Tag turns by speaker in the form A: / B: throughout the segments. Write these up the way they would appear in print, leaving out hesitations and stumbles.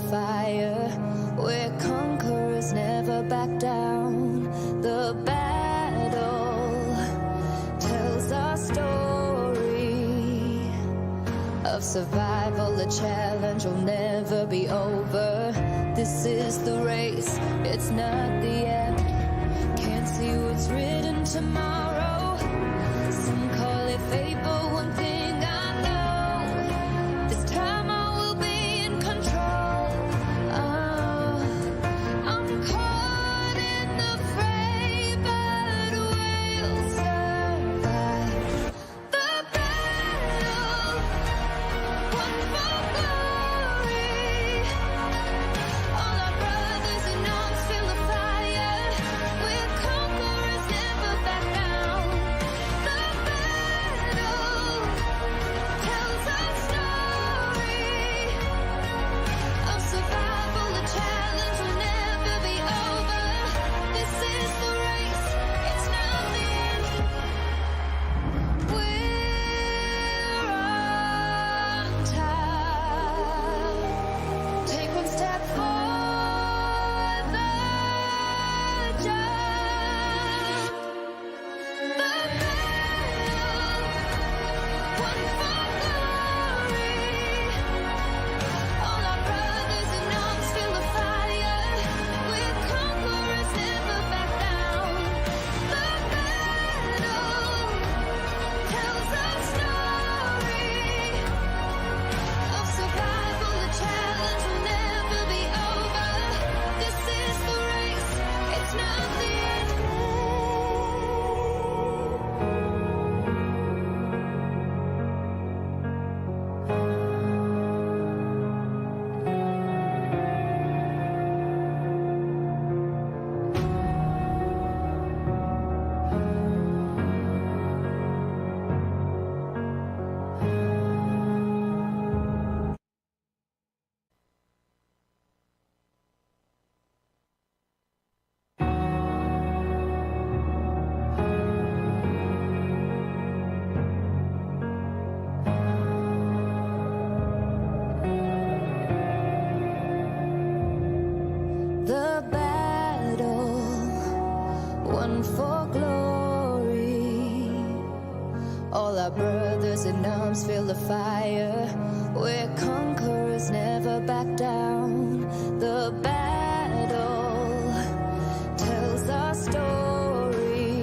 A: fire, where conquerors never back down. The battle tells our story of survival, a challenge will never be over. This is the race, it's not the end. Can't see what's written tomorrow. Some call it fate, but one thing I know, this time I will be in control. Oh, I'm caught in the fray, but we'll survive the battle, one for glory. All our brothers in arms feel the fire. We're conquerors, never back down. The battle tells our story of survival, a challenge will never be over. This is the race, it's not the end. We're on time. Take one step for the jump. The battle, one for glory. All our brothers in arms feel the fire. We're conquerors, never back down. The battle tells our story of survival, a challenge will never be over. This is the race, it's not the end. The battle, one for glory. All our brothers in arms feel the fire. We're conquerors, never back down. The battle tells our story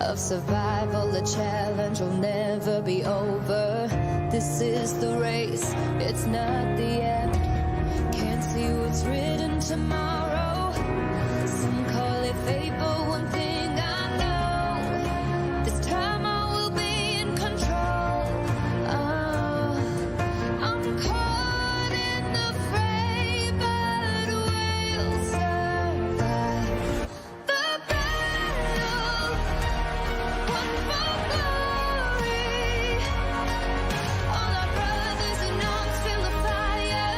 A: of survival, a challenge will never be over. This is the race, it's not the end. Can't see what's written tomorrow. Some call it fate, but one thing I know, this time I will be in control. Oh, I'm caught in the fray, but we'll survive the battle, one for glory. All our brothers in arms feel the fire.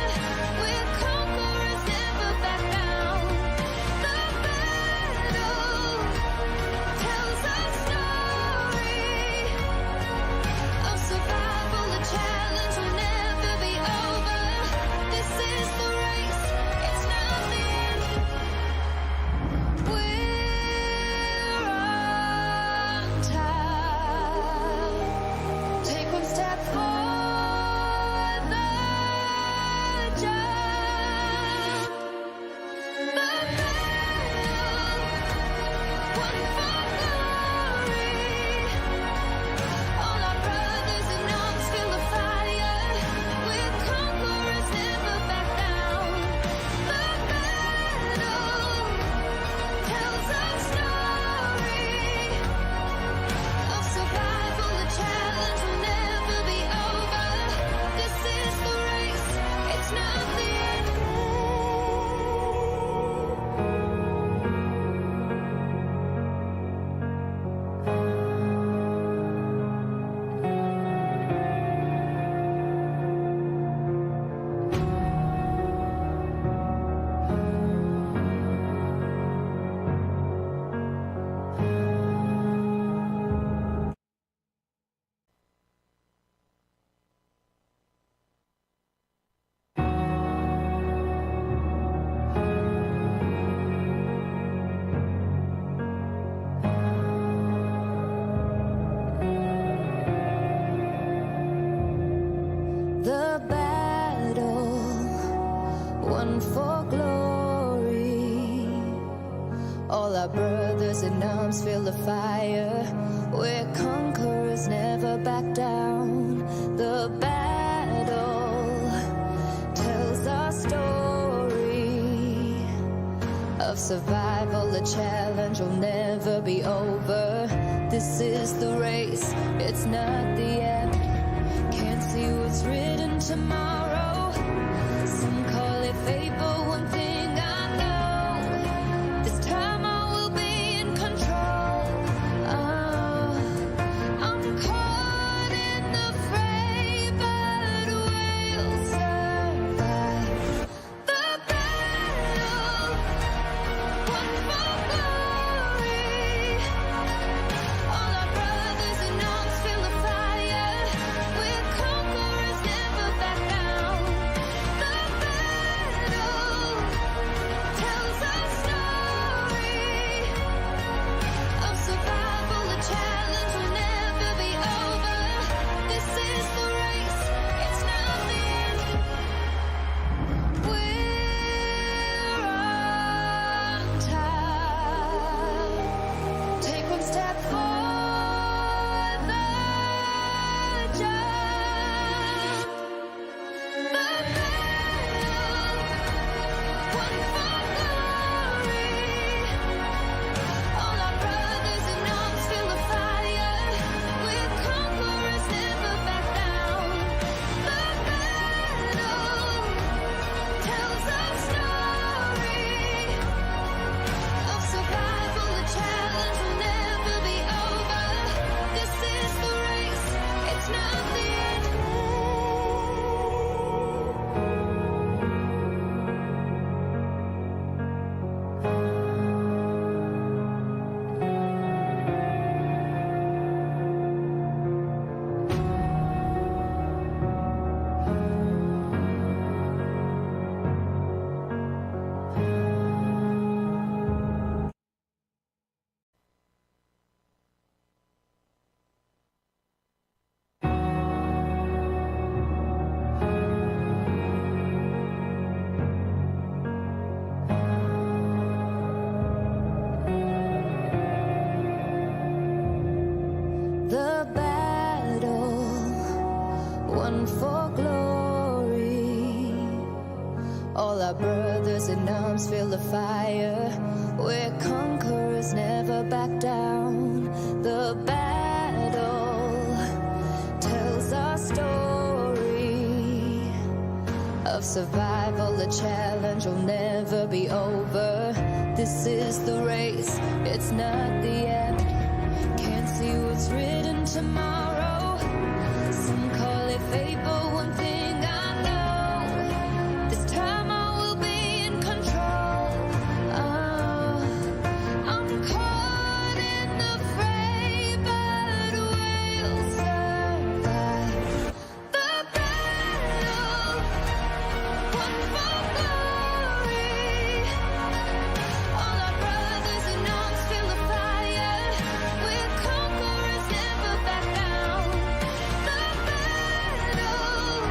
A: one for glory. All our brothers in arms feel the fire. We're conquerors, never back down. The battle tells our story of survival, a challenge will never be over. This is the race, it's not the end. Can't see what's written tomorrow. Some call it fate, but one thing I know, this time I will be in control. I'm caught in the fray, but we'll survive the battle. One for glory. All our brothers in arms feel the fire. We're conquerors, never back down. The battle tells our story of survival, a challenge will never be over. This is the race, it's not the end. We're on time. Take one step for the jump. The battle, one for glory. All our brothers in arms feel the fire. We're conquerors, never back down. The battle tells our story of survival, a challenge will never be over. This is the race, it's not the end. The battle, one for glory. All our brothers in arms feel the fire. We're conquerors, never back down. The battle tells our story of survival, a challenge will never be over. This is the race, it's not the end. Can't see what's written tomorrow. Some call it fate, but one thing I know, this time I will be in control. I'm caught in the fray, but we'll survive the battle. One for glory. All our brothers in arms feel the fire. We're conquerors, never back down. The battle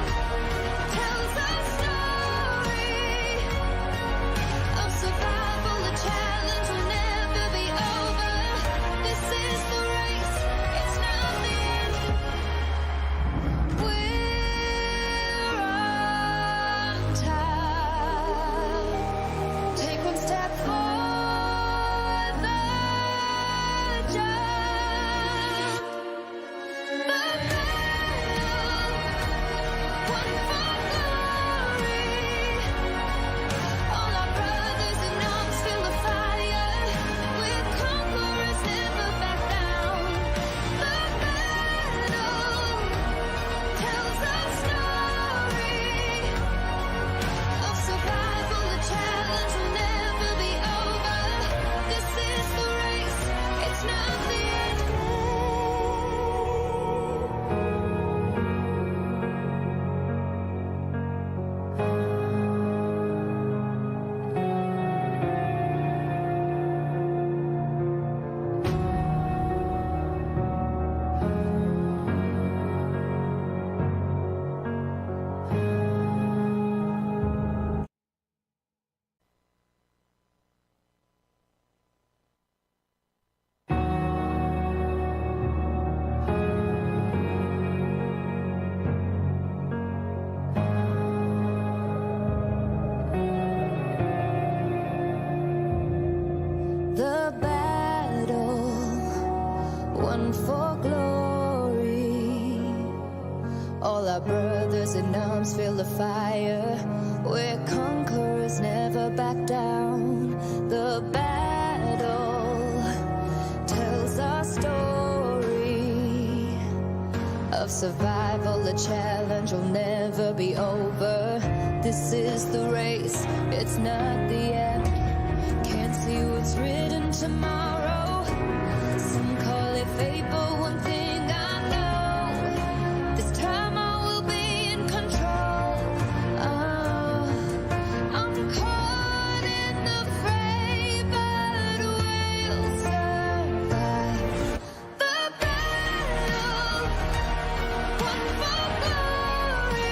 A: our brothers in arms feel the fire. We're conquerors, never back down. The battle tells our story of survival, a challenge will never be over. This is the race, it's not the end. Can't see what's written tomorrow. Some call it fate, but one thing I know, this time I will be in control. I'm caught in the fray, but we'll survive the battle. One for glory.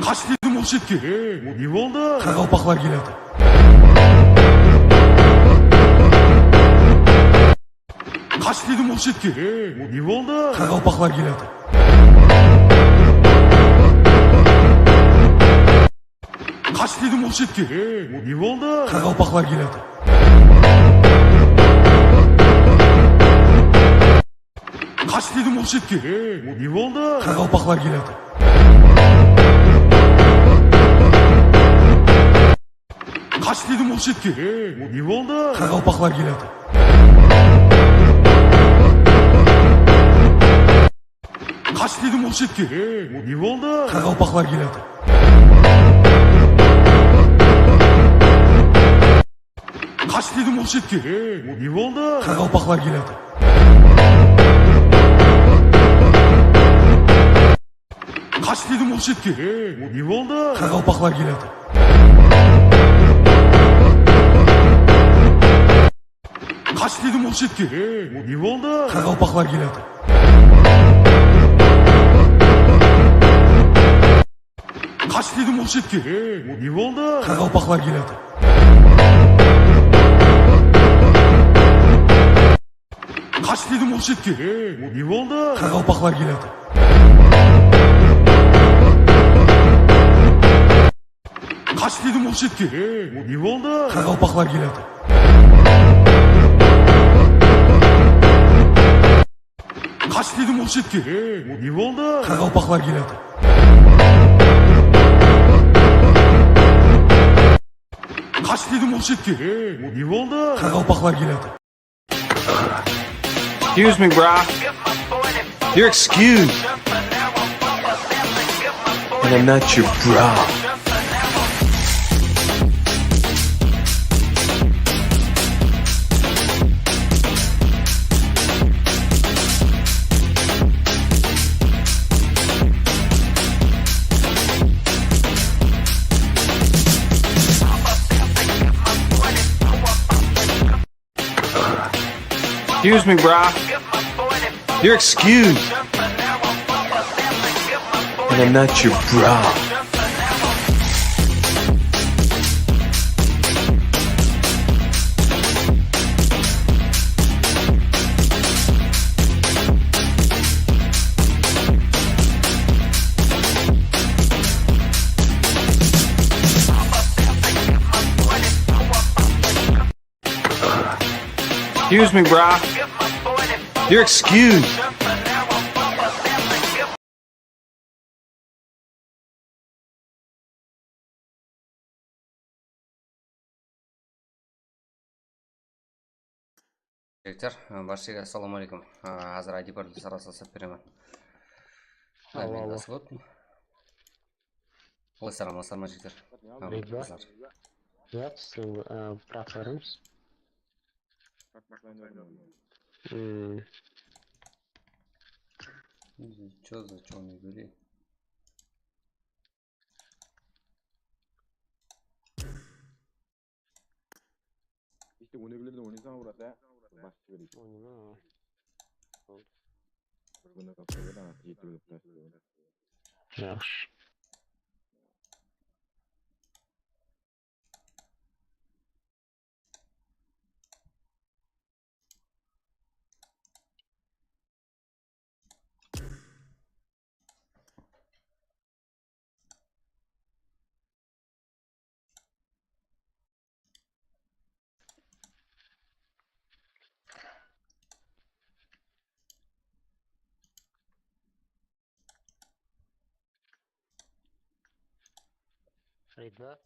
B: Kaç dedim o şetki. Ne oldu? Karalpaklar geldi. Kaç dedim o şetki. Ne oldu? Karalpaklar geldi. Kaç dedim o şetki. Ne oldu? Karalpaklar geldi. Kaç dedim o şetki. Ne oldu? Karalpaklar geldi. Kaç dedim o şetki. Ne oldu? Karalpaklar geldi. Қаш дедім ол шетке. Не болды? Қарақалпақлар келеді. Қаш дедім ол шетке. Не болды? Қарақалпақлар келеді. Қаш дедім ол шетке. Не болды? Қарақалпақлар келеді. Қаш дедім ол шетке. Не болды? Қарақалпақлар келеді. Қаш дедім ол шетке. Не болды? Қарақалпақлар келеді. Қаш дедім ол шетке. Не болды? Қарақалпақлар келеді. Қаш дедім ол шетке. Не болды? Қарақалпақлар келеді. Қаш дедім ол шетке. Не болды? Қарақалпақлар келеді. Қаш дедім ол шетке. Не болды? Қарақалпақлар келеді.
C: Excuse me, brah. You're excused. And I'm not your bra. Excuse me, brah. You're excused. And I'm not your bra. Excuse me, brah. You're excused.
D: Баршаға ассалаумағалейкум. Азыр айдипарды сарасасап беремін. Мен Дасбот. Саламатсыздар ма жігіттер?
E: Нет, прапорымыз.
D: Чё за черный гули?
F: İşte onu bilirdim, onu insan burada. Başçı verir. Bunu kapıya da yetirip taşıyor.
E: Yaxşı. Ребят.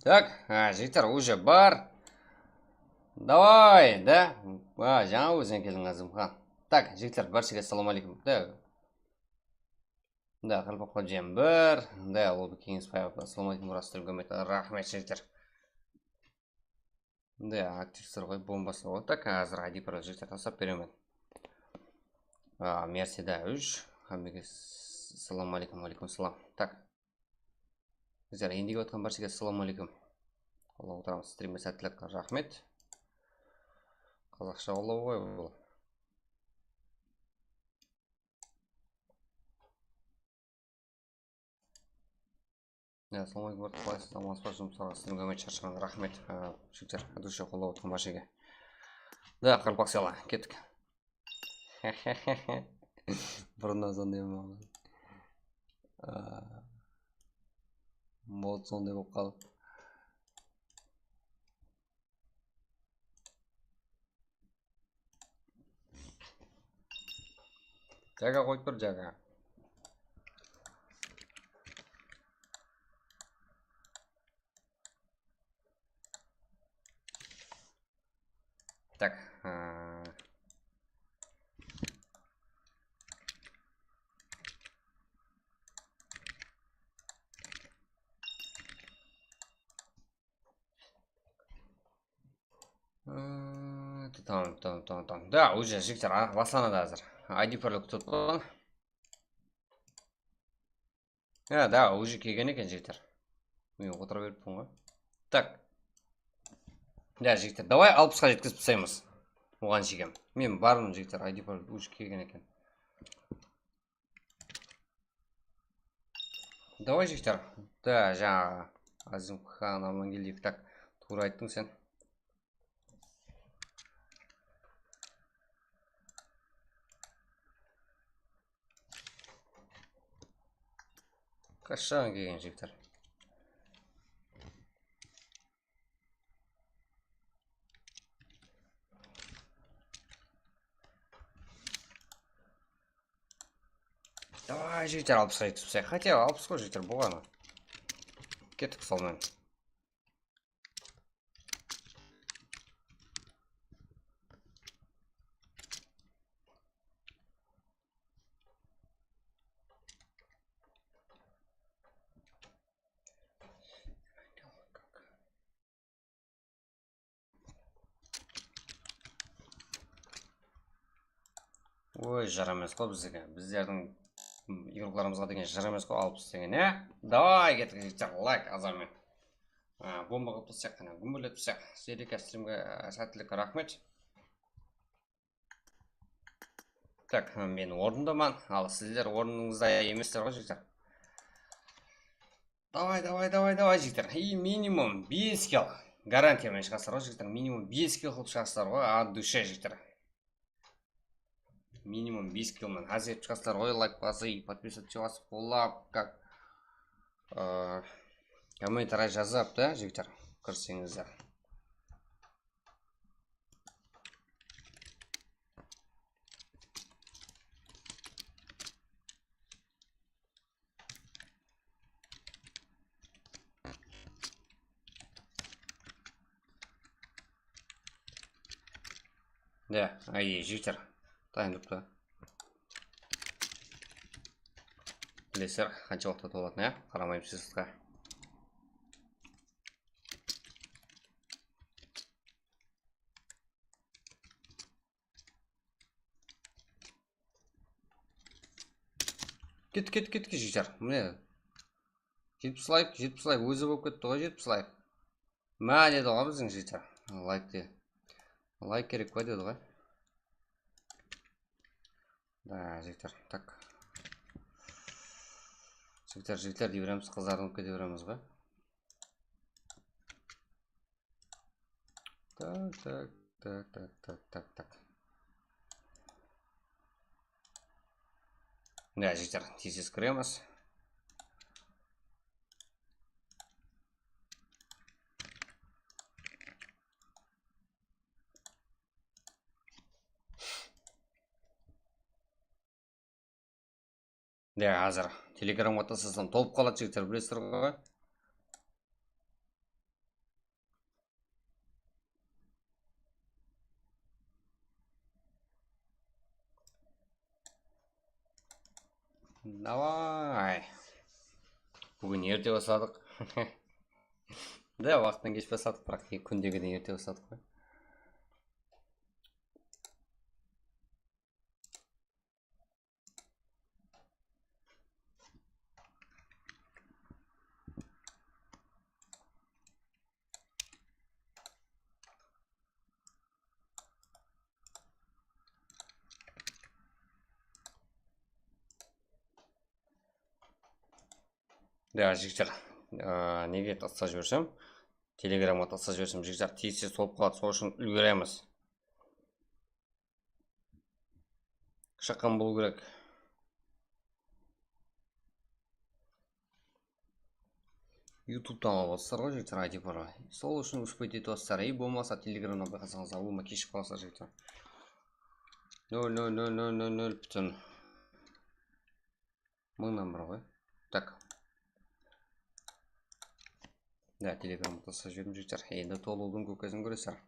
D: Так, жігіттер уже бар. Давай, да? Жаңа өзің келдің Азымхан. Так, жігіттер, баршаға ассалаумағалейкум. Да, қалпаққа жем бір. Да, ол бір кеңес пайып. Ассалаумағалейкум, ұрастырып көмет. Рахмет, жігіттер. Да, активсір ғой, бомбасы ғой. Так, азыр адипарлы жігіттер тасап беремен. Мерси, да, үш. Хамбеге, ассалаумағалейкум, алейкум салам. Так. Жігіттер, ендегі отқан баршаға ассалаумағалейкум. Алла отырамыз, стримге сәттілік, рахмет. Қазақша олау ғой бұл. Ассалаумағалейкум, қалайсыз, амансыз ба, жұмыстарға сіздің көмек шаршаған, рахмет. Жігіттер, душе қолау отқан баршаға. Да, қарпақ села, кеттік. Бұрыннан сондай ма? Мод сондай болып қалып. Жаға қойып бір жаға. Так. Там. Да, уже жігіттер басланады азыр. Айдиперлік тұтпаған. Да, уже келген екен жігіттер. Мен отыра беріппін ғой. Так. Да, жігіттер, давай 60-қа жеткізіп тастаймыз. Оған шекем. Мен бармын жігіттер, айдиперлік уже келген екен. Давай жігіттер. Да, жаңа Азимхан Амангелдиев. Так, тура айттың сен. Қашан келген жігіттер. Давай жігіттер 60-қа жеткізіп, хотя 60 қой жігіттер болғаны. Кеттік солмен. Ой, жарамыз қой біздегі. Біздердің игрокlarımızға деген жарамыз қой 60 деген, Давай, кеттік жігіттер, лайк азармен. Бомба қылып тұсақ қана, күмбілет тұсақ. Серика стримге сәттілік рахмет. Так, мен орындаман, ал сіздер орныңызда еместер ғой жігіттер. Давай, жігіттер. И минимум 5 килл. Гарантиямен шығасыздар ғой жігіттер. Минимум 5 килл қылып шығасыздар ғой, от душе жігіттер. Минимум 5 килмен азет шығасыздар ғой, лайк басып, подписываться басып, қолап, как комментарий жазып, да, жігіттер, кірсеңіздер. Да, жігіттер. Дайындықты. Білесер, қанша уақытта толатын, қарамайым сізді. Кет, жігіттер. Міне. 70 лайк, өзі болып кетті ғой 70 лайк. Мә деді ғой біздің жігіттер. Лайк керек қой деді ғой. Да, жігіттер, так. Жігіттер дей береміз, қызарынып кете береміз ғой. Так. Да, жігіттер, тез кіреміз. Да, азыр телеграмға тасасам толып қалады жігіттер, білесіздер ғой. Давай. Бүгін ерте бастадық. Да, уақыттан кеш бастадық, бірақ күндегіден ерте бастадық қой. Да, жігіттер, неге тастап жіберсем, телеграмға тастап жіберсем, жігіттер тез толып қалады, сол үшін үлгереміз. Шыққан болу керек. Ютубтан алып отырсыздар ғой жігіттер, айди бар. Сол үшін успеть етіп отырсыздар. И болмаса телеграмнан байқасаңыздар, болма кешіп қаласыздар жігіттер. 0,0,0,0,0 бүтін мыңнан бір ғой. Так. Да, телеграмға тастап жібердім жігіттер. Енді толудың көкесін көресіздер.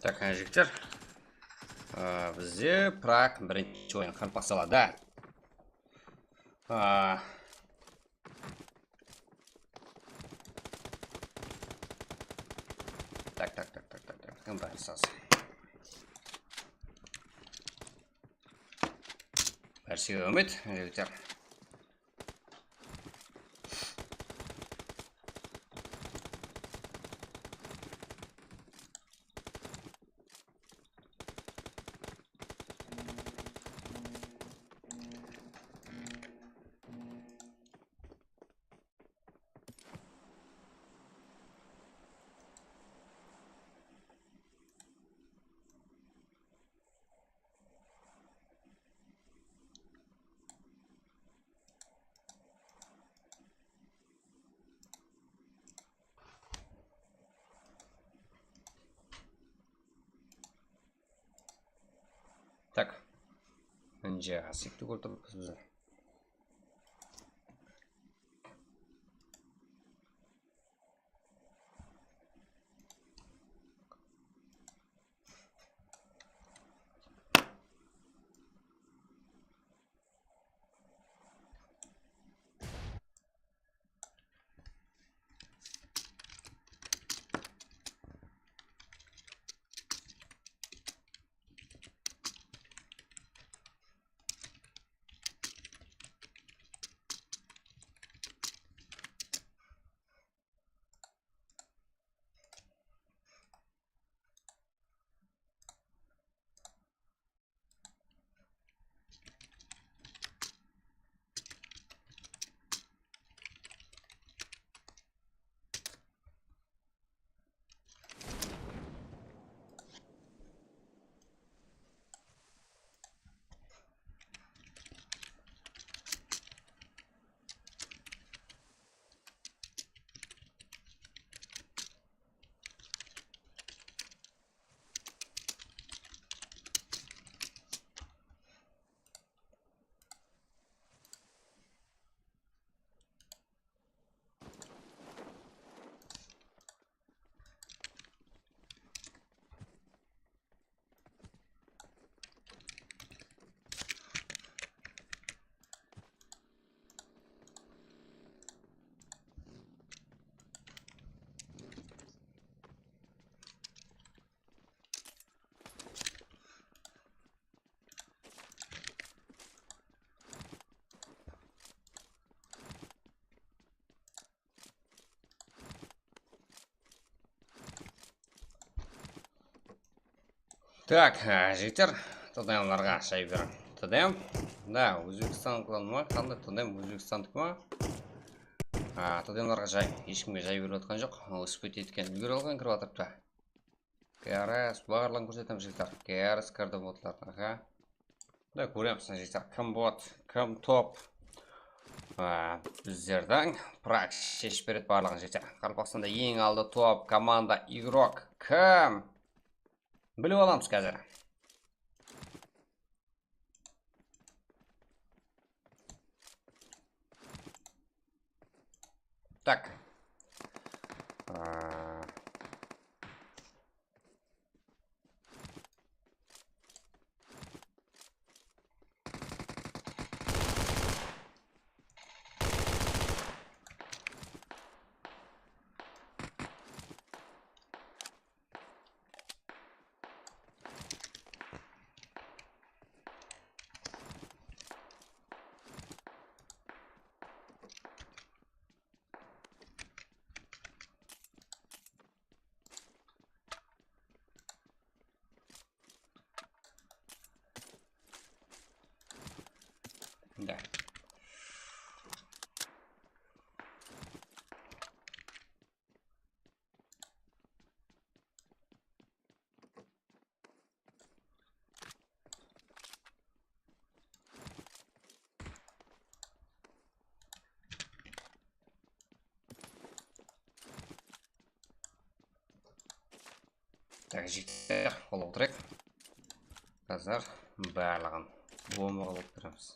D: Так, жігіттер, бізде прак бірінші ойын қан басталады. Так, кім барысыз? Бәрсеге үміт, жігіттер. Так. Мына асикті көрдік біз. Так, жігіттер, тдмларға шай берем. Тдм, да, Өзбекстандық ма? Қандай тдм Өзбекстандық ма? Тдмларға жай, ешкімге жай беріп отқан жоқ. Өспет еткен үлгер алған кіріп атырыпты. КРС, барлығын көрсетем жігіттер. КРС кірді ботлар. Да, көреміз жігіттер. Кім бот, кім топ. Біздердің прак шешіп береді барлығын жігіттер. Қарпақстанда ең алды топ, команда, игрок. Кім? Біліп аламыз қазір. Так. Да. Так, жігіттер, қол отырайық. Қазір барлығын бомба қылып тұрамыз.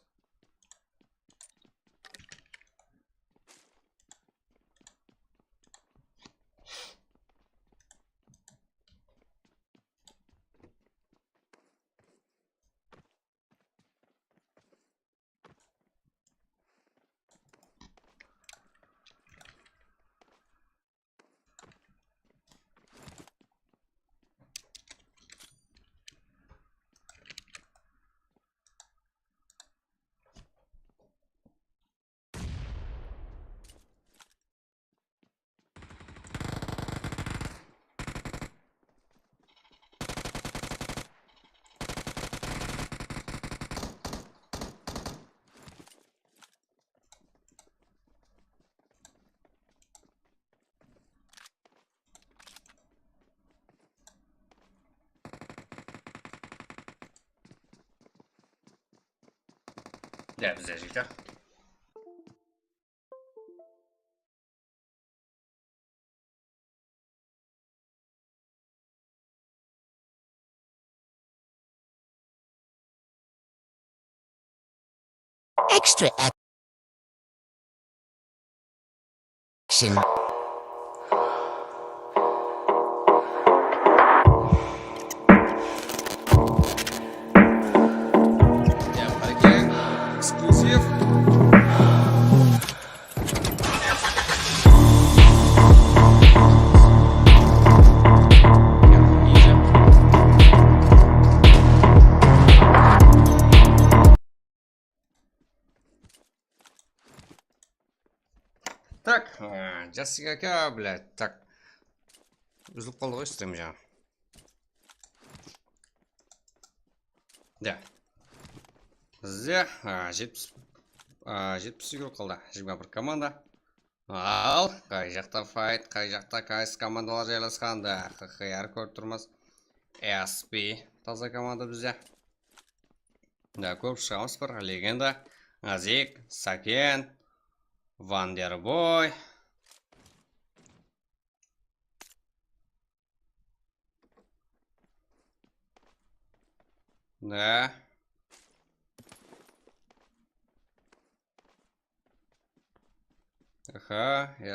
D: Да, біздер жігіттер.
G: Extra action.
D: Ya, pakai eksklusif. Так, Джессика aka, блядь, так. Үзіліп қалды ғой стрим жаңа. Да. Бізде 70 игрок қалды. 21 команда. Ал, қай жақта файт, қай жақта кайс командалар жайласқанды. ХХР көріп тұрмыз. SP таза команда бізде. Да, көп шығамыз бір. Легенда, Азик, Сакен, Вандербой. Да.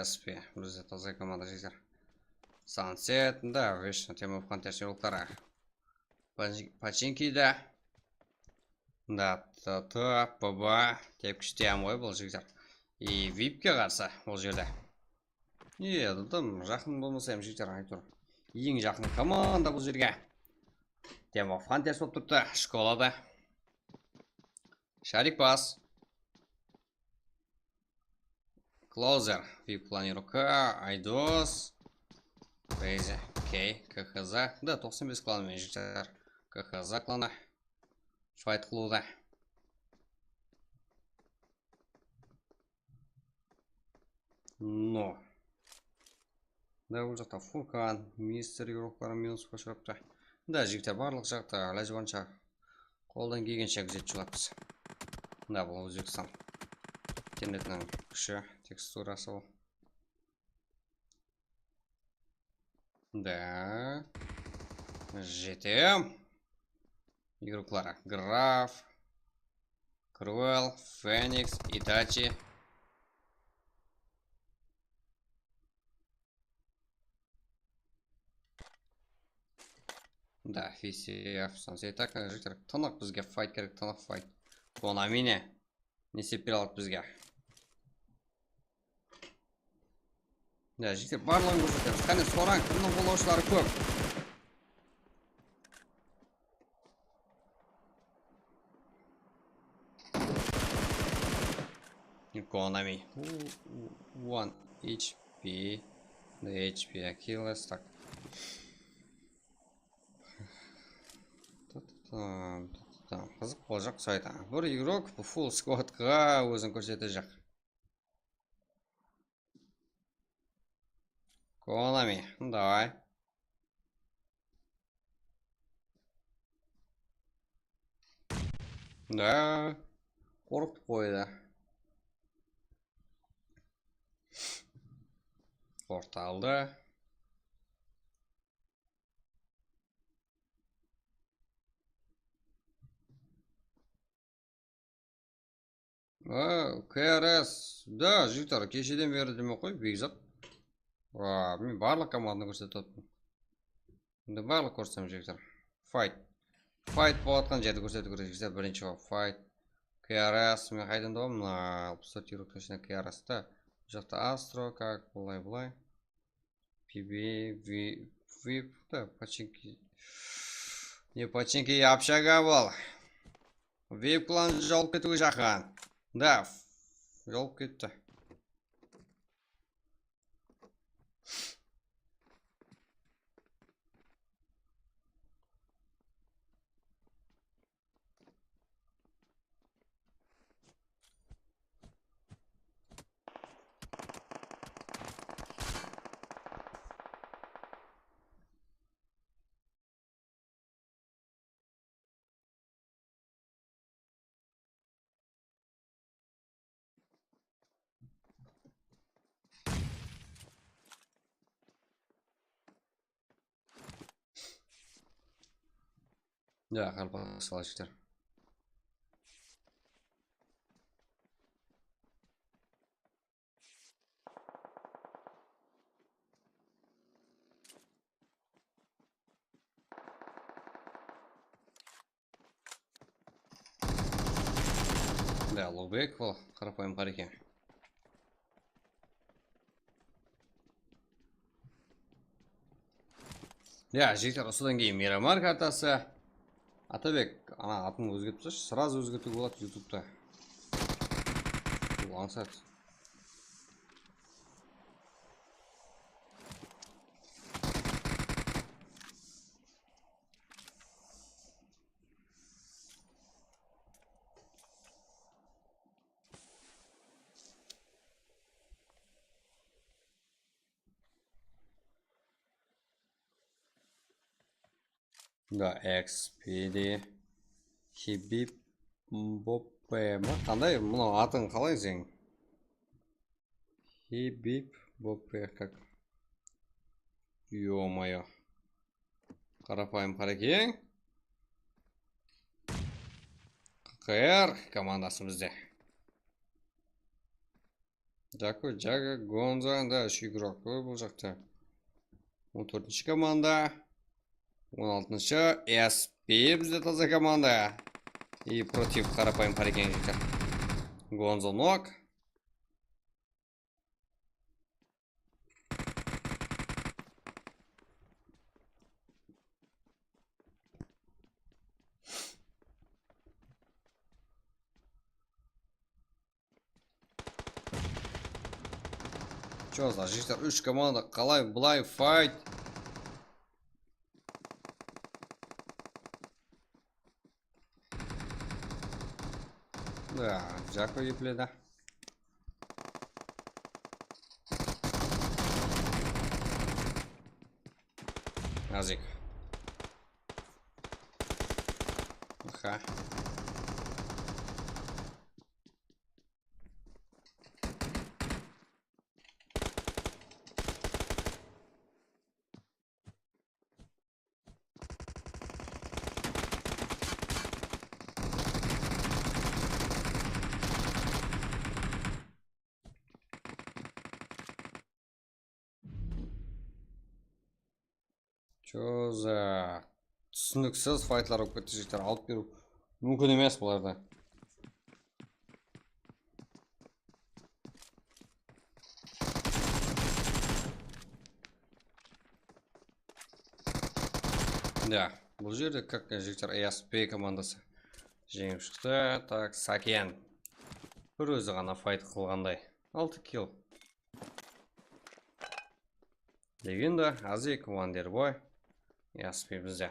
D: SP. Бізде таза команда жездер. Сансет, да, вечно тема в контексте ултара. Починки, да. Да, ТТ, ПБ, тепкіште амой бұл жездер. И випке қарсы ол жерде. Тым жақын болмаса жездер айтыр. Ең жақын команда бұл жерге. Тема в контексте болып тұрды, школада. Шарик пас. Клоузер, вип планирука, Айдос, Крейзи, Кей, КХЗ, да, 95 кланымен жіктер, КХЗ кланы, Швайт қылуда. Но. Да, бұл жақта Фуркан, Мистер игроклары минус қошырапты. Да, жіктер барлық жақта, ләжбанша, қолдан келгенше күзет жылаппыз. Да, бұл Өзбекстан. Интернетінің күші, текстурасы ол. Да. Жетем. Игроклары. Граф, Круэл, Феникс, Итачи. Да, FCF. Сонсей так, жіктер. Тынық бізге файт керек, тынық файт. Конамине. Не сепер алып бізге. Да, жіктер барлығын көрсетеміз. Қане соран, кімнің қолаушылары көп. Konami. 1 HP. Да, HP Achilles. Так. Қызық болжақ сайта. Бір игрок full squadқа өзін көрсеті жақ. Konami, давай. Да, қорқып қойды. Порталды. КРС. Да, жігіттер, кешеден бері деме қой, бекзат. Мен барлық команданы көрсетіп отырмын. Енді барлық көрсетем жігіттер. Файт. Файт болатқан жерді көрсетіп көрсетіп жігіттер. Бірінші ғой, файт. КРС. Мен қайдан доғым? 64 игрок точно КРС-та. Жақта Астро, как бұлай. PB, VIP. Да, починки. Не починки, общага бол. VIP клан жолып кетуге жаққан. Да, жолып кетті. Да, қалпақ салашықтар. Да, лобек бұл қарапайым қареке. Жігіттер, осыдан кейін Мирамар картасы. Атабек, ана атын өзгертіп тұршы, сразу өзгертуге болады ютубта. Ансат. Да, XPD Хибип Боппе ма? Қандай? Мұны атын қалай сен? Хибип Боппе как? Ё-моё. Қарапайым қарекең. КР командасы бізде. Жако, Жага, Гонза, да, үш игрок бұл жақта. 14-ші команда. 16-шы SP бізде таза команда. И против қарапайым қарекен жігіттер. Гонзо нок. Чё за жігіттер, 3 команда қалай бұлай файт. Да, Жако епледі. Азик. Аха. Чо за түсініксіз файтлар болып кетті жігіттер, алып беру мүмкін емес бұларда. Да, бұл жерде как жігіттер ESP командасы жеңіп шықты. Так, Сакен бір өзі ғана файт қылғандай. 6 килл. Легенда, Азик, Вандербой. ESP бізде.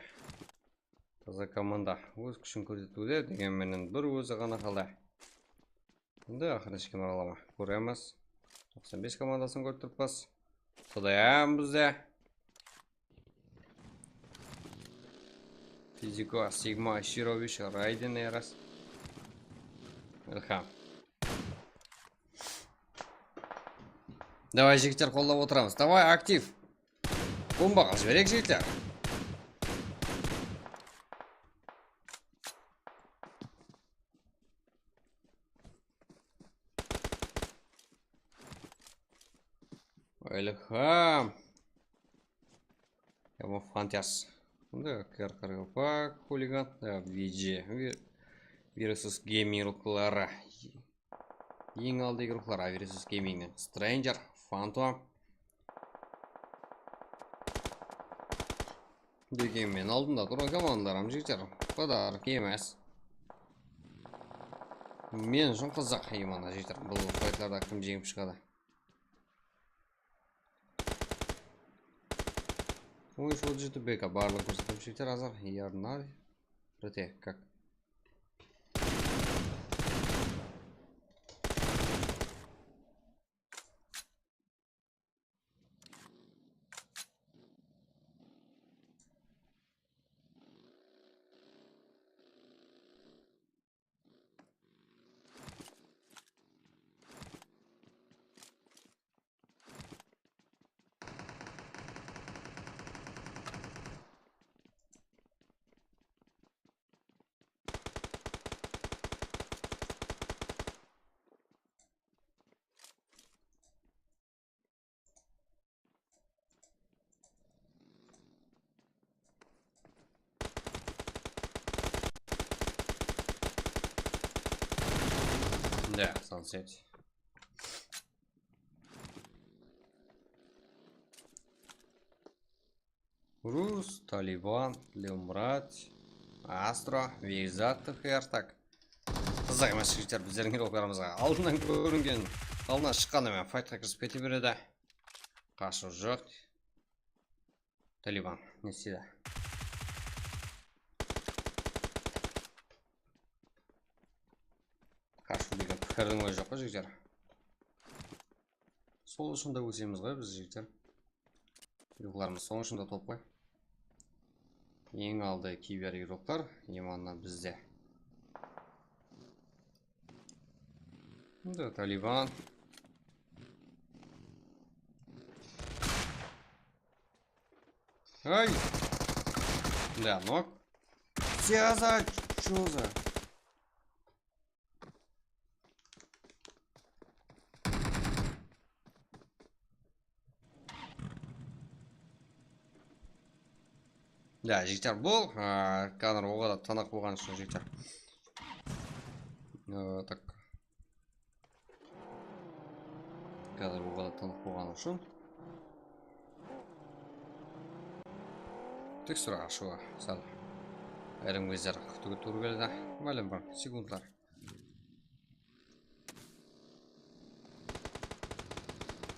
D: Таза команда өз күшін көрсетуде, дегенменен бір өзі ғана қалды. Енді ақырышкен аралама көреміз. 95 командасын көріп тұрпас. Содаям бізде. Физико, Сигма, Ширович, Райден Эрас. Илхам. Давай, жігіттер, қолдап отырамыз. Давай, актив. Бомбаға жіберек, жігіттер. Илхам. Яма фантяс. Да, Карпак, хулиган. Да, VG. Вирусус гейминг рухлары. Ең алды игрухлары Вирусус геймингнен. Стрэнджер, Фантом. Дегенмен алдында тұрған командарым жігіттер. Қыдар кемес. Мен үшін қызық иманда жігіттер. Бұл файтларда кім жеңіп шығады. Ой, вот же ты бека, барлық көрсетіп жігіттер азар. Ярнар. Проте, как? Сансет. Рус, Талибан, Леумрат, Астро, Вейзаттық так. Қызық емес жігіттер, біздердің геройларымызға алдынан көрінген, алдынан шыққанымен файтқа кірісіп кете береді. Қашу жоқ. Талибан, не істейді? Қашу деген пікірдің ойы жоқ қой жігіттер. Сол үшін де өсеміз ғой біз жігіттер. Геройларымыз сол үшін де топ қой. Ең алды кейбір геройлар, еманна бізде. Да, Талибан. Ай! Да, ног. Чё за? Да, жігіттер бұл. Қазір оға да танақ болған үшін жігіттер. Так. Қазір оға да танақ болған үшін. Текстура ашуға сәл. Әрім кездер күтігі тур келді. Мәлім бар, секундтар.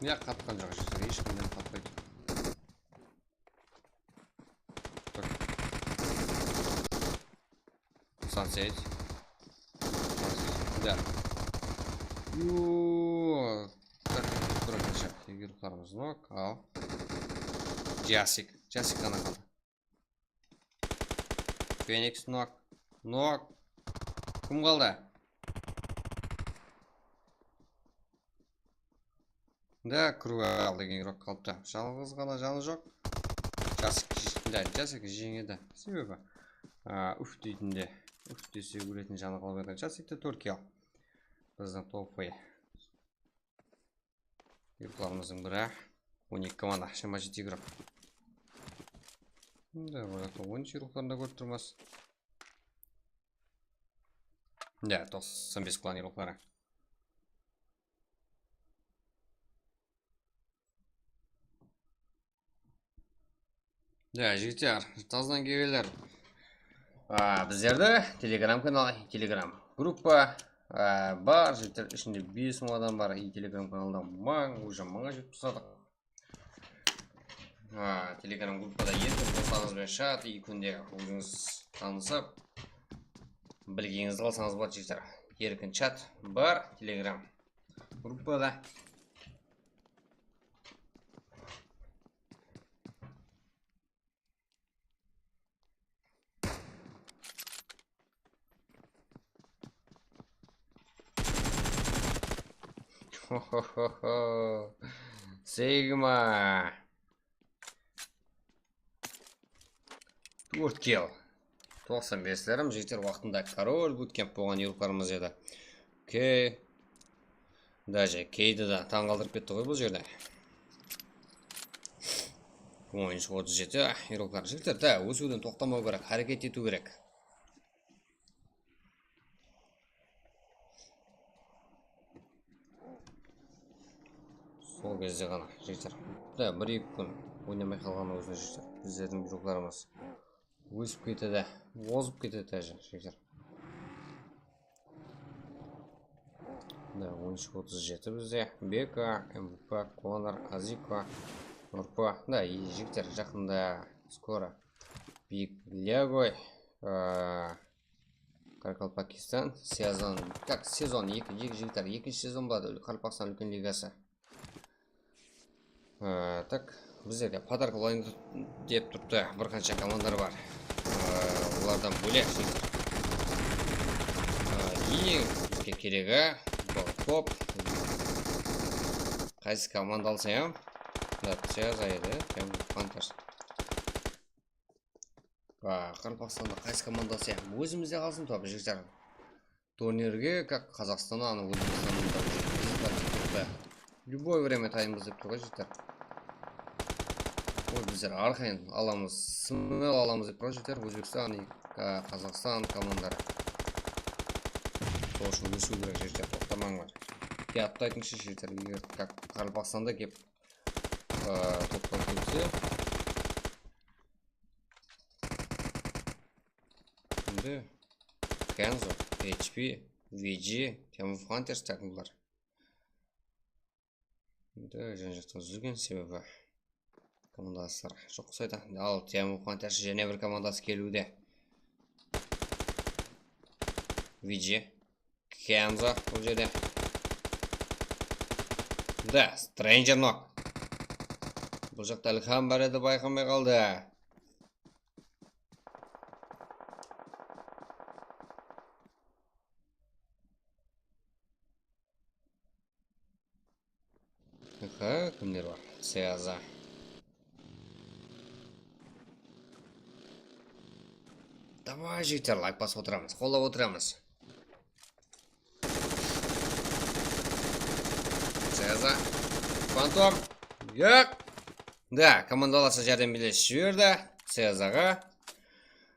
D: Я қатқан жоқ жігіттер, ешкімден қатпайды. Сансет. Да. Юуу. Так, бұрынша. Егерқарымыз нок. Ал. Жасик. Жасик қана қалды. Феникс нок. Нок. Кім қалды? Да, Круэл деген герой қалыпты. Жалғыз ғана жаны жоқ. Жасик жеңеді. Себебі үф дейтінде. Үф десе өлетін жаны қалып еді. Жасикті Түркия. Біздің топы. Геройларымыздың бірі. 12 команда. Шама жет игрок. Да, оларда 13 геройларында көріп тұрмас. Да, 95 клан геройлары. Да, жігіттер, таздан кебелер. Біздерді телеграм канал, телеграм группа бар, жігіттер ішінде 5 мың адам бар. И телеграм каналда уже мыңға жетіп тұсадық. Телеграм группада ертіп болсаңызбен шат, и күнде өзіңіз танысып, білгеніңізді қалсаңыз болады жігіттер. Еркін чат бар телеграм группада. Хо-хо-хо-хо. Сигма. 4 килл. 95-лерім жігіттер уақытында король буткемп болған еуропарымыз еді. Окей. Даже кейді да таң қалдырып кетті ғой бұл жерде. Ойыншы 37 еуропар жігіттер. Да, өсуден тоқтамау керек, әрекет ету керек. Сол кезде ғана жігіттер. Да, 1-2 күн ойнамай қалған өзіне жігіттер. Біздердің еуропарымыз өсіп кетеді, озып кетеді әже, жігіттер. Да, 13-37 бізде. Бека, МВП, Конор, Азика, Нұрпа. Да, и жігіттер жақында скоро Биг Легой, Каракалпакистан, сезон 2 жігіттер, 2 сезон болады, Қарпақстан үлкен лигасы. Так, біздерде подарка лайын деп тұрды, бір қанша командар бар. Олардан бөлек жігіттер. Ең керегі бұл топ. Қайсы команда алсам? Да, зайды, прям фанташ. Қарпақстанда қайсы команда алсам? Өзімізде қалсын топ жігіттер. Турнирге, как Қазақстаннан, өзіміздің любой время таймыз деп тұрға жігіттер. Біздер арқайын аламыз, смел аламыз деп жігіттер. Өзбекстан и Қазақстан командары. Сол үшін өсу керек жігіттер, тоқтамаңдар. аттайтыншы жігіттер, егер как Қарақалпақстанда кеп топтар келсе. Енді Kenzo, HP, VG, Team of Hunters takımlar. Енді жан-жақтан үзілген себебі командаластар жоқ қойды. Ал Team of Hunters және бір командасы келуде. VG, Kenzo бұл жерде. Да, Stranger Knock. Бұл жақта Ілхам бар еді, байқамай қалды. Кімдер бар? Сеза. Давай, жігіттер, лайк басып отырамыз, қолдап отырамыз. Сеза. Фантом. Йоқ. Да, командаласы жәрдемелесіп жіберді Сезаға.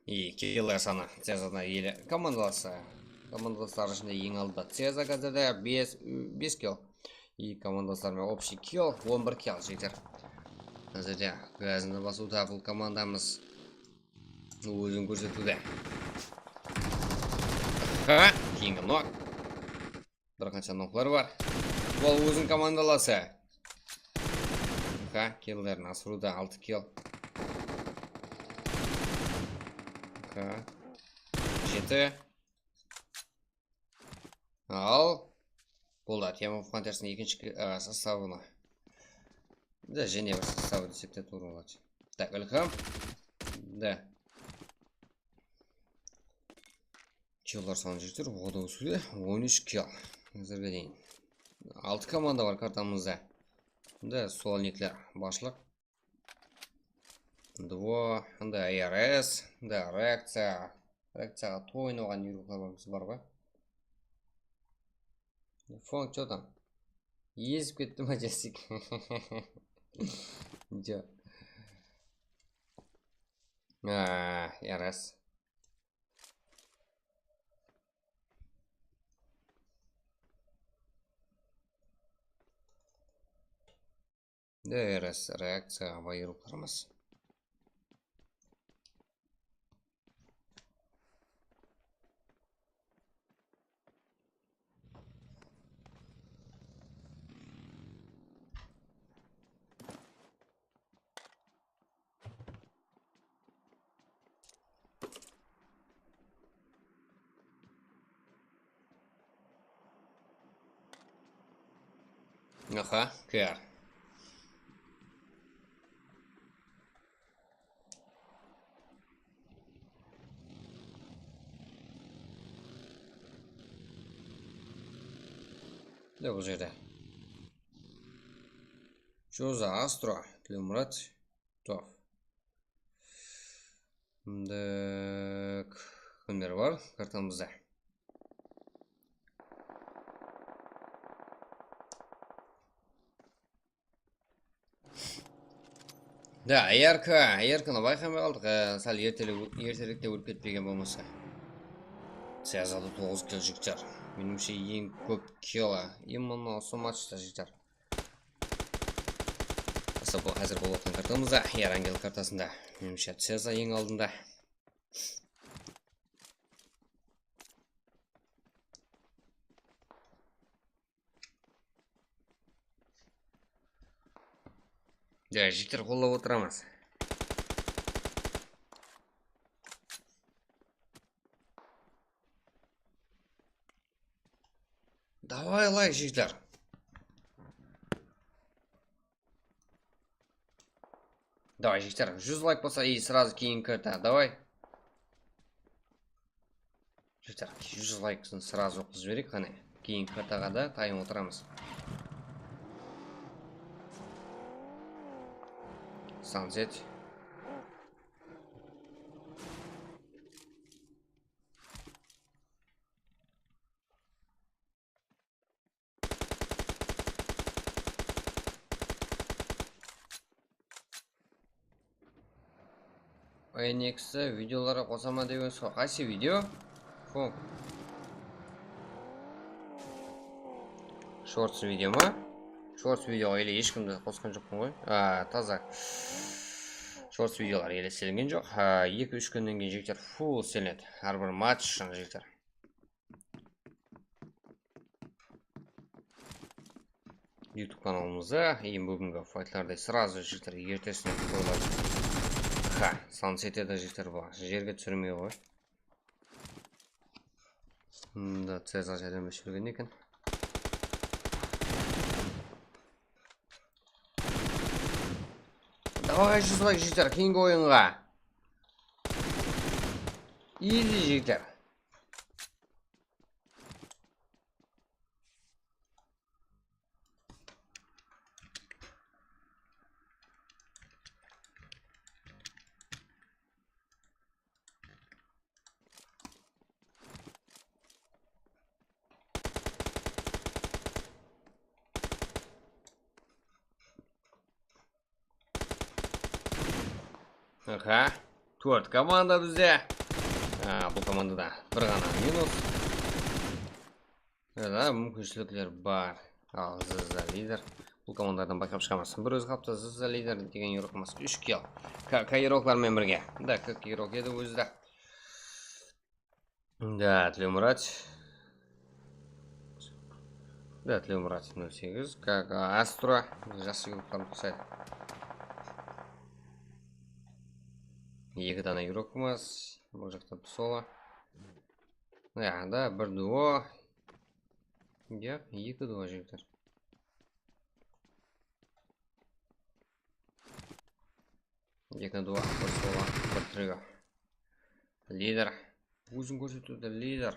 D: И киллер саны Сезадан елі. Командаластар ішінде ең алдыда Сеза қазірде 5 килл. И командаластармен общий килл 11 килл жігіттер. Қазірде газында басуда бұл командамыз өзін көрсетуде. Кейінгі нок. Бір қанша ноклар бар. Бұл өзін командаласы. Киллерін асыруда 6 килл. 7. Ал бұл да Team of Hunters'ın екінші составына. Да, және бір составы десек те тура болады. Так, Ілхам. Да. Киллар саны жігіттер ода өсуде 13 килл. Қазірге дейін. 6 команда бар картамызда. Да, солникler башлық. 2. Да, ARS. Да, реакция. Реакцияға тойын оған үйріқларымыз бар ба? Фон, что там? Езіп кетті ма жесік? Жо. ARS. Да, ARS реакцияға байырылқарымыз. Аха, кәр. Да, бұл жерде. Жоза, Астро, Тлемұрат, Тоф. Кімдер бар картамызда? Да, Аярканы байқамай қалдық, сәл ертеректе өліп кетпеген болмаса. Сезады 9 килл жігіттер. Меніңше ең көп килла. Именно осы матчта жігіттер. Бұл әзір болып отқан картамызда, Ярангел картасында. Меніңше Сеза ең алдында. Да, жігіттер қолдап отырамыз. Давай лайк, жігіттер. Давай, жігіттер, 100 лайк болса и сразу кейін карта. Давай. Жігіттер, 100 лайксын сразу оқыз жіберек қане. Кейін картаға да тайым отырамыз. Sunset. NX видеолары қосама деген сұрақ. Қайсы видео? Фон. Шортс видео ма? Шортс видео или ешкімді қосқан жоқпын ғой. Таза. Шортс видеолар еле селінген жоқ. 2-3 күннен кейін жігіттер фул селінеді. Әрбір матч үшін жігіттер. YouTube каналымызда ең бүгінгі файтларды сразу жігіттер ертесіне қойылады. Сансетеді жігіттер бұл. Жерге түсірмей ғой. Да, Цезар жәрдем өшірген екен. Давай жүзбай жігіттер, кейінгі ойынға. Изи жігіттер. Төрт команда бізде. Бұл командада бір ғана минус. Мүмкіншіліктер бар. Ал Зыза лидер. Бұл командадан байқап шығамыз. Бір өз қапты Зыза лидер деген еуроқымыз 3 килл. Кайроклармен бірге. Да, Кайрок еді өзді. Да, Тлеумұрат. Да, Тлеумұрат 08. Астро. Жасы еуроқтарын қосайды. 2 дана еуроқымыз. Бұл жақта соло. Да, бір дуо. Деп, 2 дуо жігіттер. Екі дуо, бір соло, бір трио. Лидер. Өзін көрсетуді лидер.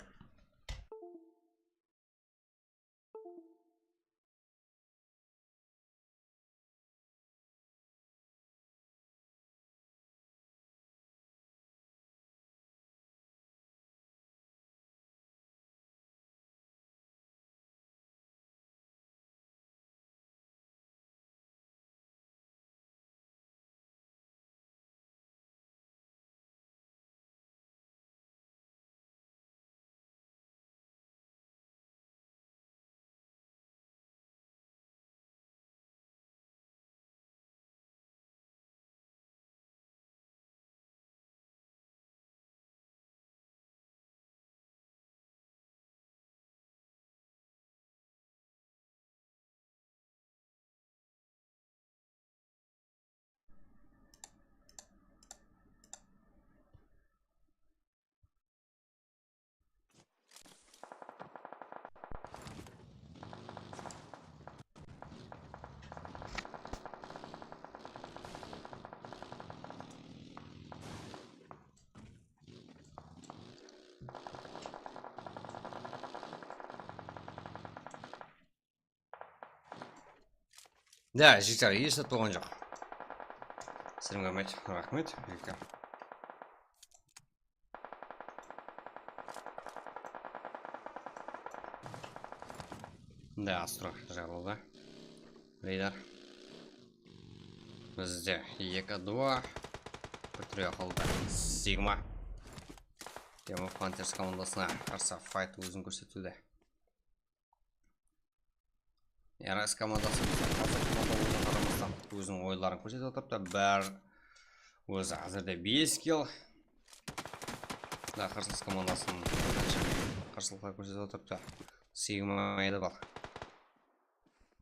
D: Да, жігіттер, ешті тоған жоқ. Сәлем рахмет, жігіттер. Да, Астро жағылды. Лидер. Бізде 2-2. Бір трио қалды. Сигма. Тема Фантерс командасына қарсы файт өзін көрсетуде. РС командасы өзінің ойларын көрсетіп отырыпты. Бәр өзі әзірде 5 килл. Да, қарсылас командасының қарсылыққа көрсетіп отырыпты. Сигма еді бар.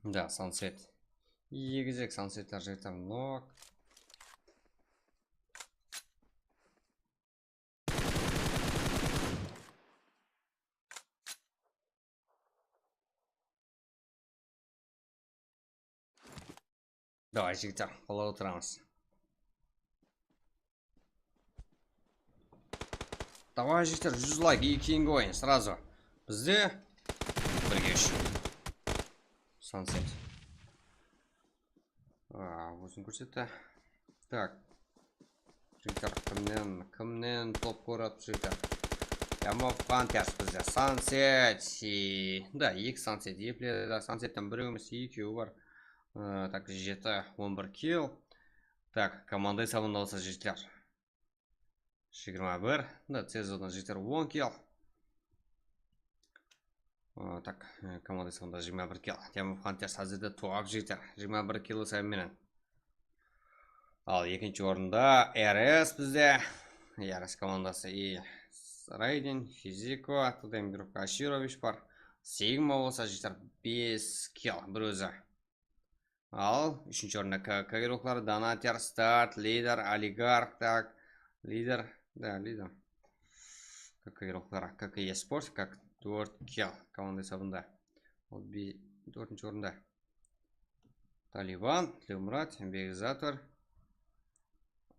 D: Да, Сансет. Егізек Сансеттер жігіттер нок. Давай, жігіттер, қола отырамыз. Давай, жігіттер, 100 лайк, кейінгі ойын, сразу. Бізде бірге үш. Сансет. Өзін көрсетті. Так. Жігіттер, кімнен топ көріп, жігіттер. Яма Фантерс бізде. Сансет. Да, 2 Сансет. Епледі, Сансеттен бір өміз 2 бар. Так, 7-11 килл. Так, команда сабындалса жігіттер 21. Да, Цезодан жігіттер 10 килл. Так, команда сонда 21 кило. Темов Хантерс әзірде туап жетер. 21 кило сайменен. Ал екінші орында РС бізде. РС командасы и Райден, Физико, Тудембиров Каширович бар. Сигма болса жетер 5 кило бір өзі. Ал үшінші орында Кагировлар, Донатер, Старт, Лидер, Олигарх, так, Лидер, да, Лидер. Кагировлар, как и Спорт, как 4 кило команда есабында. Ол 4-ші орында. Талибан, Тлеумрат, Бекзатор,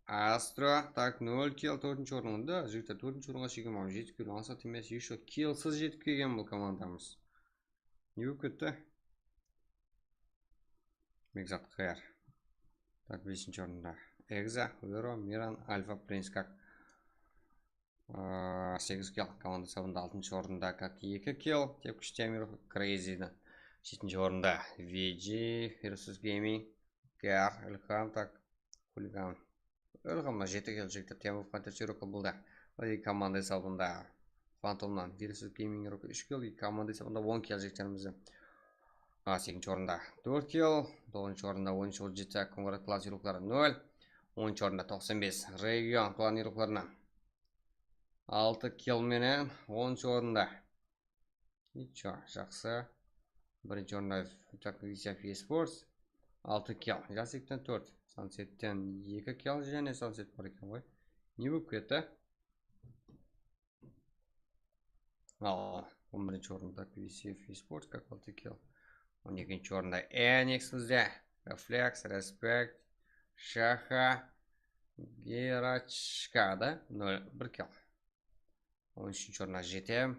D: Астро, так 0 кило 4-ші орында. Жігіттер 4-ші орынға шеген мау жетіп келген. Ансат емес, еще килсыз жетіп келген бұл командамыз. Не болып кетті? Бекзат Хайр. Так 5-ші орында. Экза, Веро, Миран, Альфа, Принц, как 8 кило команда сабында 6-ші орында, как 2 кило Тепкіш Темиров, Крейзиді. 7-ші орында VG, Versus Gaming, Гар, Ильхам, так, Хулиган. Ильхамна 7 кило жігіттер Темиров Хантерчироқа бұлда. Команда сабында Фантомнан Versus Gaming 3 кило, команда сабында 10 кило жігіттерімізді. 8-ші орында 4 кило, 9-ші орында 10-ші орында Конграт планировкалары 0, 10-ші орында 95 регион планировкаларына 6 кило менен 10-ші орында. Ничо, жақсы. 1-ші орында Висяф Esports 6 кило. Жасиктен 4. Сансеттен 2 кило және Сансет бар екен ғой. Не болып кетті? Ал 11-ші орында Висяф Esports как 6 кило. 12-ші орында Enix бізде. Reflex, Respect, Шаха, Герачка, да? 1 кило. 13-ші орында GTM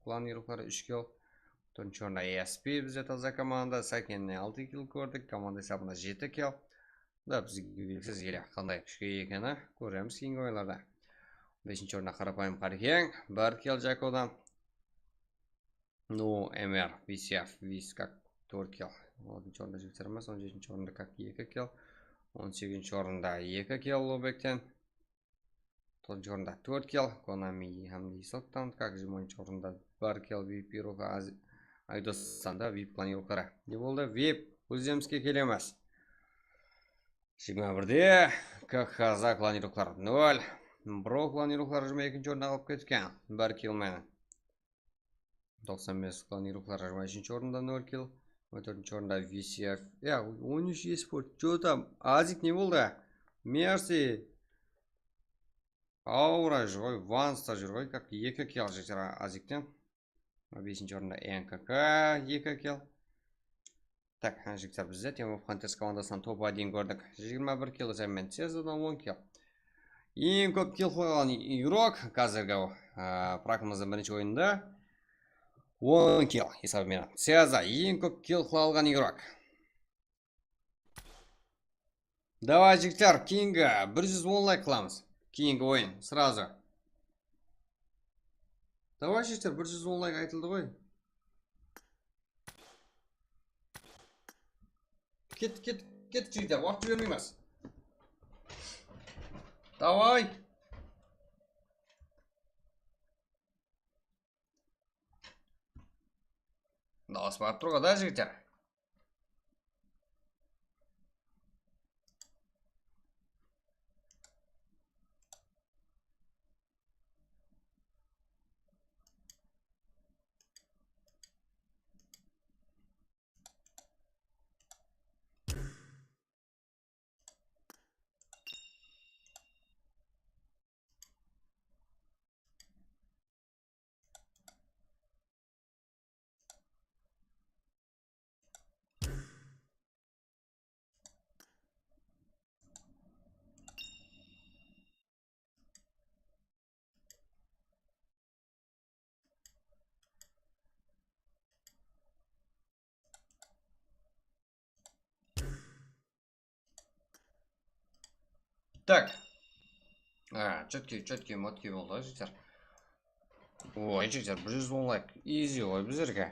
D: планировкалары 3 кило. 4-ші орында ESP бізде таза команда. Сәкенне 6 кило көрдік. Команда есабында 7 кило. Да, бізге белгісіз еле қандай күшке екені көреміз кейінгі ойларда. 5-ші орында қарапайым Қарекең 1 кило Жакодан. Ну, МР, VCF, Вис как 4 кило. 6-ші орында жігіттеріміз, 17-ші орында как 2 кило. 18-ші орында 2 кило Лобектен. 9-ші орында 4 кило. Konami Хамди Соттан, как 10-ші орында 1 кило VIP Пируға Айдостанда VIP планировкалары. Не болды? VIP өзімізге келеміз. 21-де КХЗ планировкалары 0. Бро планировкалары 22-ші орында қалып кеткен. 1 кило мен. 95 планировкалары 23-ші орында 0 кило. 14-ші орында VCF. 13 eSport. Что там? Азик не болды? Мерси. Аура жүр ғой. Ванста жүр ғой. Как 2 кило жетер Азиктен. 5-ші орында НКК 2 кило. Так, жігіттер бізде Темов Хантерс командасынан топ-1 көрдік. 21 кило сәмен Сезадан 10 кило. Ең көп кило қойған игрок қазіргі пракымыздың бірінші ойында 10 кило есабымен. Сеза ең көп кило қойған игрок. Давай, жігіттер, кейінгі 110 лайк қыламыз. Кейінгі ойын, сразу. Давай, жігіттер, 110 лайк айтылды ғой. Кет, жігіттер, уақыт жібермейміз. Давай. Дауыс барып тұрға да, жігіттер. Так. Четкий мотки болды, жігіттер. Ой, жігіттер, 110 лайк. Изи ғой біздерге.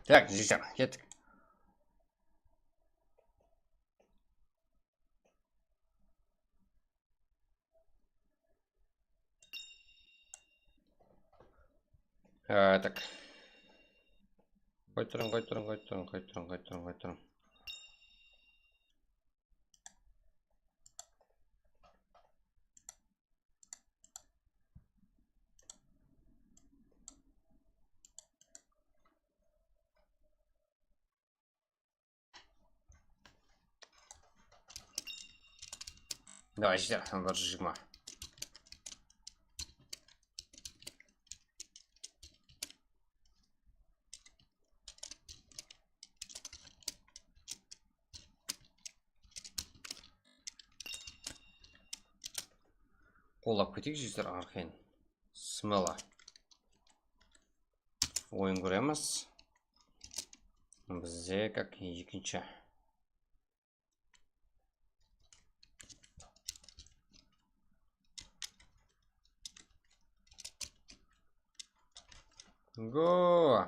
D: Так, жігіттер, кеттік. Так. Қой тұрың. Давай, жігіттер, 120. Қолап кетейік жігіттер, арқайын. Смела. Ойын көреміз. Бізде как екінші. Го!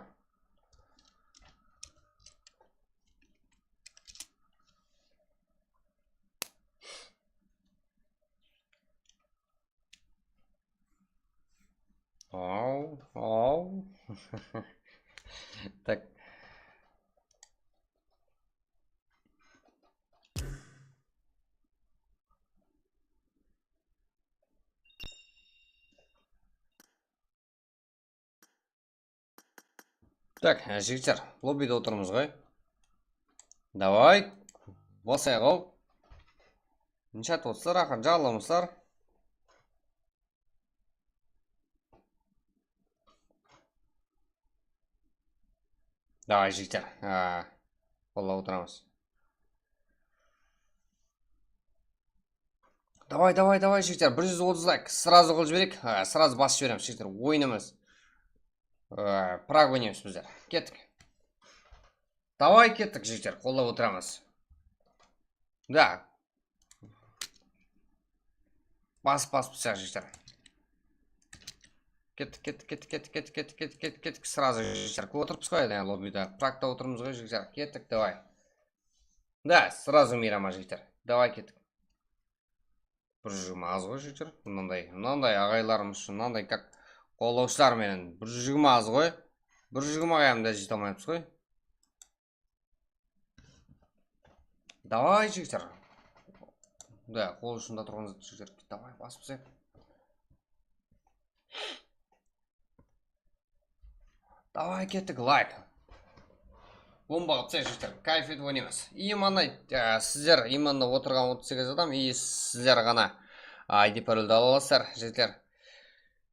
D: Ау. Так. Так, жігіттер, лоббиде отырмыз ғой. Давай, басайық ау. Нишат отсыздар, ақын жағыламыздар. Давай, жігіттер, қолда отырамыз. Давай, жігіттер, 130 лайк, сразу қыл жіберек, сразу басып жібереміз, жігіттер, ойынымыз. Праг ойнаймыз біздер. Кеттік. Давай кеттік, жігіттер, қолда отырамыз. Да. Басып бұсақ, жігіттер. Кеттік, сразу, жігіттер. Отырпыз қой, лоббида. Прагта отырмыз ғой, жігіттер. Кеттік, давай. Да, сразу мирама, жігіттер. Давай кеттік. Бір жүгім аз ғой, жігіттер. Мынандай ағайларымыз үшін, мынандай как қолаушылар менен 120 аз ғой. 120 ағайымда жете алмаймыз ғой. Давай, жігіттер. Да, қол ұшында тұрған жігіттер. Давай, басып сәк. Давай, кеттік, лайк. Бомба қыпсай, жігіттер. Кайф етіп ойнаймыз. Сіздер иманында отырған 38 адам, и сіздер ғана ID парольді ала аласыздар, жігіттер.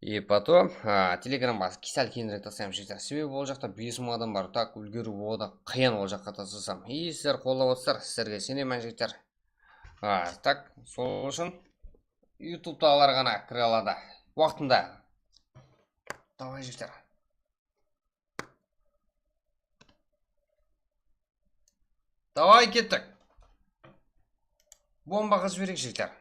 D: И потом телеграмға сәл кейінірек тастаймын, жігіттер. Себебі ол жақта 5 мың адам бар, так үлгеру ода қиын ол жаққа тастасам. И сіздер қолдап отырсыздар, сіздерге сенемін, жігіттер. Так, сол үшін YouTube-тағылар ғана кіре алады. Уақытында. Давай, жігіттер. Давай, кеттік. Бомба қыз жіберек, жігіттер.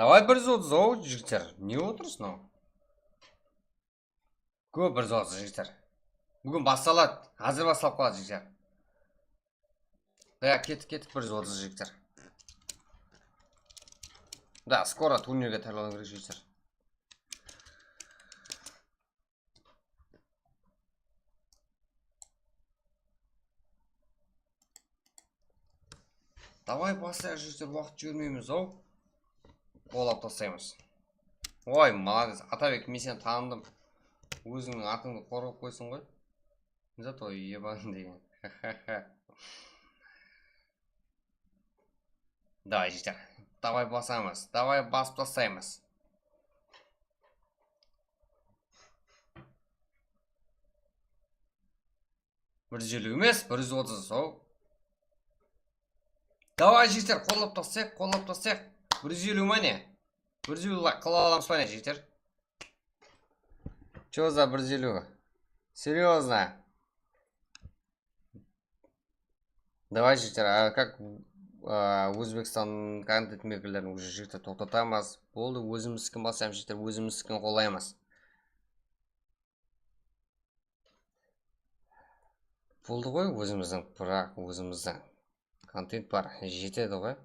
D: Давай 130 ау, жігіттер. Не отырсың ау? Көп 130, жігіттер. Бүгін басталады. Қазір басталып қалады, жігіттер. Да, кеттік 130, жігіттер. Да, скоро турнирге тәрлану керек, жігіттер. Давай басайық, жігіттер, уақыт жүрмейміз ау. Қолап тастаймыз. Ой, молодец. Атабек, мен сені таныдым. Өзіңнің атыңды қорғап қойсын ғой. Зато ебан деген. Давай, жігіттер. Давай басамыз. Давай басып тастаймыз. Бір желу емес, 130 ау. Давай, жігіттер, қолап тастайық. 150 мәне. 150 лайк қыла аламыз ба не жігіттер? Че за 150? Серьезно? Давай, жігіттер, а как Өзбекстан контент мекерлерін уже жігіттер тоқтатамыз. Болды, өзіміздікін басамыз, жігіттер, өзіміздікін қолаймыз. Болды ғой, өзіміздің, бірақ өзіміздің контент бар, жетеді ғой.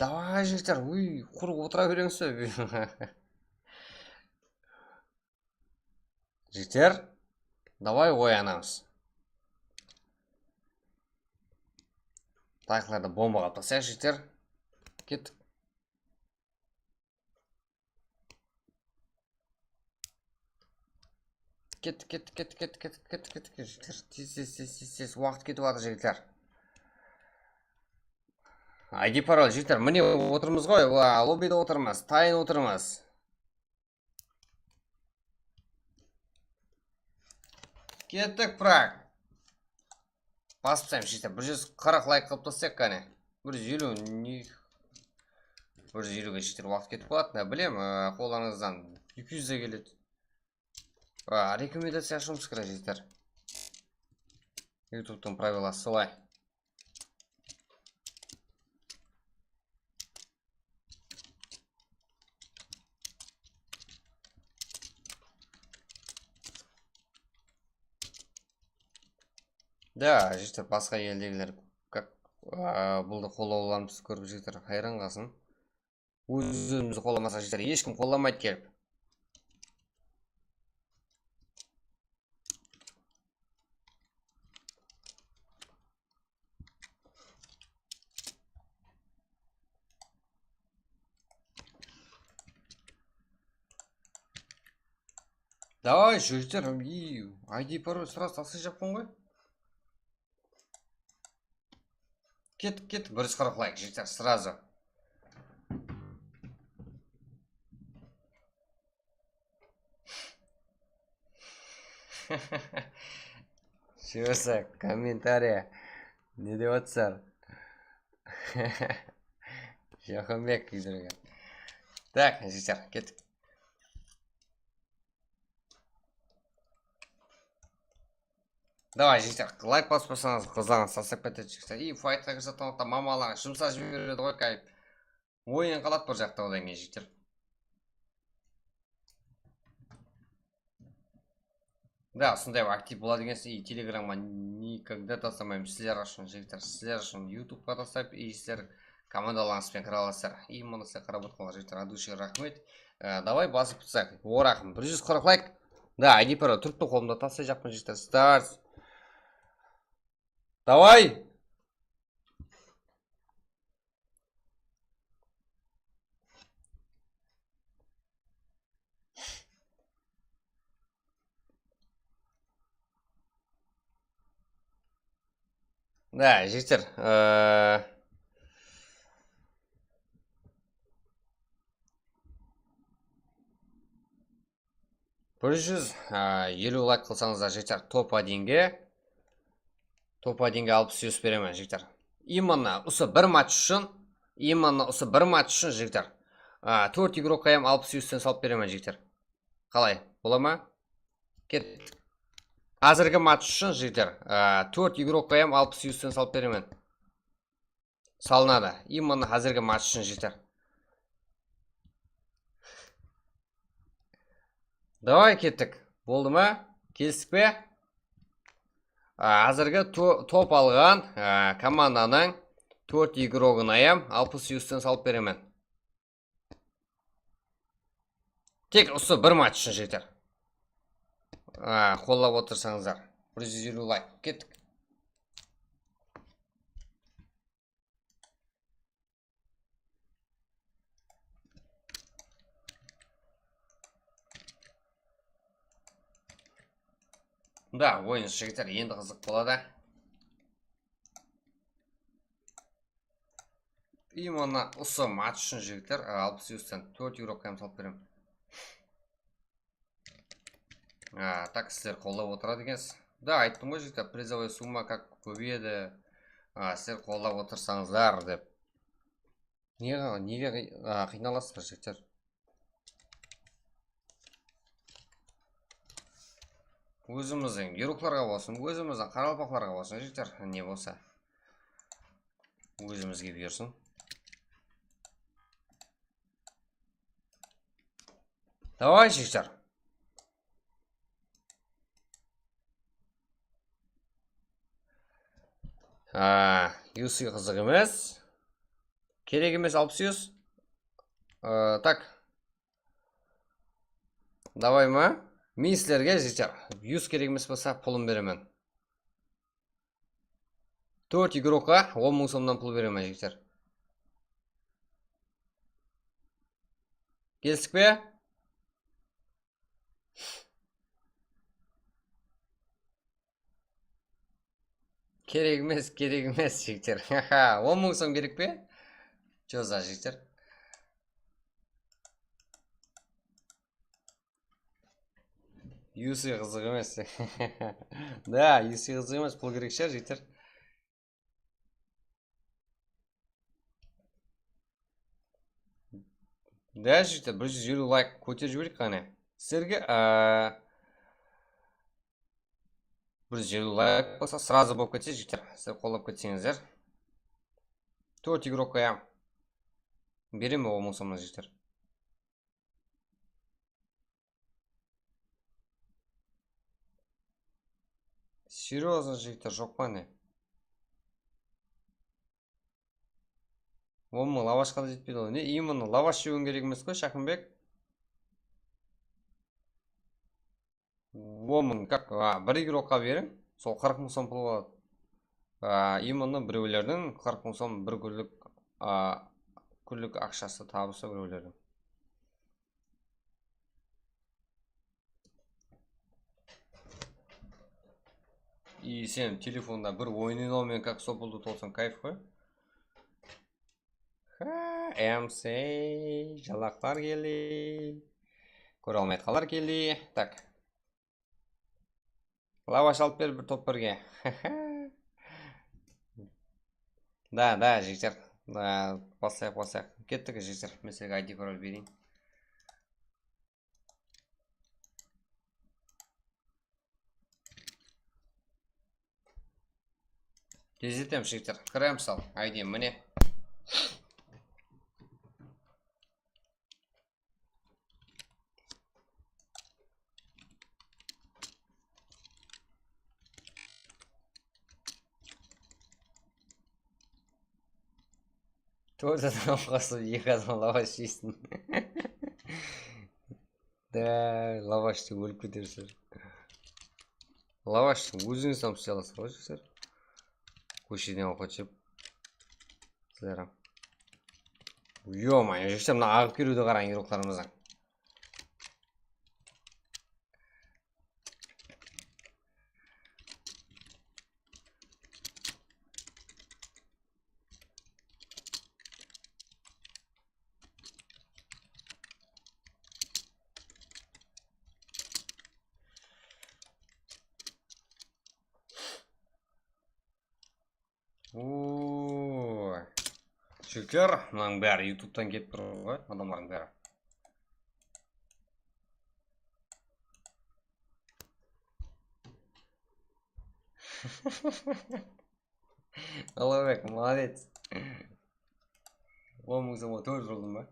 D: Давай, жігіттер, құр отыра береміз бе? Жігіттер, давай оянамыз. Лайкларды бомбаға тастайық, жігіттер. Кеттік. Кеттік, жігіттер. Тез, уақыт кетіп жатыр, жігіттер. ID пароль, жігіттер, міне отырмыз ғой, лоббиде отырмыз, тайын отырмыз. Кеттік, бірақ. Басып тастаймыз, жігіттер, 140 лайк қылып тастайық қане. 150, 150-ге жігіттер уақыт кетіп қалады, білем, қолаңыздан 200-де келеді. Рекомендация ашуымыз керек, жігіттер. YouTube-тың правиласы солай. Да, жігіттер, басқа елдегілер бұлды қолауларымыз көріп жігіттер қайран қалсын. Өзімізді қоламаса жігіттер, ешкім қоламайды келіп. Давай, жігіттер, ID пароль сразу тастай жапқан ғой. Кеттік, 140 лайк, жігіттер, сразу. Шоса, комментария. Не деп отсар. Жаханбек күйдірген. Так, жігіттер, кеттік. Давай, жігіттер, лайк баспасаңыз қыздарыңыз сасып кетеді, жігіттер. И файтқа кірсаттан оқта мамалаңыз жұмса жібереді ғой, кайып. Ойын қалады бір жақта одан кейін, жігіттер. Да, сондай актив болады деген и телеграмма никогда тастамаймын сіздер үшін, жігіттер. Сіздер үшін ютубқа тастап, и сіздер командаларыңызбен кіре аласыздар. И мұны сіздер қарап отырғанға, жігіттер, адушыға рахмет. Давай басып тұтсақ. О, рахым, 140 лайк. Да, ID пароль тұрыпты қолымда тастай жаппын, жігіттер. Старт. Давай! Да, жігіттер, 150 лайк қылсаңыздар, жігіттер, топ-1-ге 60 беремін, жігіттер. Именно осы бір матч үшін, жігіттер, 4 игрок қаям 60-тен салып беремін, жігіттер. Қалай, бола ма? Кеттік. Азырғы матч үшін, жігіттер, 4 игрок қаям 60-тен салып беремін. Салынады. Именно азырғы матч үшін, жігіттер. Давай, кеттік. Болды ма? Келістік пе? Азырғы топ алған команданың 4 игрогын аям 60-тен салып беремін. Тек осы бір матч үшін, жігіттер. Қоллап отырсаңыздар. 150 лайк. Кеттік. Да, ойын жігіттер енді қызық болады. Именно осы матч үшін, жігіттер, 60-тен 4 игрок қайым салып беремін. Так, сіздер қолдап отырады екенсіз. Да, айттым ғой жігіттер, призовая сумма как көбейеді, сіздер қолдап отырсаңыздар деп. Неге қиналасыздар жігіттер? Өзіміздің еурокларға болсын, өзіміздің қаралпақларға болсын жігіттер, не болса өзімізге бұйырсын. Давай жігіттер. Юси қызық емес. Керек емес 600. Так. Давай ма? Мен сілерге жігіттер, 100 керек емес болса пұлын беремен. 4 игрокқа 10 мың сомнан пұл беремен жігіттер. Келістік пе? Керек емес жігіттер. 10 мың сом керек пе? Жоза жігіттер. Юси қызық емес. Да, Юси қызық емес, пұл керек шығар жігіттер. Да, жігіттер, 150 лайк көтеріп жіберейік қане. Сіздерге 150 лайк болса сразу болып кетсе жігіттер, сіздер қолдап кетсеңіздер. 4 игрокқа берем 10 мың сомнан жігіттер. Серьезно жігіттер, жоқ па не? 10 мың лавашқа да жетпейді ғой. Не, именно лаваш жеуін керек емес қой, Шакынбек? 10 мың, как? Бір игрокқа берің, сол 40 мың сом пұл болады. Именно біреулердің 40 мың сом бір күллік ақшасы табысы біреулердің. И сен телефонда бір ойнаумен как сол пұлды толсаң кайф қой. МС жалақтар келді. Көре алмайтқалар келді. Так. Лаваш алып бер бір топ бірге. Да, жігіттер. Басайық. Кеттік жігіттер. Мен сізге ID пароль берейін. Тездетем жігіттер. Кірем сал. ID міне. Төрт адам қосып, 2 адам лаваш жейсін. Да, лавашты өліп кетерсіздер. Лавашты өзіңіз там істей аласыз ғой жігіттер. Көшеден оқып жеп. Сіздер. Ё-ма, жігіттер, мына ағып келуді қараң игрокларымыздың. Жігіттер, мынаның бәрі ютубтан келіп тұр ғой, адамлардың бәрі. Аллабек, молодец. 10 мың сомға 4 жолдың ба?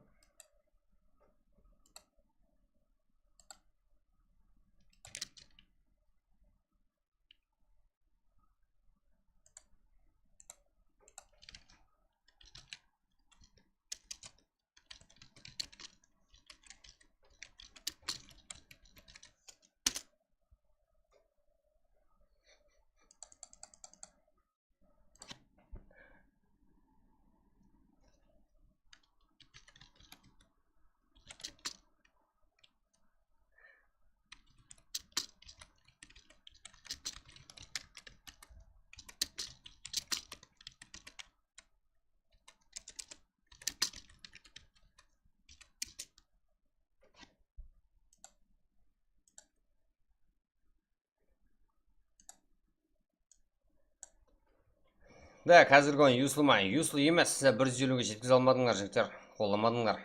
D: Да, қазіргі ойын юслы ма? Юслы емес, сіздер 150-ге жеткізе алмадыңдар, жігіттер. Қоламадыңдар.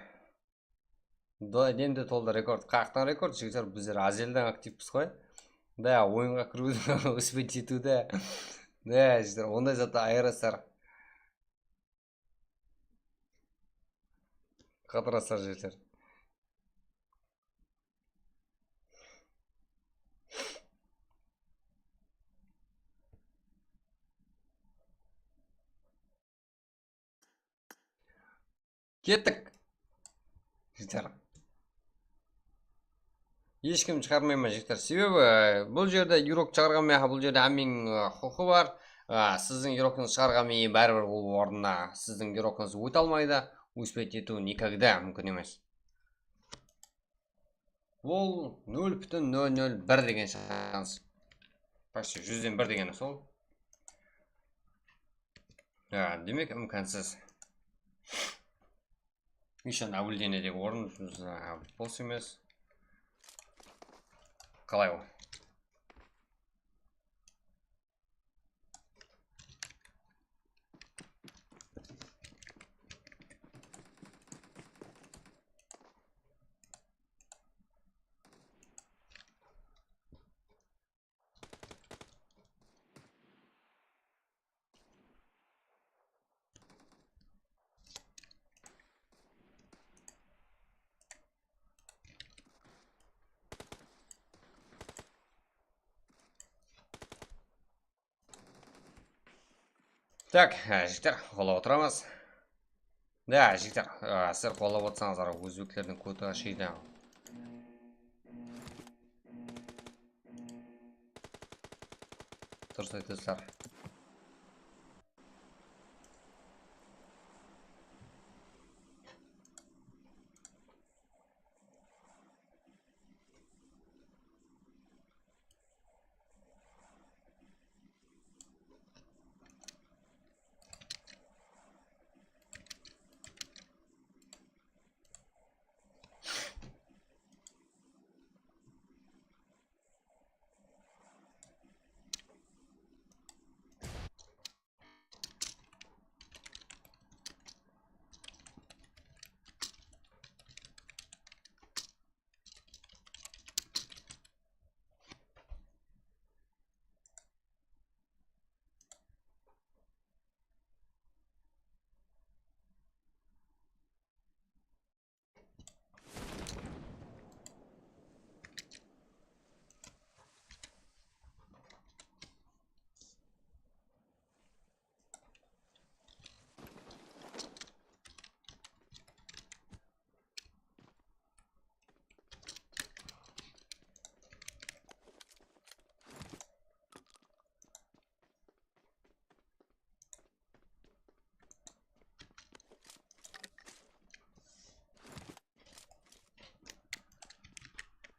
D: Енді толды рекорд. Қақтан рекорд, жігіттер, біздер азелден активпіз қой. Да, ойынға кіруді успеть етуді. Да, жігіттер, ондай заты айырасар. Қатырасар, жігіттер. Кеттік. Жігіттер. Ешкім шығармайма, жігіттер. Себебі бұл жерде юрок шығарғанмен, бұл жерде әмин құқы бар. Сіздің юрокыңыз шығарғанмен бәрібір ол орнына сіздің юрокыңыз өте алмайды. Успеть ету никогда мүмкін емес. Бұл 0,001 деген шанс. Почти 100-ден 1 дегені сол. Демек мүмкінсіз. Еще наблюдениедегі орын бос емес. Қалай ол? Так, жігіттер, қолап отырамыз. Да, жігіттер, сіздер қолап отырсаңыздар, өзбектердің көті ашиды. Дұрыс айтасыздар.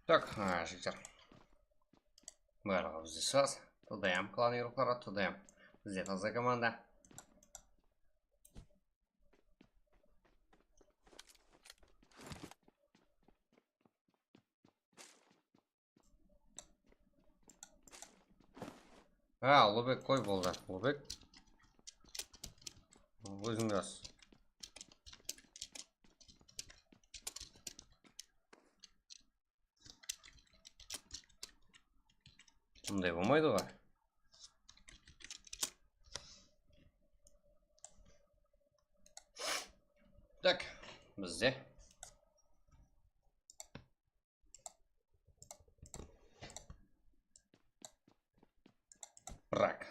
D: Так, жігіттер. Барлығы бізде шығас. Тұдаям, клан еуроклары, тұдаям. Бізде таза команда. Ұлыбек қой болды. Ұлыбек. Өзің рас. Мұндай болмайды ғой. Так, бізде. Брак.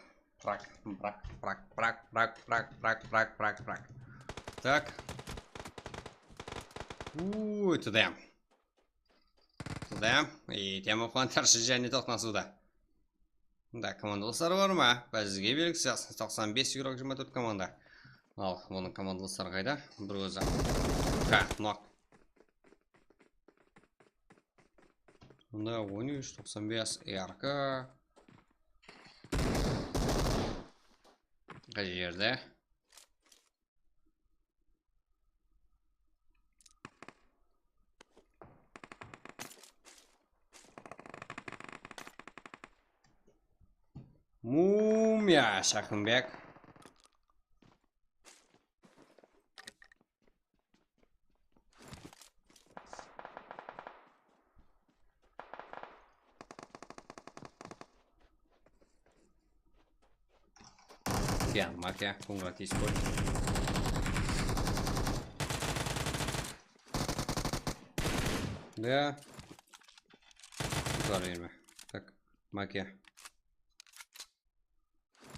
D: Так. Тұдаям. Тұдаям. И тема плантаршы және тоқтансуда. Да, командалыстары бар ма? Бәзізге белгісіз 95 игрок 24 команда. Ал, оның командалыстары қайда? Бір өзі. Нок. Онда 13-95 ERK. Қай жерде? Мумия Шахынбек. Tian Makia, Congratulations. Да. Время. Так, Макия.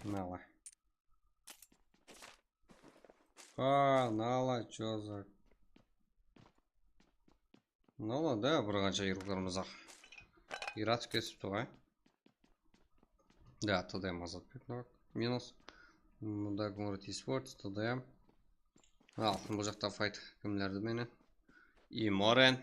D: Нала. Нала, чё за... Нала, да, бұрғанша ируғларымызға иратып кесіпті ғой. Да, ТДМ азатбек, минус. Мұнда Гумрат Esports, ТДМ. Ал, бұл жақта файт кімлерді мені? И Морен.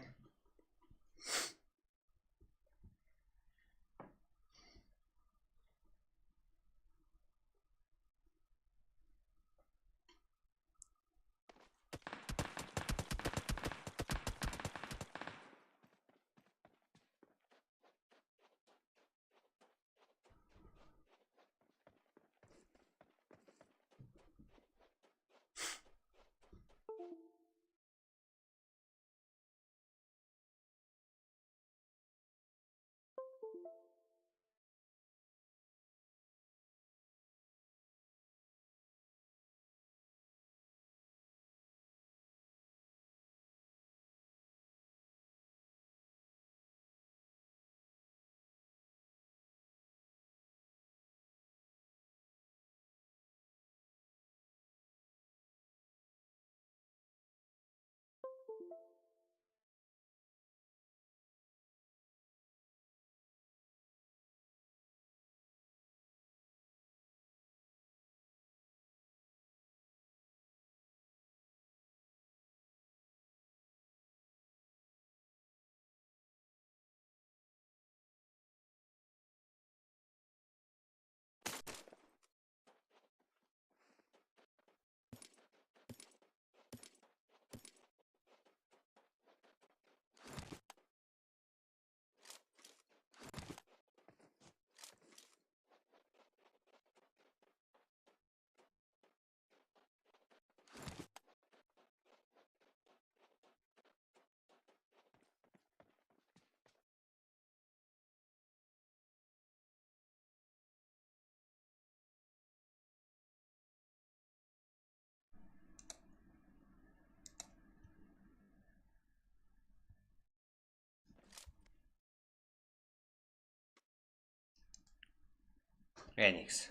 D: Enix.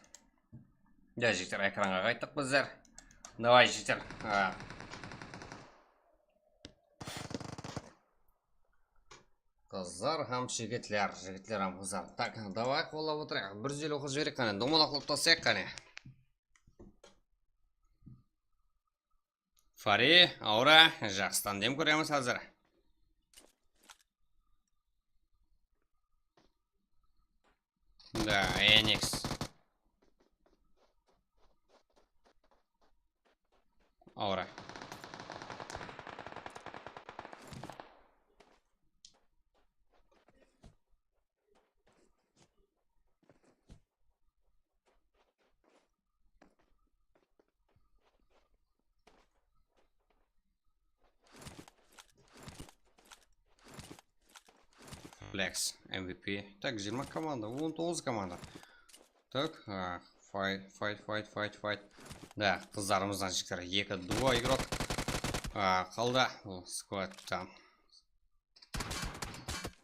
D: Да, жігіттер, экранға қайттық біздер. Давай, жігіттер. Қыздар хам жігітлер хам қыздар. Так, давай қолап отырайық. 150 оқыз жіберек қане. Домалақлып тасайық қане. Фари, Аура, жақстан дем көреміз қазір. Да, Enix. Аура. Flex, MVP. Так, 20 команда, 19 команда. Так, fight. Да, қыздарымыздан жіктер 2 дуо игрок. Қалда, ол сквадтан.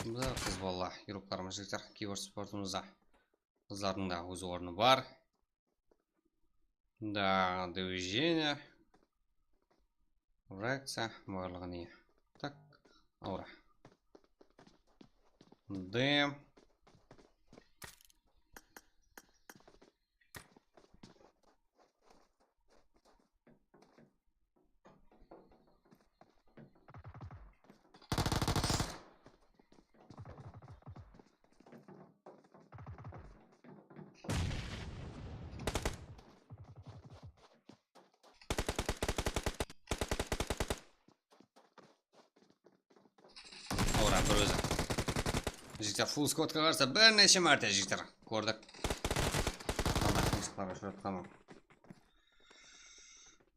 D: Да, қыз бала игроктарымыз жіктер кейбір спортымызда. Қыздардың да өз орны бар. Да, движение. Реакция, барлығы не. Так, Аура. Дэм. Аура, бір өзі. Жіктер фул скотқа қарса бірнеше мәрте жіктер көрдік.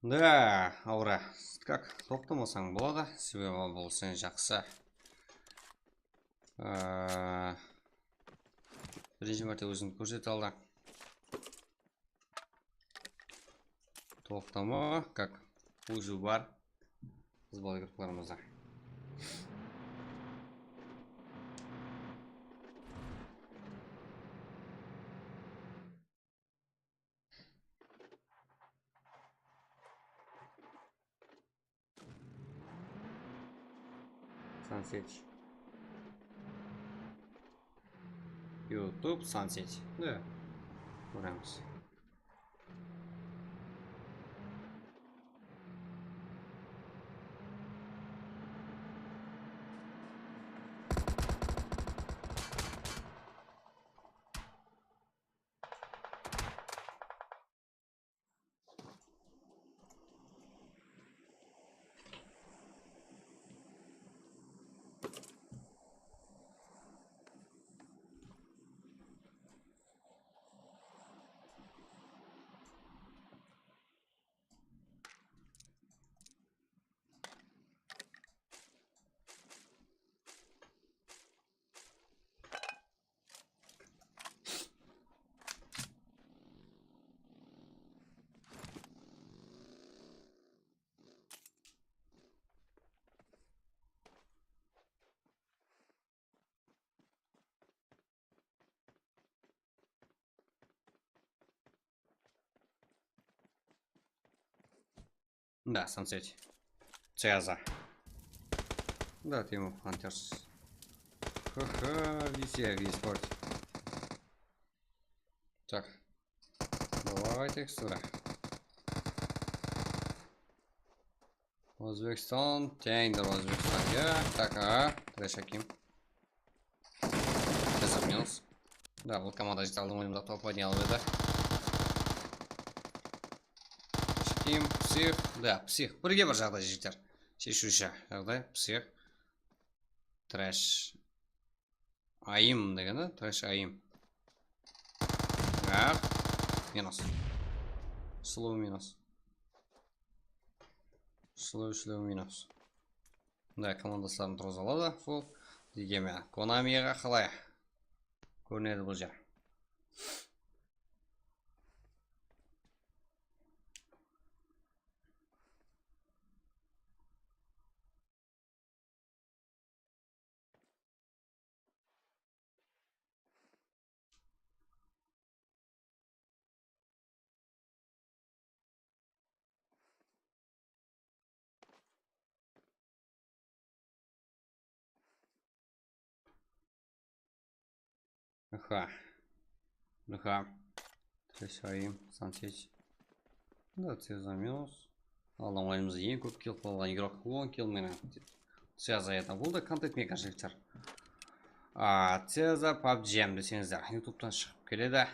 D: Да, Аура, как тоқтамасаң болады, себебі бұл сен жақсы. Бірінші мәрте өзін көрсете алды. Тоқтама, как уже бар. Biz bol gruplarımızda. Sunset. YouTube Sunset. Да. Ko'ramiz. Да, Sunset. Цеза. Да, ты ему Hunters. Ха-ха, везде весь порт. Так. Давай текстура. O'zbekiston tengdir O'zbekistonga. Так, Трэш Аким. Минус. Да, вот команда ждала, думаем, зато поднял это. Аким, псих. Да, псих. Бірге бір жағдай жігіттер. Шешуші жағдай, псих. Трэш Айым дегені, Трэш Айым. Минус. Слоу минус. Слоу минус. Да, командасыларын тұрғыз алады. Фул. Дегеме. Konami'ға қалай көрінеді бұл жер. Ха. Трэшайым, Sunset. Да, Цеза минус. Алдан ойымыз ең көп килл қылған игрок 10 килл менен. Цеза это болды контент мега жігіттер. Цеза PUBG десеңіздер. Ютубтан шығып келеді.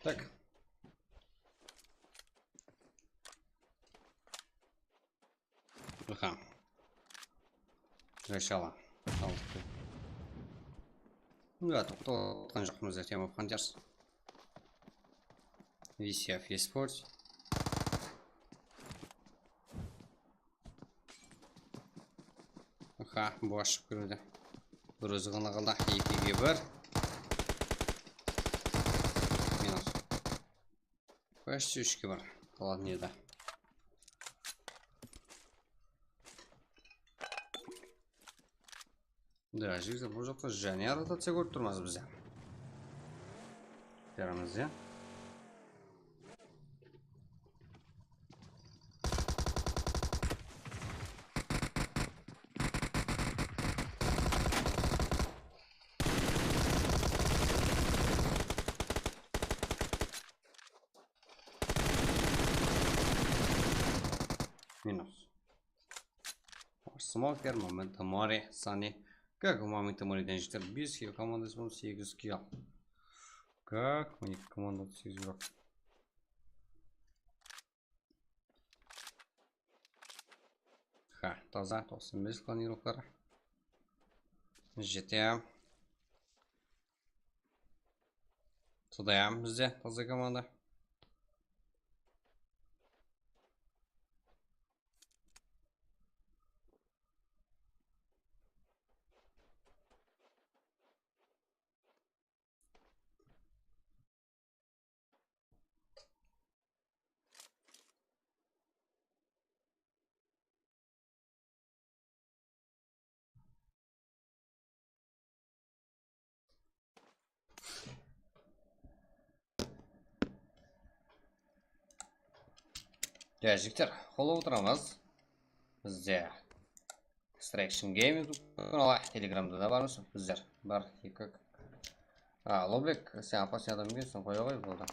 D: Так. Ага. Начало. Да, то мы затем обхандерс. VCF eSports. Ага, boş көрді. Bir өзі ғана қалды. 2-ге 1. Минус. Почти 3-ге 1. Қалатын еді. Да, жігіздер, бұл жақта және ротация көріп тұрмыз бізде. Берімізде. Минус. Смокер, момент море, сани. Как в момент море денежтер? Без хил команды с 8 килл. Как у них команда 8 игрок? Ха, таза, 85 планировкалар. GTA. Содаям бізде таза команда. Жігіттер, қолы отырамыз. Бізде Extraction Gaming каналы, Телеграмда да бармыз. Біздер бар. Лоблек, сен опасный адам емессің, қоя ғой болды.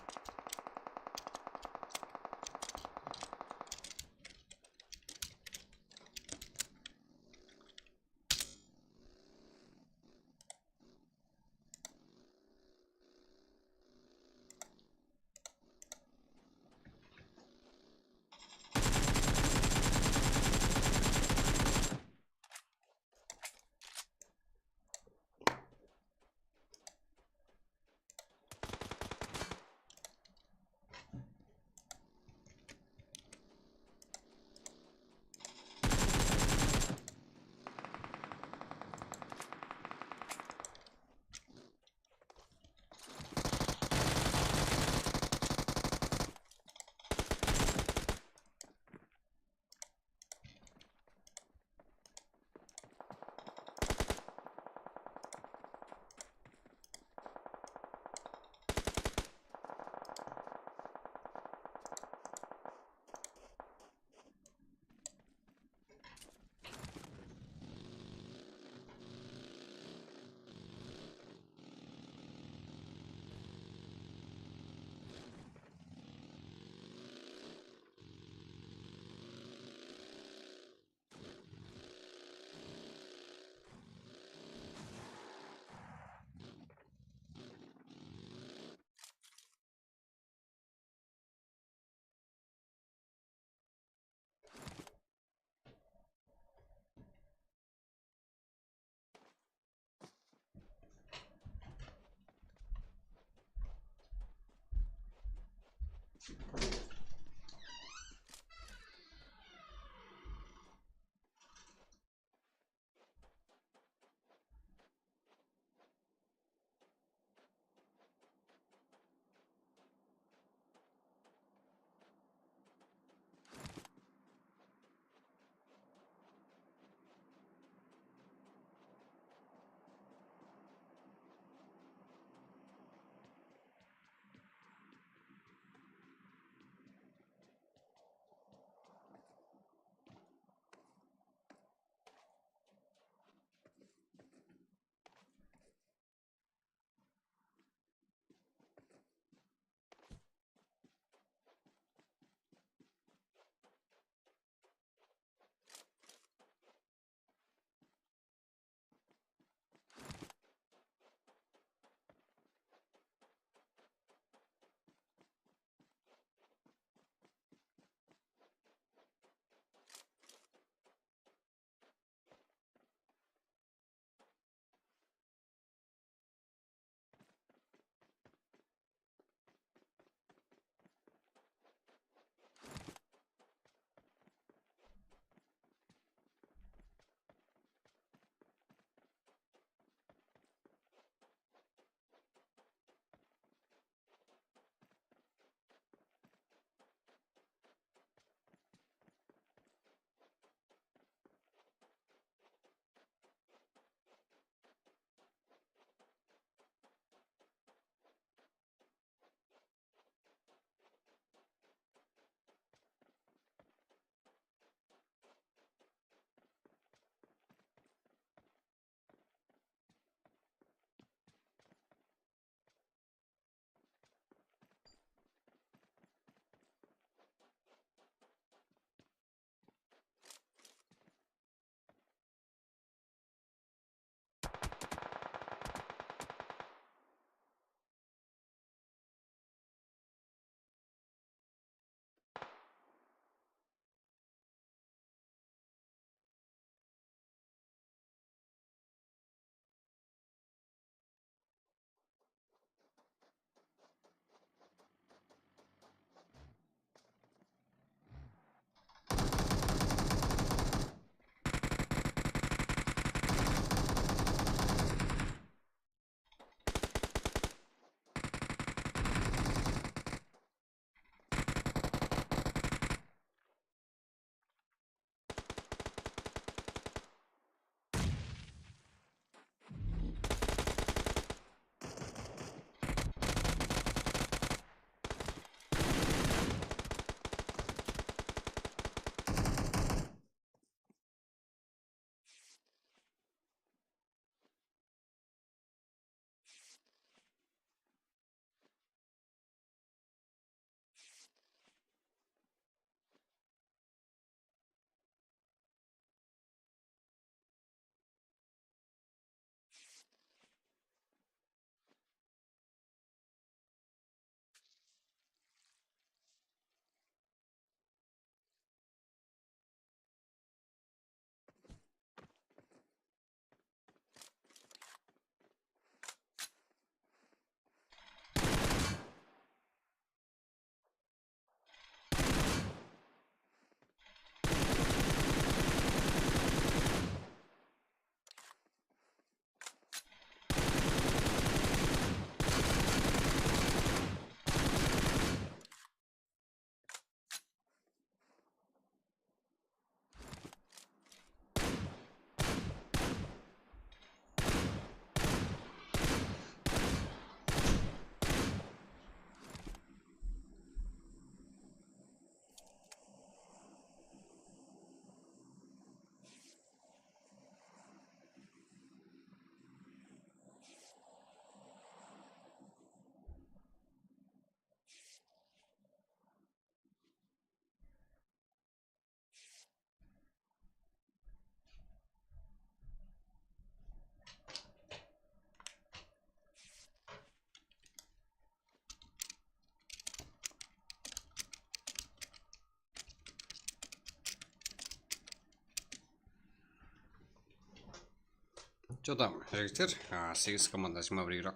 D: Что там, жігіттер? 8 команда 21 игрок.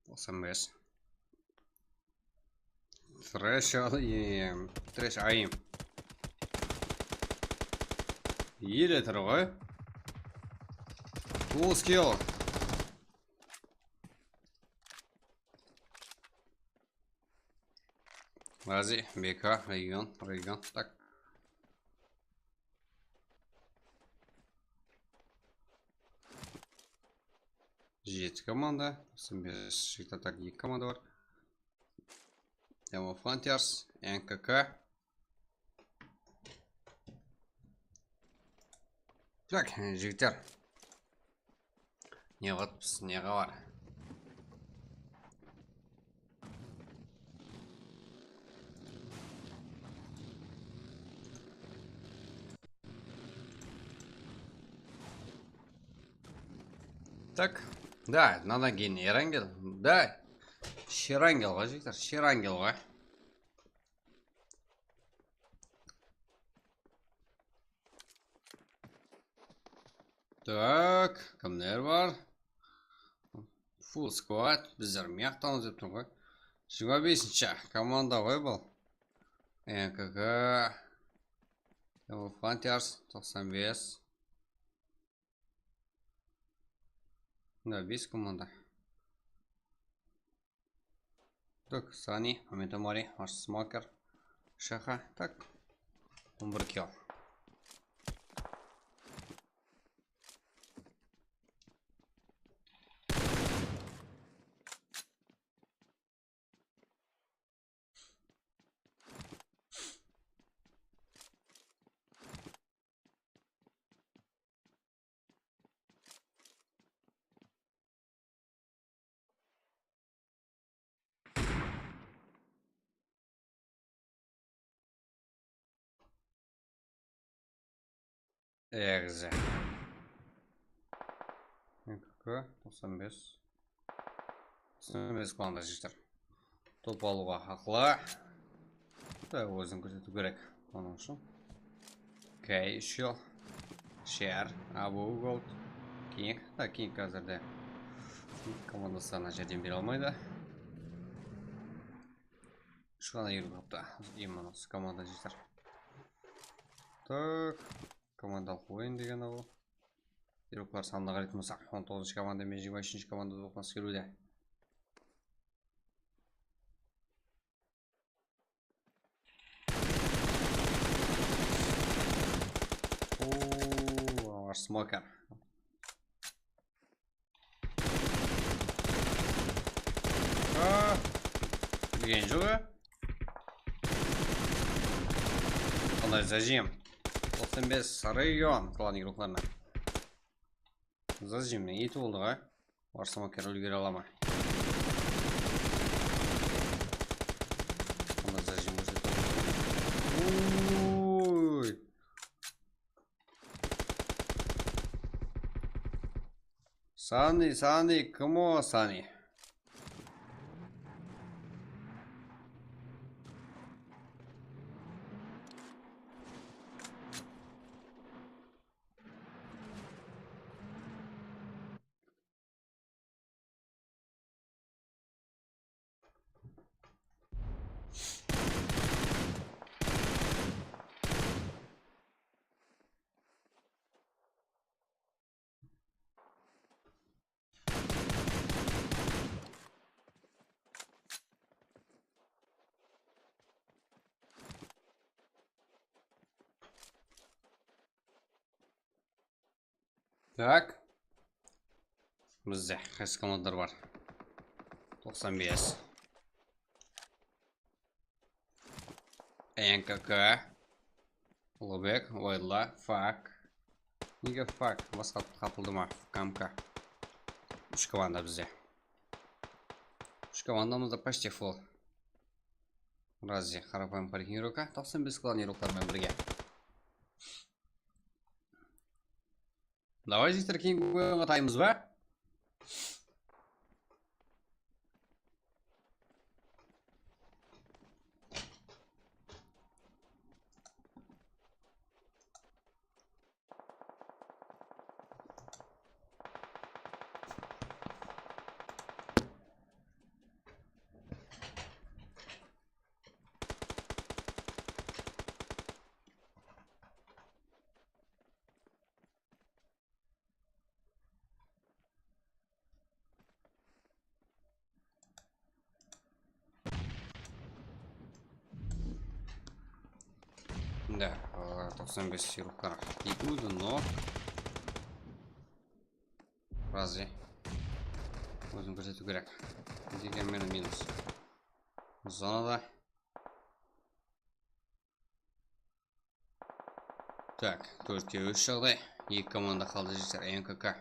D: 95. Трэш аим. Трэш аим. Еле тұр ғой. Full skill. Лази, БК, регион. Так. Жеті команда. Шекта так 2 команда бар. Demo Frontiers, НКК. Так, жігіттер. Не ғытпыз, неға бар. Так, да, надо кейін Ерангел. Да, Шерангел ғой, жігіттер, Шерангел ғой. Так, кімдер бар? Full squad, біздер мияқтамыз деп тұр ғой. 25-ші команда ғой бұл. НКК, Frontiers, 95. Да, 5 команда. Так, Сани, Момента Мори, Маш Смокер, Шаха, так. 11 килл. Экзе. НКК 95. 95 команда жігіттер. Топ алуға хақылы. Да, өзін көрсету керек. Оның үшін. Кей, Шел, Шер, Абу, Голд, Кинг. Да, Кинг қазірде командасына жәрдем бере алмайды. Үш қана еру қапты. Иманос команда жігіттер. Так. Командалық ойын деген ол. Еруклар санына қарайтын болсақ, 19-ші команда мен 23-ші команда тоқтаныс келуде. Ооо, смокер. Білген жоғы. Қандай зажим. 95 район қалған игрокларына. Зажимнің еті болды ғой. Бар смокер үлгере алама. Қандай зажим көрсетті. Ой. Сани, кому Сани? Так. Бізде қайсы командар бар? 95. НКК. Лобек, Ойла, Фак. Неге Фак? Басқа қапылды ма? КМК. 3 команда бізде. 3 командамызда почти фул. Рази қарапайым парking ирока. 95 қалған ироклармен бірге. Давай жігіттер кейін ойынға таймыз ба? Да, 95 сируптар. Икуды, но... Разве? Өзім көрсету керек. Дегенмен минус. Зонада. Так, 4-ке 3 жағдай. 2 команда қалды жігіттер. НКК.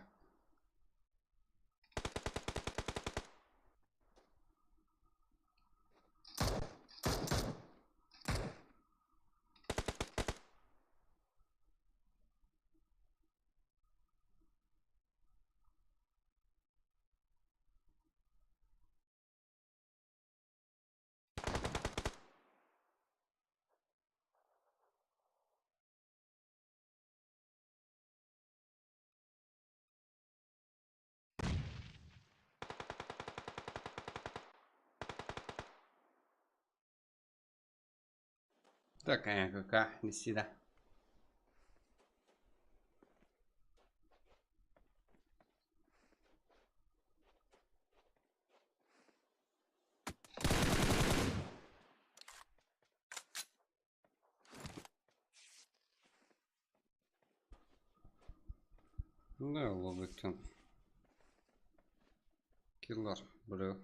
D: Так, НКК не сюда. Да, лоббиктен. Киллер, біреу.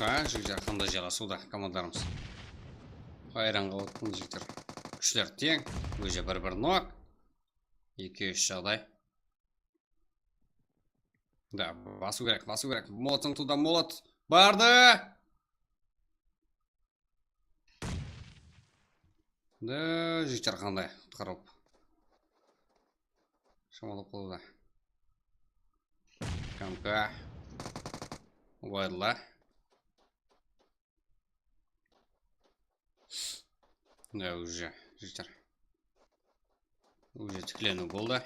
D: Жігіттер қандай жаласуда командарымыз. Қайран қалатын жігіттер. Күштер тең, өзі бір нок. 2-3 жағдай. Да, басу керек. Молотың туда молот. Барды! Да, жігіттер қандай құтқарылып. Шамалып қолда. Камка. Уайдла. Да, уже, жігіттер. Уже тіклену болды.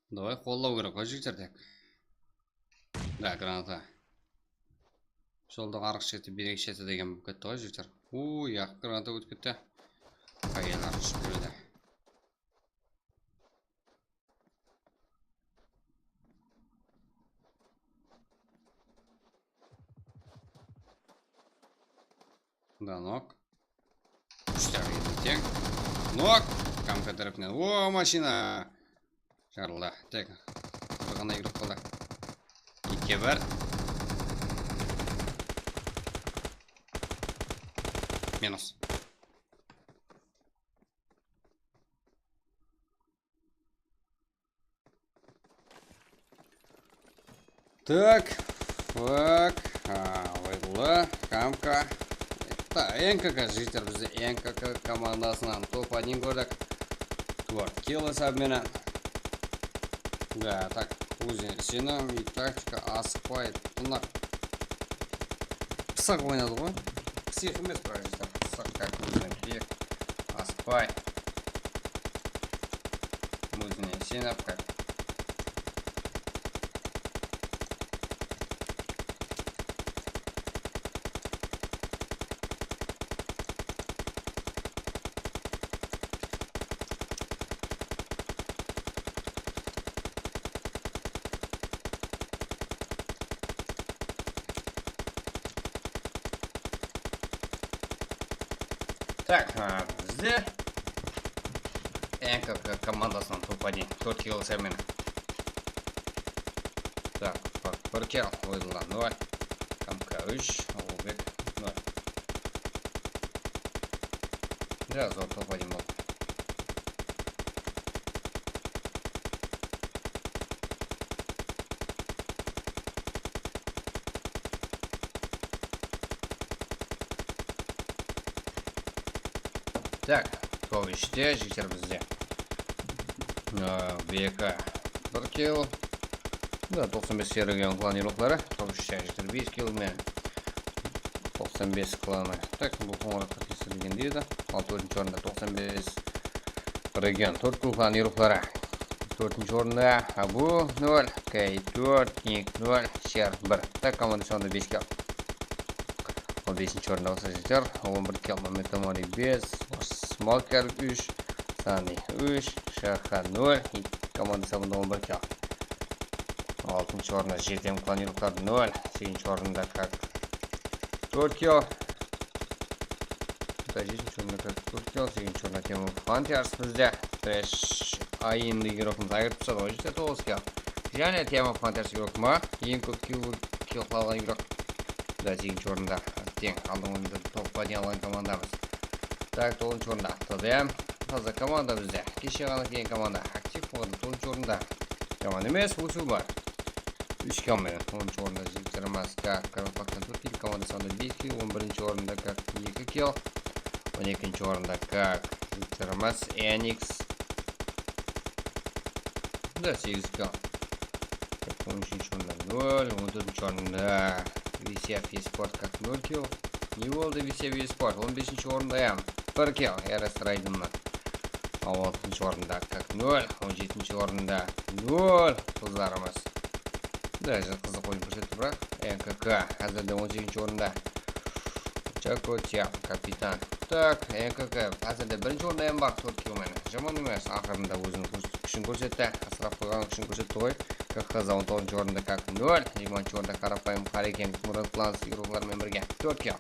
D: Давай қолдау керек қой жігіттер тек. Да, граната. Жолдағы арық шеті, берек шеті деген болып кетті ғой жігіттер. Яқ граната өтіп кетті. Қайелар шүкіреді. Да, нок. Күштер тең. Нок. Камка тарапынан. Машина. Жарылды. Тек. Бір ғана игрок қалды. 2-1. Минус. Так. Ойдылы. Камка. НКК жігіттер бізде НКК командасынан топ-1 көрдік. 4 килл есебімен. Да, так, өзен сенім и тактика асықпай тұнақ. Пысық ойнады ғой. Псих емес жігіттер. Пысық как өзен бек. Асықпай. Өзіне сеніп как. Так, бізде НКК командасынан топ-1 4 килл сәмен. Так, бір килл ойылған 0. МК 3, Олбек 0. Да, зор топ-1 болды. Так, топ 3-те жігіттер бізде. БК 1 килл. Да, 95 регион кланировкалары. Топ 3-те жігіттер 5 килл мен 95 кланы. Так, бұл қоңыратқа кесілген дейді. 4-ші орында 95 регион 4 килл кланировкалары. 4-ші орында Абу 0, Кей 4, Ник 0, Шер 1. Так, команда сонда 5 килл. 5-ші орында осы жігіттер. 11 килл Мамедамари 5, Смокер 3, Сани 3, Шерхан 0. Команда сонда 11 килл. 6-ші орында жетем кланировкалары 0. 8-ші орында как 4 килл. 7-ші орында как 4 килл. 8-ші орында Тему Фантиарс бізде. Трэш айынды игрокымыз айырып тастады. Ол жерде 9 килл. Және Тему Фантиарс игрокыма ең көп килл қалған игрок. Да, 8-ші орында тең алдың ойында топ-1 алған командамыз. Так, 9-ші орында ТДМ. Таза команда бізде. Кеше ғана кейін команда актив болды. 9-ші орында команда емес, Усу бар. 3 килл мен. 10-ші орында жігіттеріміз как Карапактан 4 килл, команда саны 5 килл. 11-ші орында как 2 килл. 12-ші орында как жігіттеріміз Эникс. Да, 8 килл. 13-ші орында 0. 14-ші орында Висев Еспорт как 0 килл. Не болды Висев Еспорт. 15-ші орында 1 килл. РС Райденна. 16-ші орында как 0. 17-ші орында 0. Қыздарымыз. Да, қызық ойын көрсетті бірақ. НКК әзірде 18-ші орында. Чакотя капитан. Так, НКК әзірде 1-ші орында бар 4 килл мені. Жаман емес. Ақырында өзінің күшін көрсетті. Асырап қойған күшін көрсетті ғой. КХЗ 19-ші орында как 0. 20-ші орында Қарапайым Қарекен Мұрат Планс игрокалармен бірге 4 килл.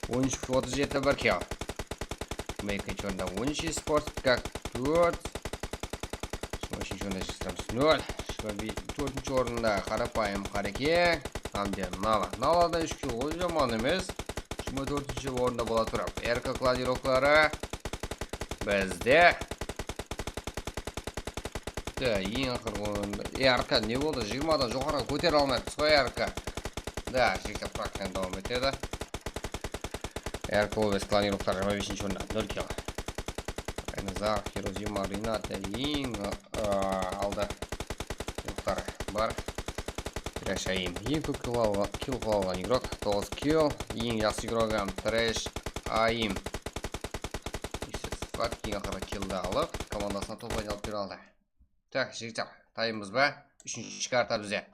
D: 13-37 1 килл. 2-ші орында 13-ші спорт как 4. 3-ші орында жігіттеріміз 0. 4-ші орында Қарапайым Қарекен Амден Нала. Налада 3 килл ғой, жаман емес. 24-ші орында бола тұрып. РК кладировкалары бізде. Да, ең ақырғы орында. РК не болды? 20-дан жоғарға көтер алмайды. Сой РК. Да, жігіттер практиканы давам етеді. РК Олвес кланировкалары 25-ші орында 0 килл. Айназар, Хирозима, Ринат, ең алды игроктары бар. Трэш Аим. Ең көп килл қалған игрок 9 килл. Ең жақсы игрогам Трэш Аим. Ең ақырғы киллді алып, командасына топ-1 алып бере алды. Так, жігіттер, тайымыз ба? 3-ші карта бізде.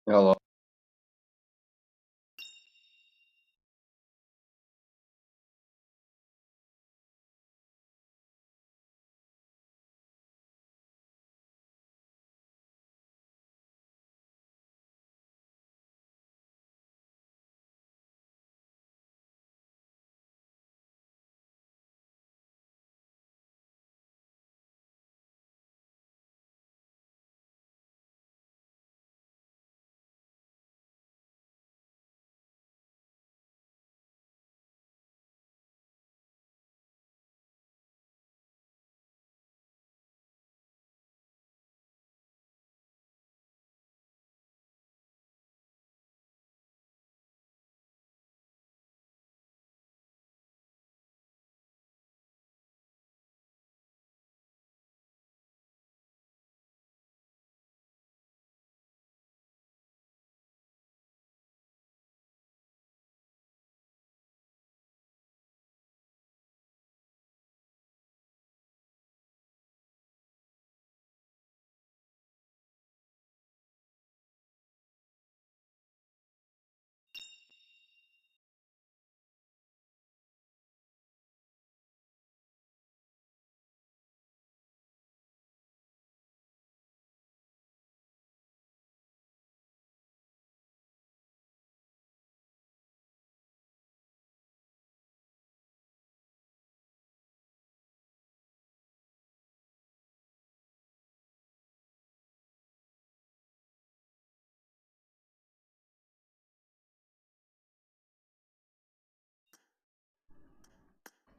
D: Алло.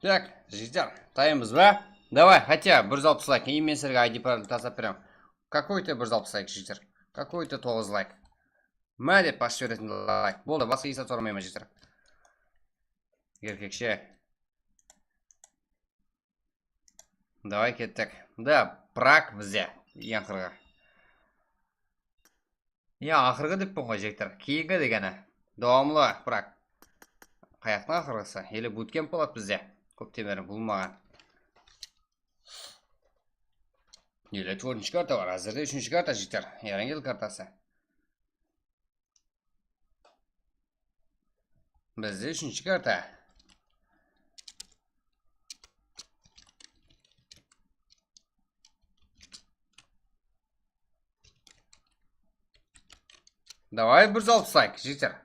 D: Так, ждем. Таймыз ба? Давай, хотя 160 лайк. И мен сіздерге ID пароль тастап беремін. Какой-то 160 лайк ждер. Какой-то 9 лайк. Мә деп басып жіберетін лайк. Болды, басқа есеп сұрамаймын ждер. Еркекше. Давай кеттік. Да, Праг бізде. Ең ақырғы. Ақырғы деп бұн ғой жектір. Кейінгі дегені. Давамлы Праг. Қаяқтың ақырғысы. Елі буткемп болады бізде. Көптен бері бұлмаған. Елі 4-ші карта бар. Әзірде 3-ші карта жектір. Ерангел картасы. Бізде 3-ші карта. Давай 160 лайк, жектір.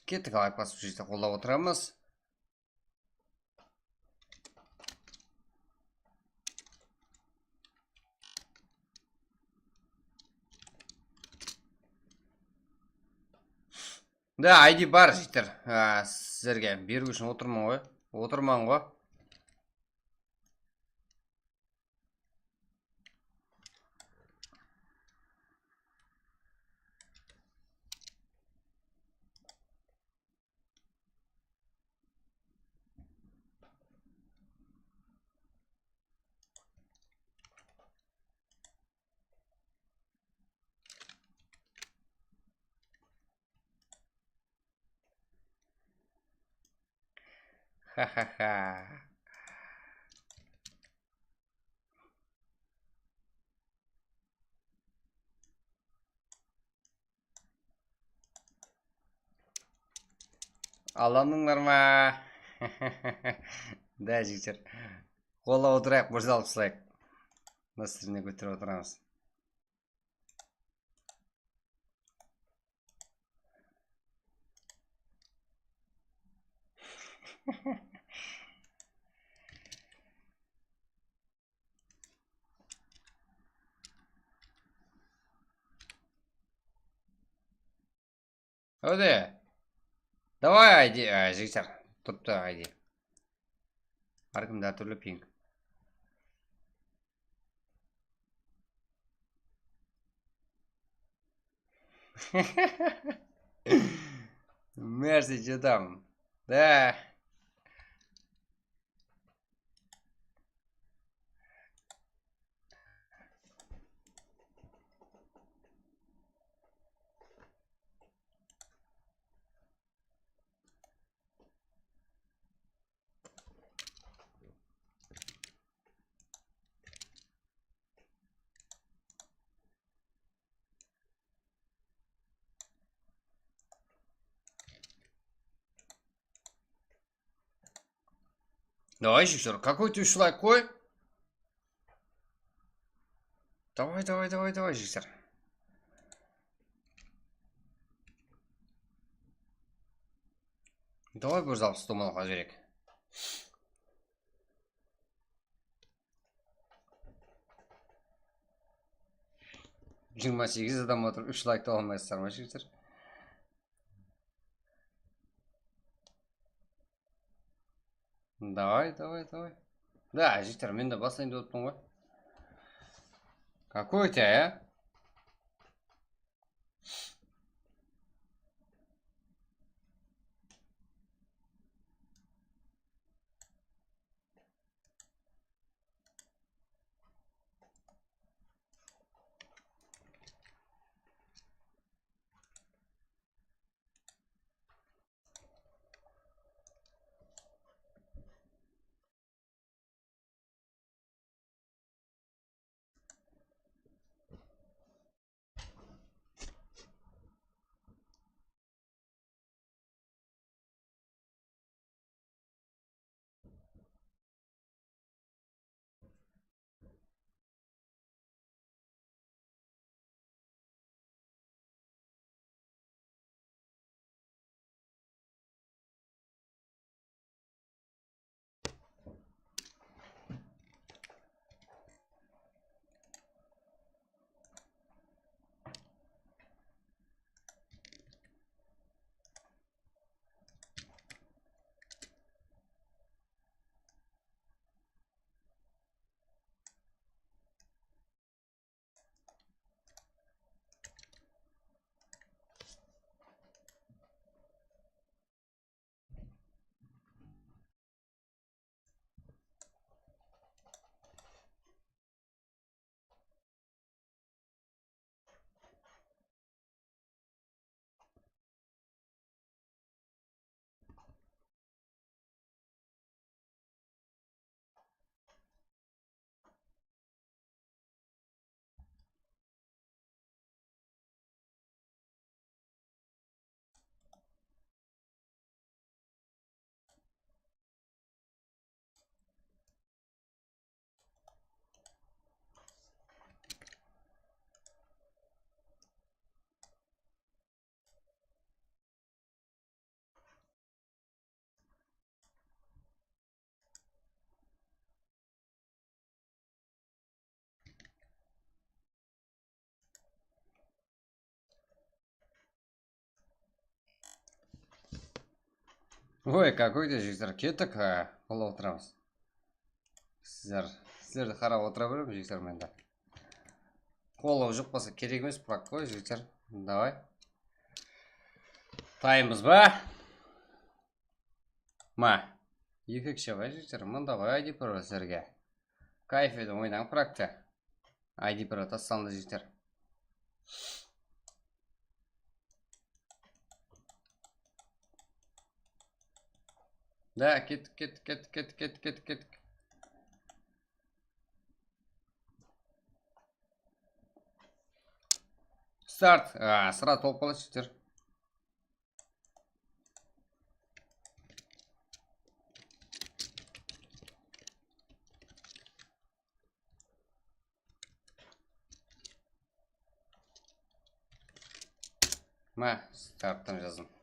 D: Кеттік лайк басып жектір. Қолдап отырамыз. Да, ID бар жектір. Сіздерге беру үшін отырман ғой. Отырман ғой. Ха-ха-ха. Аландыңдар ма? Да, жектер. Қолдап отырайық, 160 лайк. Настыріне көтеріп отырамыз. Öyle. Давай ID, жектер. Тұтты ID. Әркімді әртүрлі пинг. Мерси, что там? Да. Давай, жектер, какой ты шлак, кой? Давай, жектер. Давай 160 томалға жіберек. Жиырма 8 адам отыр, 3 лайкты алмайсыздар ма, жігіттер? Давай. Да, жігіттер, мен де басайын деп отырмын ғой. Какой у тебя, а? Ой, какой-то жігіттер кеттік, қолда отырамыз. Сіздерді қарап отыра беремін жігіттер менде. Қолы жоқ болса керек емес бірақ қой жігіттер. Давай. Таймыз ба? Ма. Екі кіші бай жігіттер. Мұнда ғой ID Pro сіздерге. Кайф еді ойнаған практы. ID Pro тасталынды жігіттер. Да, кеттік. Старт. Сыра толып қалады жігіттер. Ма, старттан жаздым.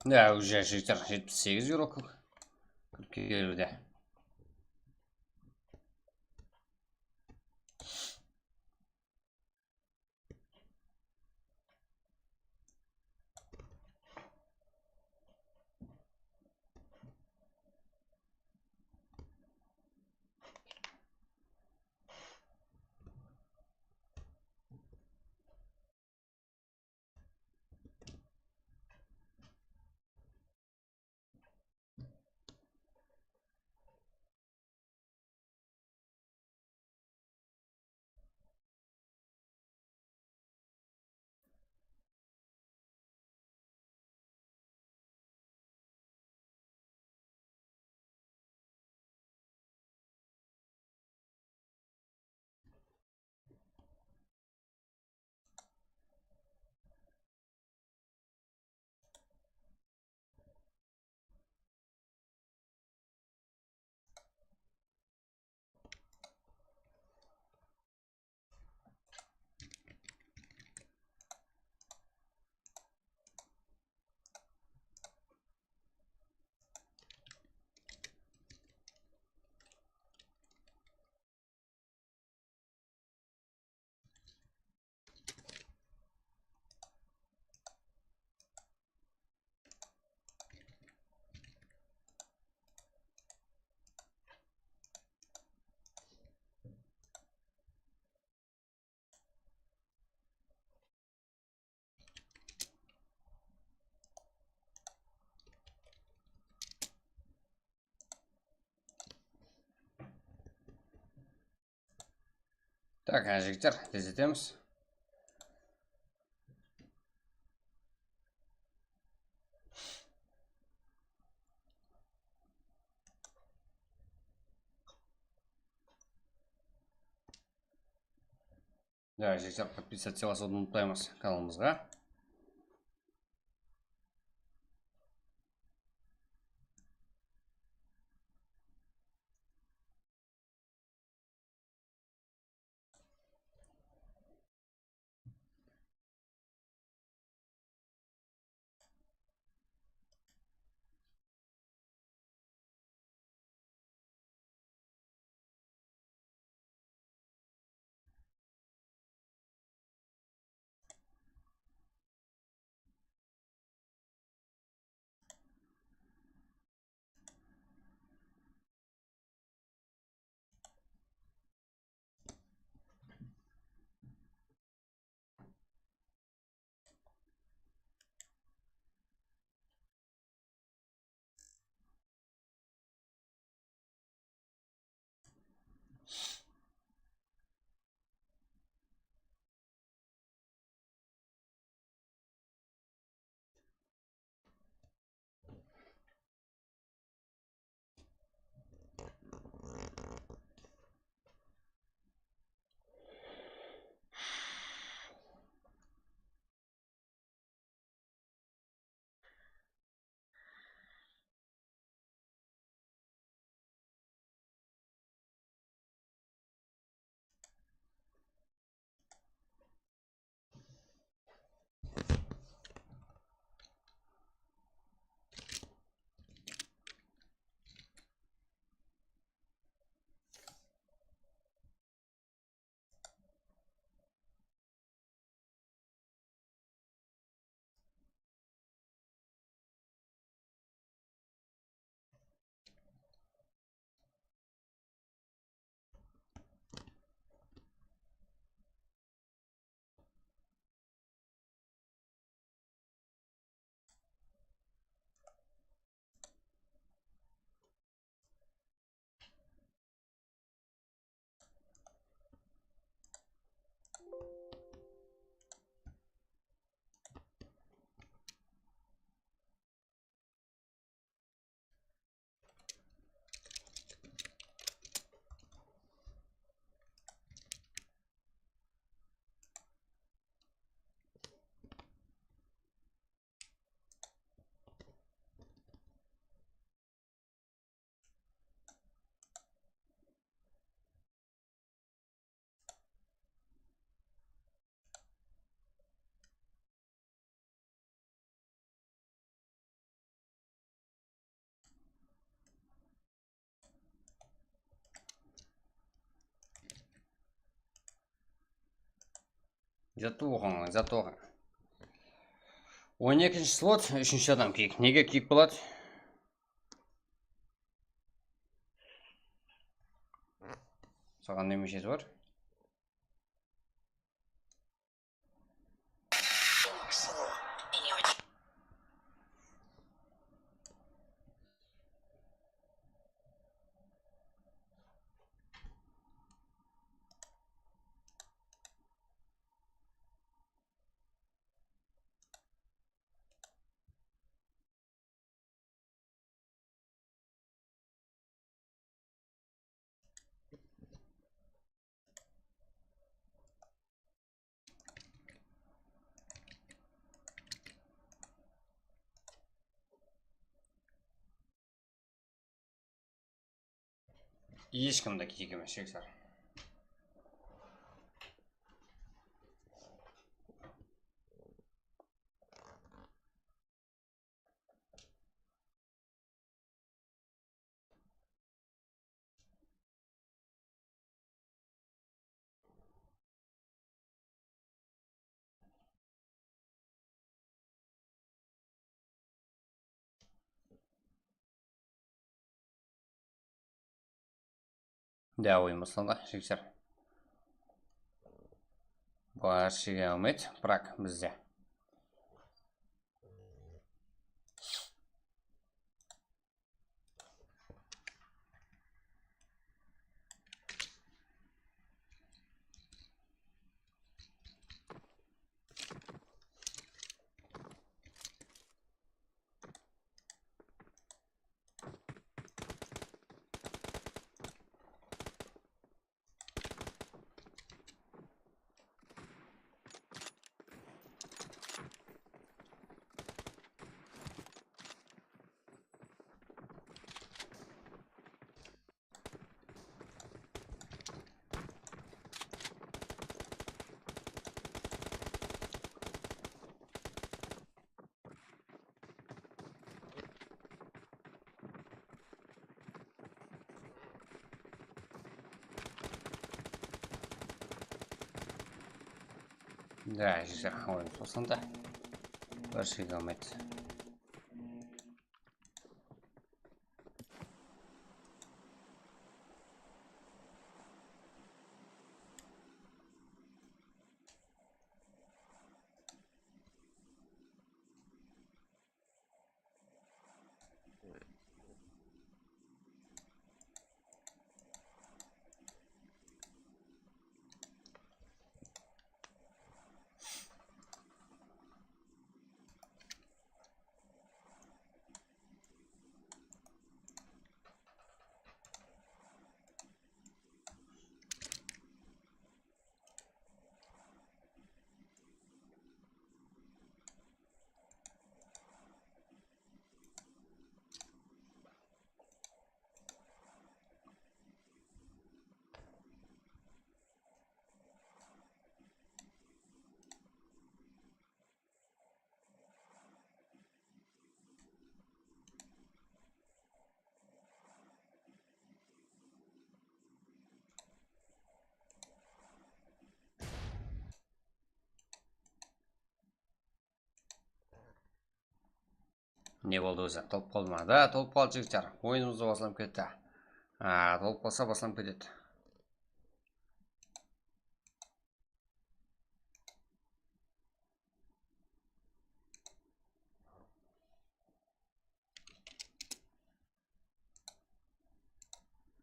D: Да, уже жігіттер 78 еуро кіріп келуде. Так, жігіттер, тездетеміз. Да, жігіттер, подписаться ұмытпаймыз каналымызға. Затоға. 12-ші слот, 3-ші адам киік. Неге киік болады? Саған немешесі бар? Ешкімді киік емес, шексар. Да, ойымыздан да, шексар. Бар шеге алмайды, бірақ бізде. Да, шексар, ойымыз болсын да. Бар шеге алмайды. Не болды өзі? Толып қалды ма? Да, толып қалды жігіттер. Ойынымызды басылып кетті. Толып қалса басылып кетеді.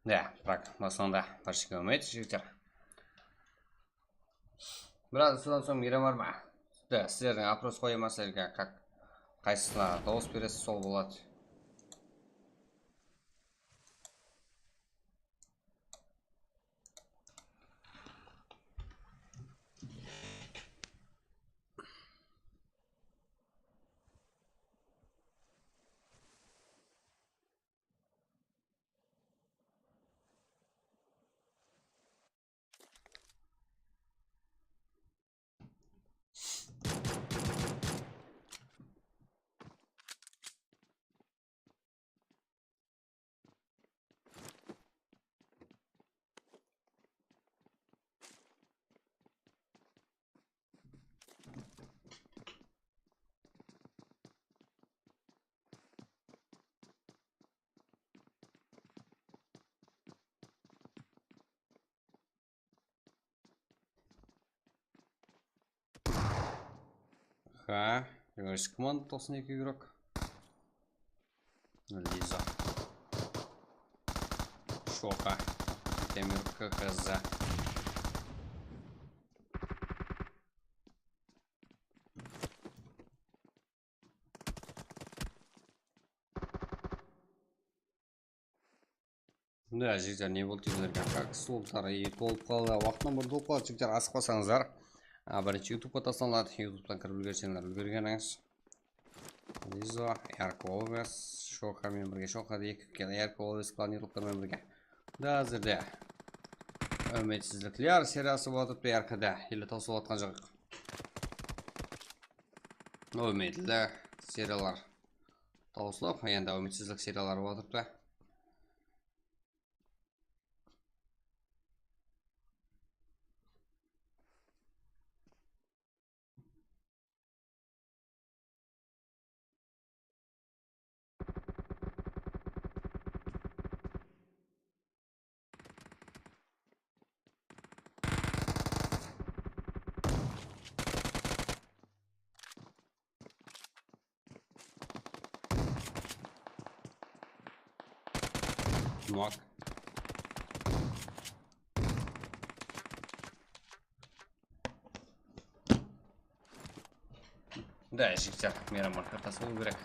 D: Да, бірақ басында бар шеге алмайды, жігіттер. Бірақ содан соң мейрам бар ма? Да, сіздердің опрос қойыма сіздерге қайсысына дауыс бересіз, сол болады. Шока. Играть команда 92 игрок. Лиза. Шока. Темир ККЗ. Да, жігіттер, не болды жігіттерге, как сұлулықтар толып қалды, уақытынан бұрын толып қалды, жігіттер, асықпасаңыздар. Бірінші ютубқа тасталады, ютубтан кіріп үлгерсеңдер үлгергеніңіз. Лиза, Ярко Овес, Шокамен бірге, Шокады екі Ярко Овес планировкалармен бірге. Да, әзірде үмітсіздіктер сериясы болып Яркода, елі таусылып атқан жағы. Үмітлі сериялар таусылып, енді үмітсіздік сериялары болып. Мак. Да, жігіттер, Мирамар картасы болу керек.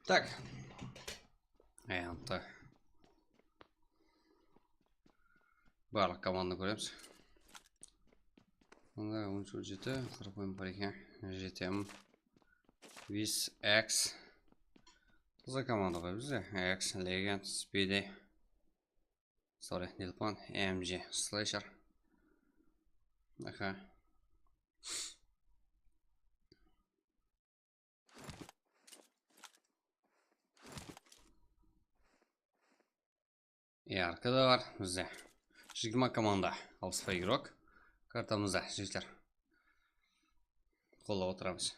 D: Так. Енді барлық команданы көреміз. Онда 17 40 бар екен. жетем. Вис X. За команда ғой бізде. X, Legend, Speedy. Sorry, Nilpan, MG, Slasher. Аха. Яркада бар бізде. 20 команда, 60 игрок. Картамызда, жігіттер. Қолда отырамыз.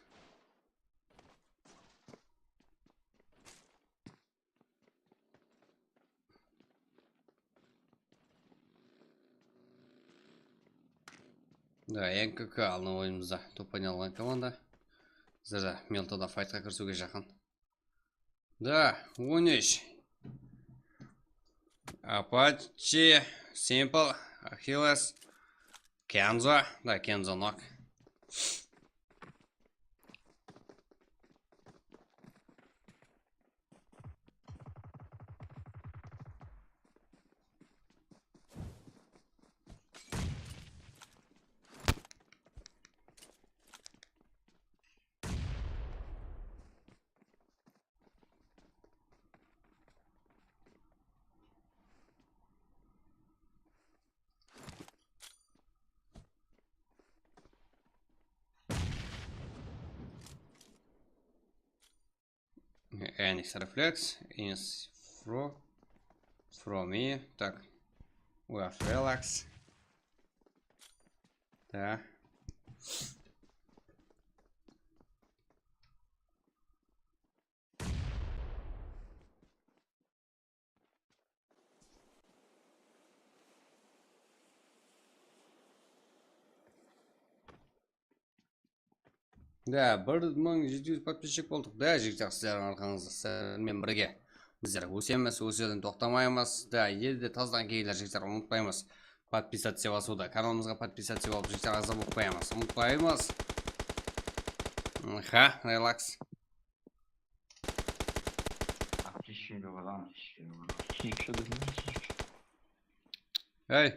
D: Да, НКК алны ойымызда топ алған команда. Біздер Мелтода файтқа кірісуге жақын. Да, 13. Apache, Simple, Achilles, Kenzo. Да, Kenzo нок. Enix Reflex, Ins From Me, так, Wave Relax, да. Да, 1700 подписчик болдық. Да, жігіттер, сіздердің арқаңызда сіздермен бірге. Біздер өсеміз, өсуден тоқтамаймыз. Да, елде таздан кейлер жігіттер, ұмытпаймыз. Подписация басуда. Каналымызға подписация болып жігіттер аза болып қоямыз. Ұмытпаймыз. Ха, релакс. Эй.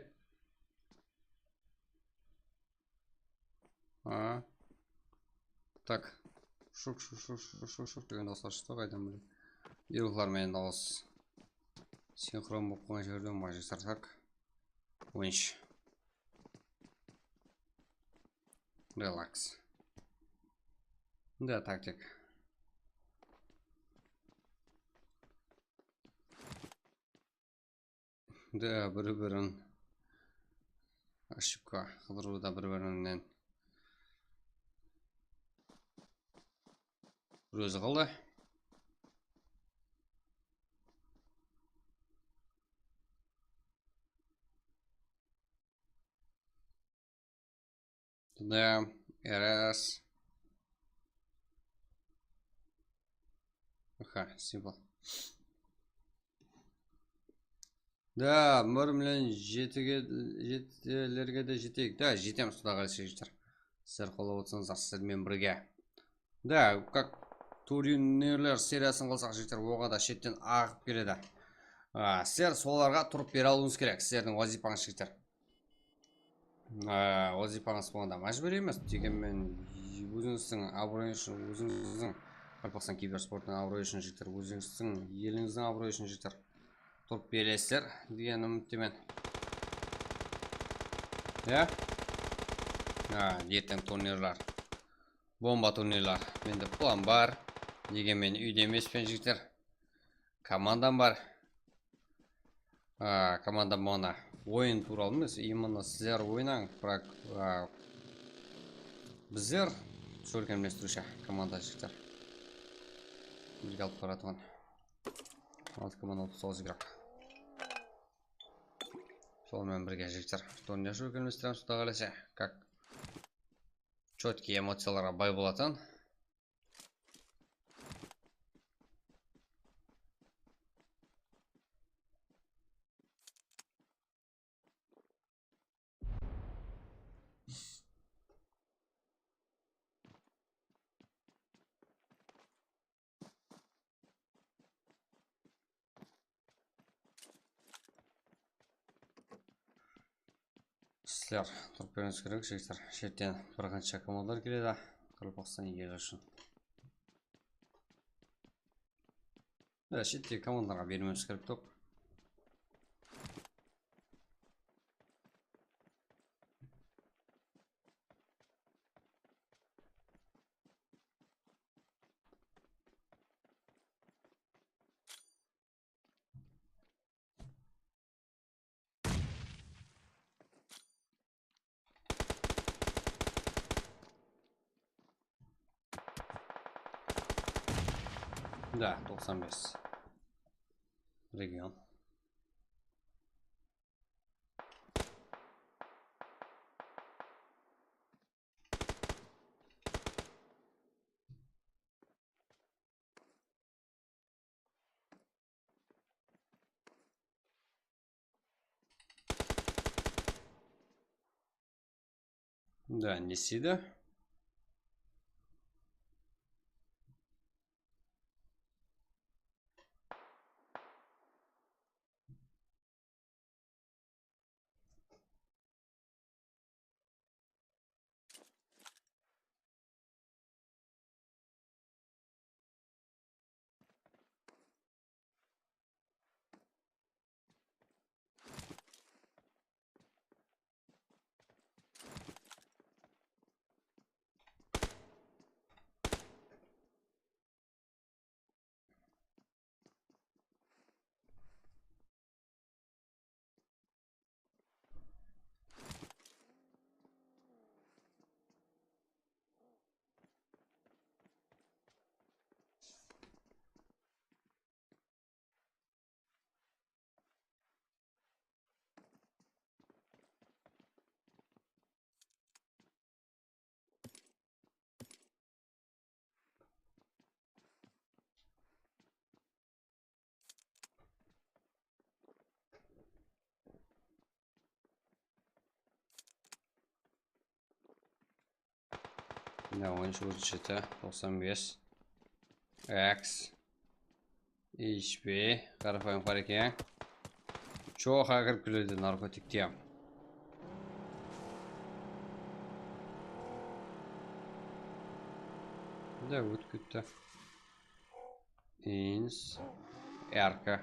D: Так, шук деген дауыстар шықты қайдан білем. Еруғлармен дауыс синхрон болып қойған жерден мажистар так. Winch. Релакс. Да, тактик. Да, бір-бірін ошибка қыдыруда бір-бірінен өзі қалды. Да, РС. Аха, Simple. Да, 1.7-лерге де жетейік. Да, жетеміз тұда қалысы жеттер. Сіздер қолы отырсаңыздар сіздермен бірге. Да, как турнирлер сериясын қылсақ жеттер, оға да шеттен ағып келеді. Сіздер соларға тұрып бере алуыңыз керек. Сіздердің вазипаңыз жеттер. Вазипаңыз болғанда мәжбүр емес. Дегенмен өзіңіздің абырой үшін, өзіңіздің Алпақстан киберспорттың абырой үшін жеттер, өзіңіздің еліңіздің абырой үшін жеттер. Тұрып бересіздер деген үміттемен. Я? Ертең турнирлар. Бомба турнирлар. Менде план бар. Дегенмен үйде емеспен жігіттер. Командам бар. Командам оны ойын туралы емес, именно сіздер ойнаң, бірақ біздер көркемдестіруші команда жігіттер. Бірге алып баратыған 6,39 игрок. Сонымен бірге жігіттер турнир көркемдестіреміз тұта қалесе, как четкие эмоцияларға бай болатын. сіздер тұрып беруіңіз керек жігіттер. Шеттен бір қанша командар келеді Қарақалпақстан ел үшін. Шеттегі командарға беруіміз керек топ. Да, 95. Регион. Да, не сида. Да, oyuncu vuruşu 95. X. HP. Qarafayım var ekan. Çok ağır kirdi narkotik diyem. Да, вот күтті. Инс. Ярко.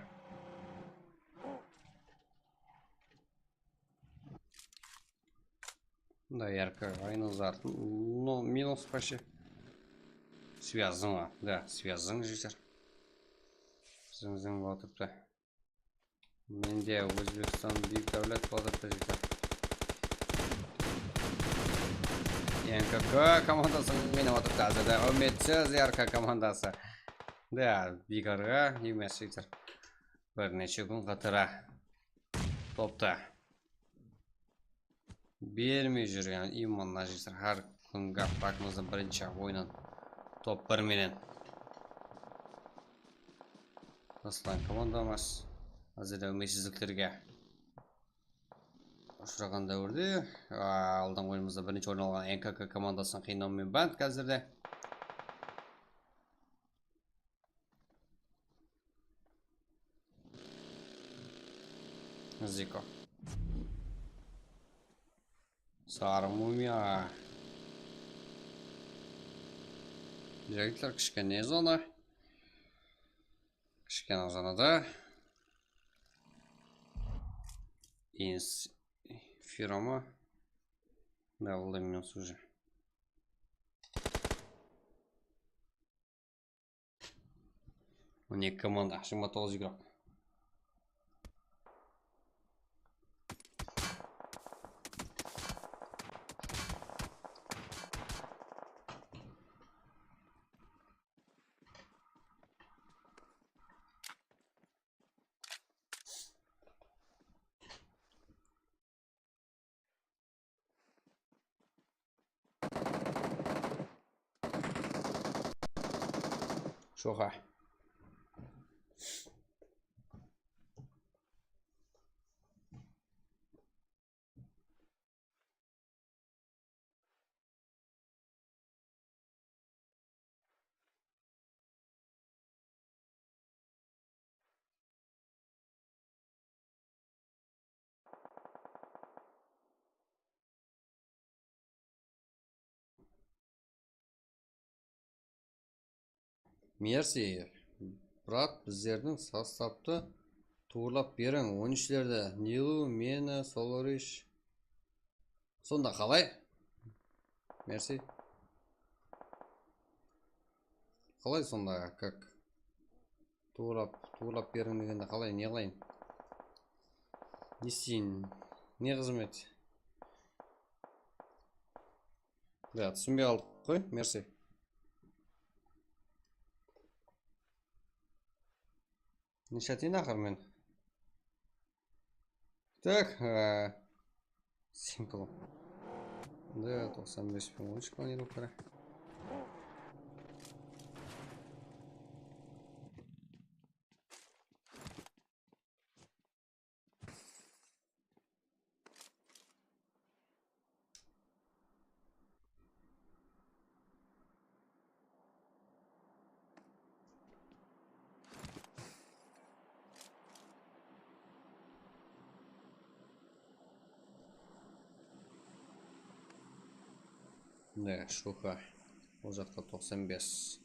D: Да, ярко. Айназар. Ну, минус почти. Связано. Да, связан житер. Зың отырыпты. Менде Өзбекстан бүйік дәулет отырыпты житер. НКК командасы менің отырыпты азырда. Үмітсіз ярко командасы. Да, бигарға емес житер. Бірнеше күн қатыра топта бермей жүрген иманна житер. Har күн гаппакымыздың бірінші ойынын топ 1 менен Аслан командамыз әзірде үмітсіздіктерге ұшыраған дәуірде алдыңғы ойынымызда бірінші орын алған НКК командасын қиынаумен бәнд қазірде. Зико. Сары мумия. Жігіттер кішкене зона. Кішкене зонада. Инс фирма. Да, ол да минус уже. Он екі команда. 29 игрок. Шоха. Мерси. Брат, біздердің составты туырлап берің. 13-лерді Нилу, мені, Солориш. Сонда қалай? Мерси. Қалай сонда, как? Туырлап берің дегенде қалай, не қылайын? Не істейін? Не қызмет? Да, түсінбей қалдық қой, мерси. Неше атайын ақыр мен? Так, simple. Да, 95 13 планировка. Да, шуха. Ол жақта 95.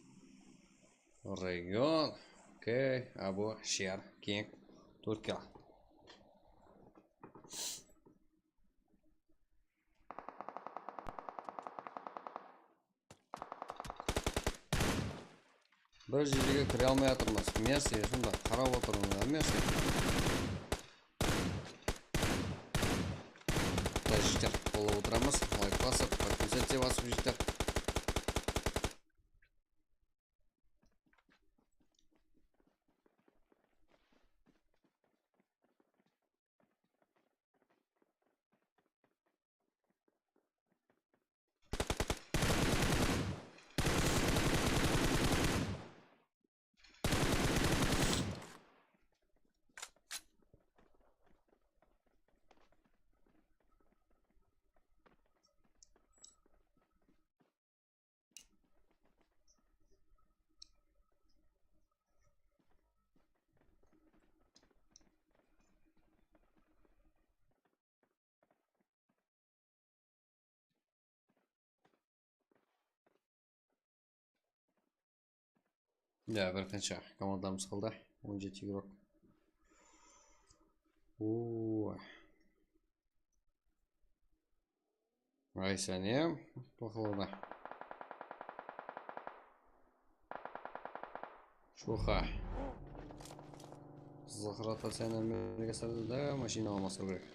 D: Регион. Окей, абу, шер, кең, Түркия. Бір жерге кіре алмай жатырмыз. Мерси, сонда қарап отырмыз, мерси. Жітер болып отырамыз. Лайк басып, подписаться басып жітер. Да, бір қанша командамыз қалды. 17 игрок. Айсане тоқылуда. Шуха. Сызықырата сәні мәліге сәлді, машина алмасы керек.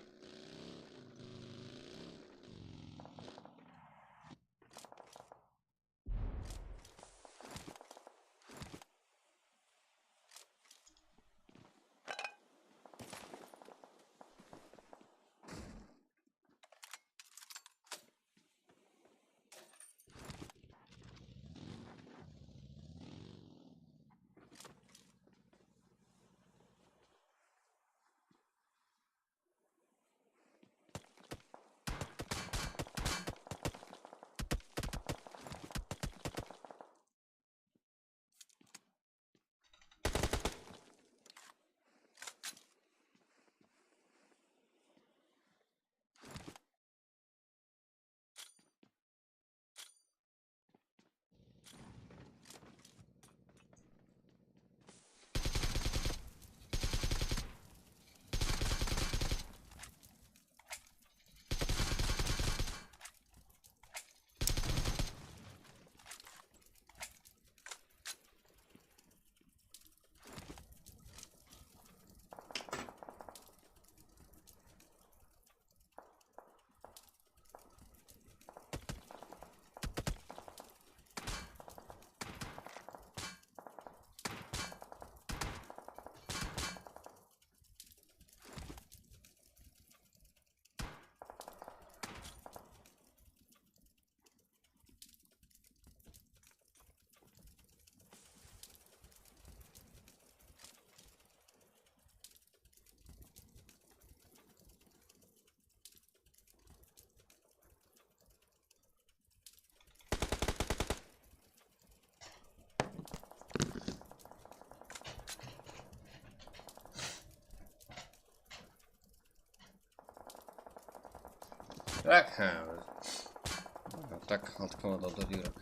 D: Так, alt команда да дирек.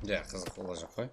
D: Ja, қызық olacak қой.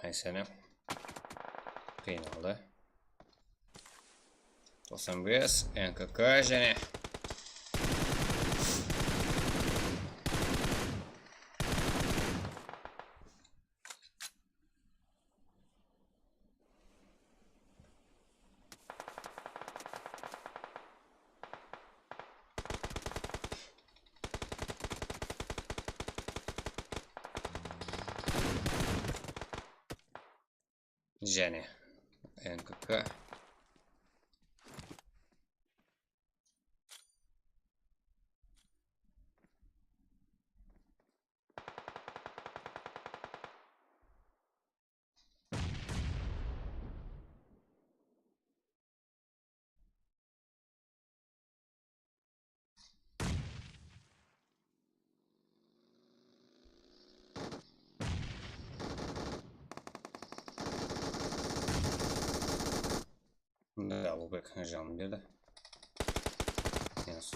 D: Ayşene қиналды. 95 НКК және НКК. Да, бұл бір жаным берді. Yes.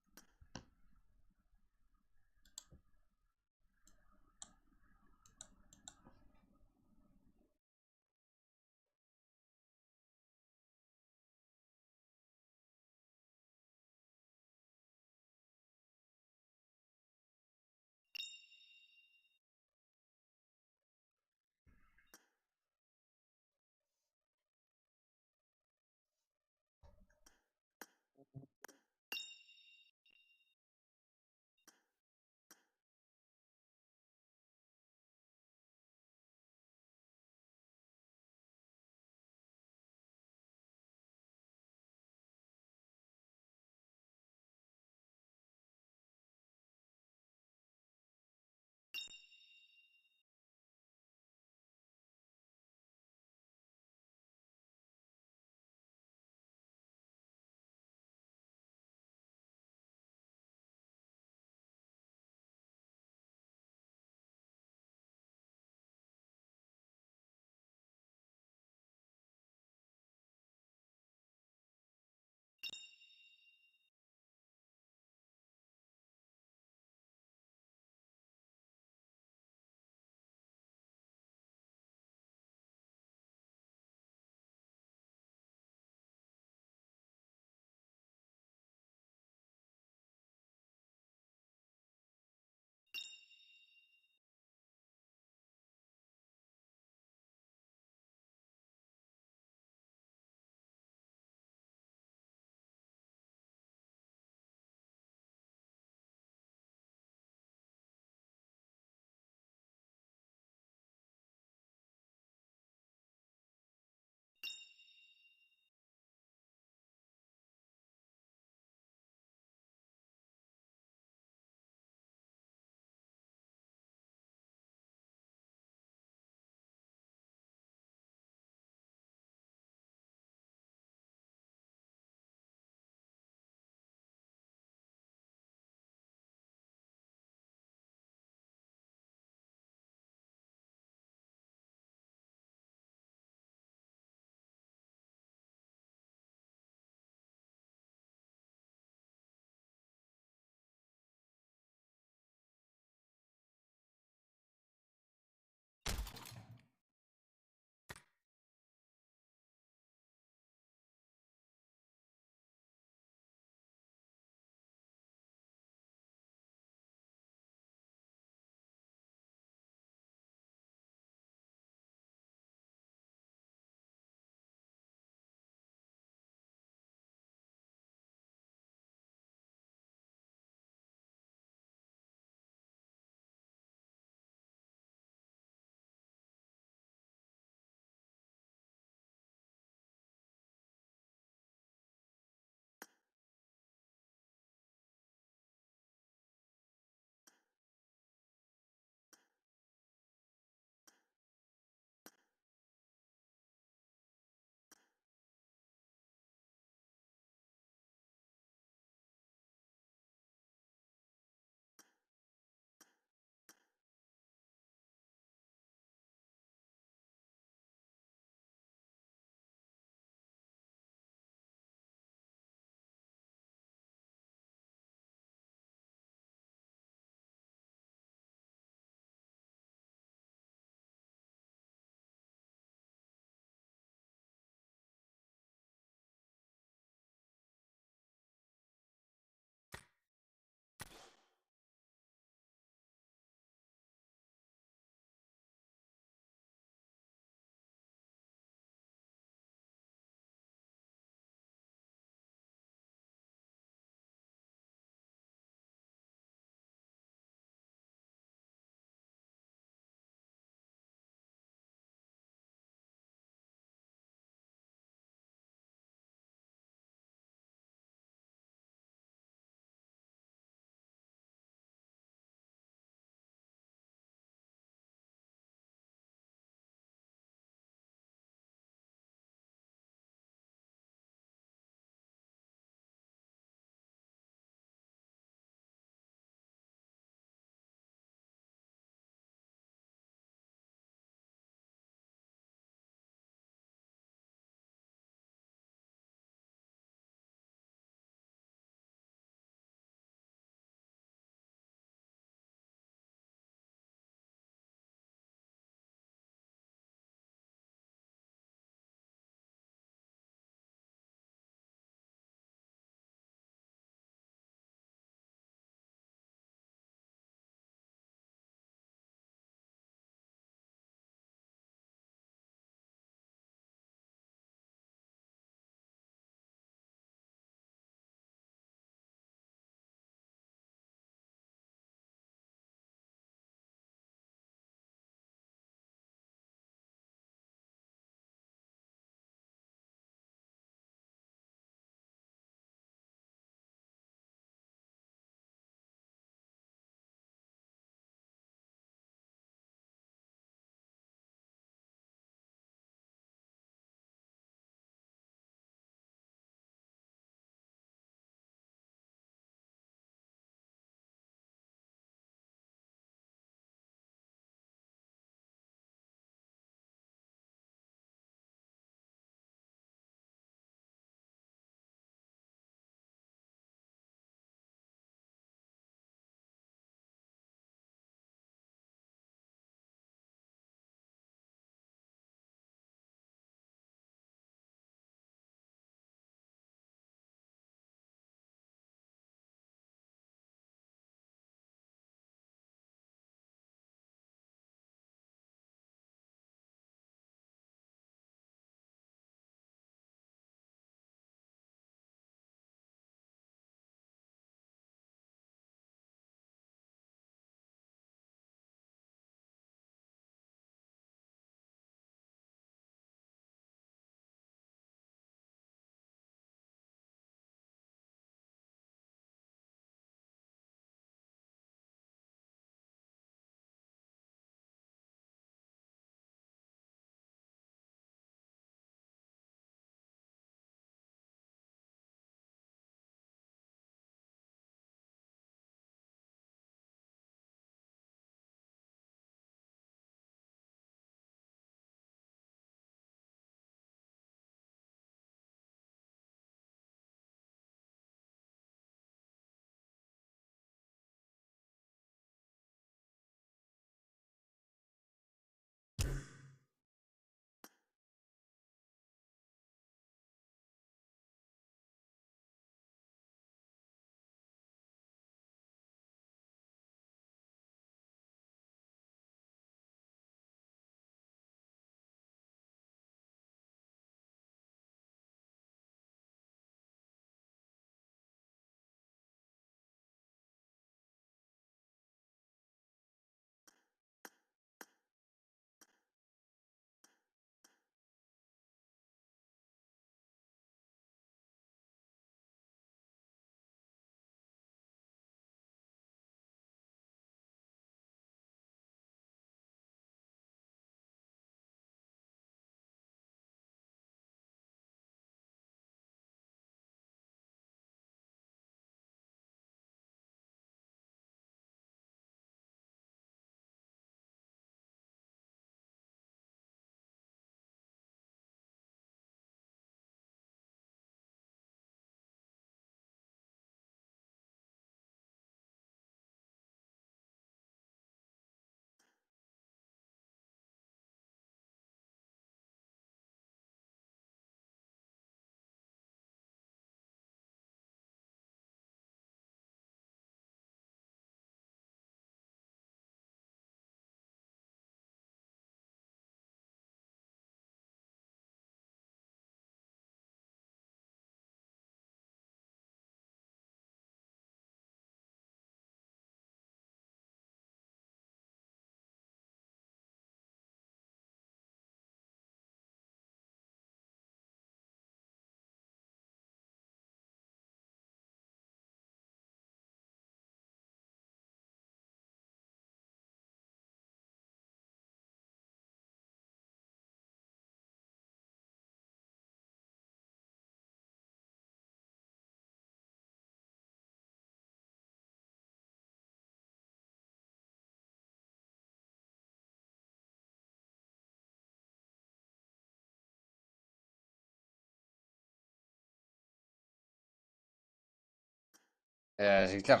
D: Жігіттер,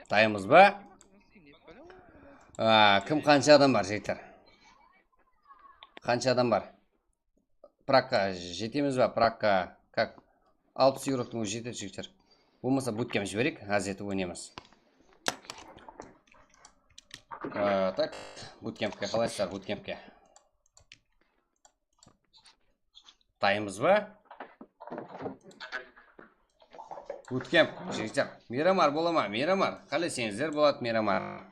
D: дайынбыз ба? Кім қанша адам бар, жігіттер? Қанша адам бар? Прагқа жетеміз ба? Прагқа как? 60 еуроқтың өзі жетеді, жігіттер. Болмаса буткем жіберейік, аз етіп ойнаймыз. Так, буткемпке қалайсыздар, буткемпке? Дайынбыз ба? Буткемп, жігіттер. Мирамар бола ма? Мирамар. Қалайсыңыздар болады, Мирамар.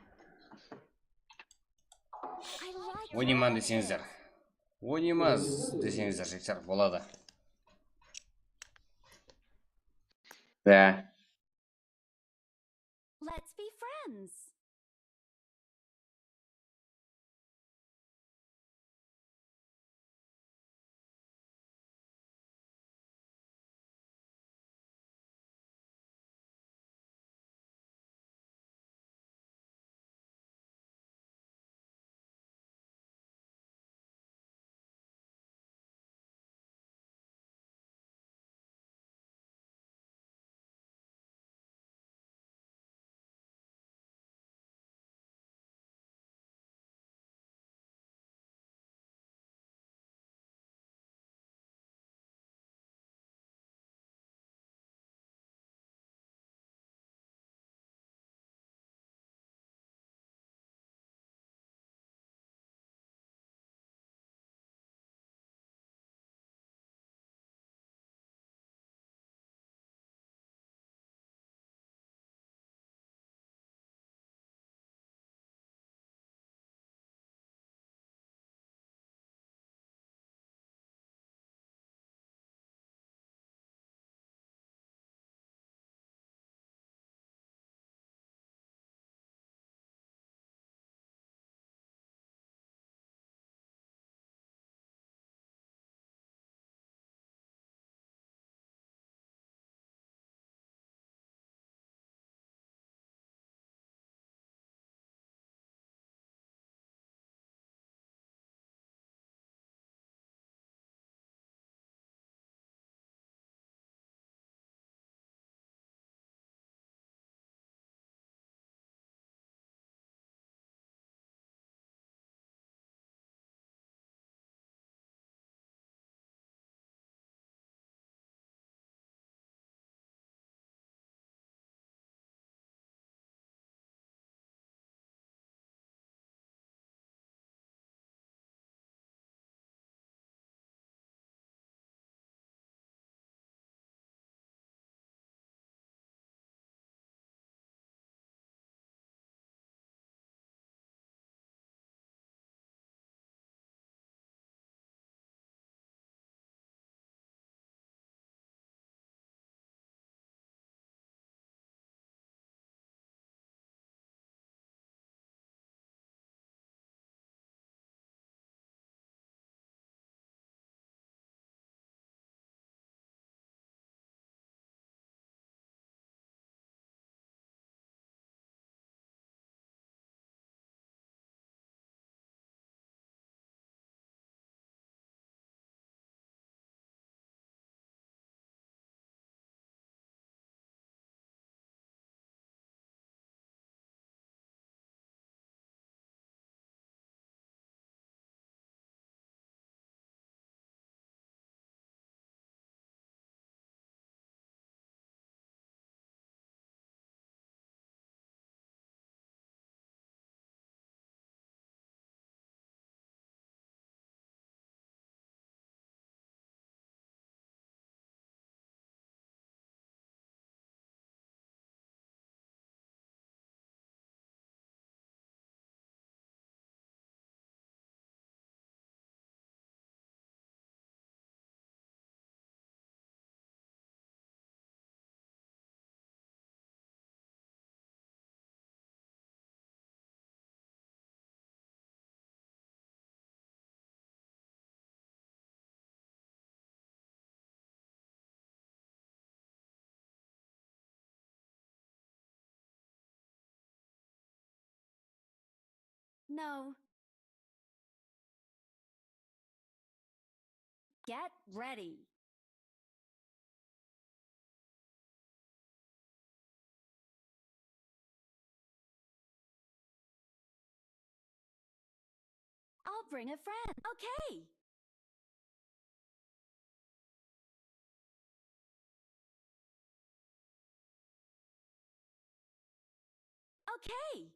D: Ойнайман десеңіздер. Ойнаймыз десеңіздер, жігіттер, болады. Да.
H: Let's be friends. No. Get ready. I'll bring a friend. Okay. Okay.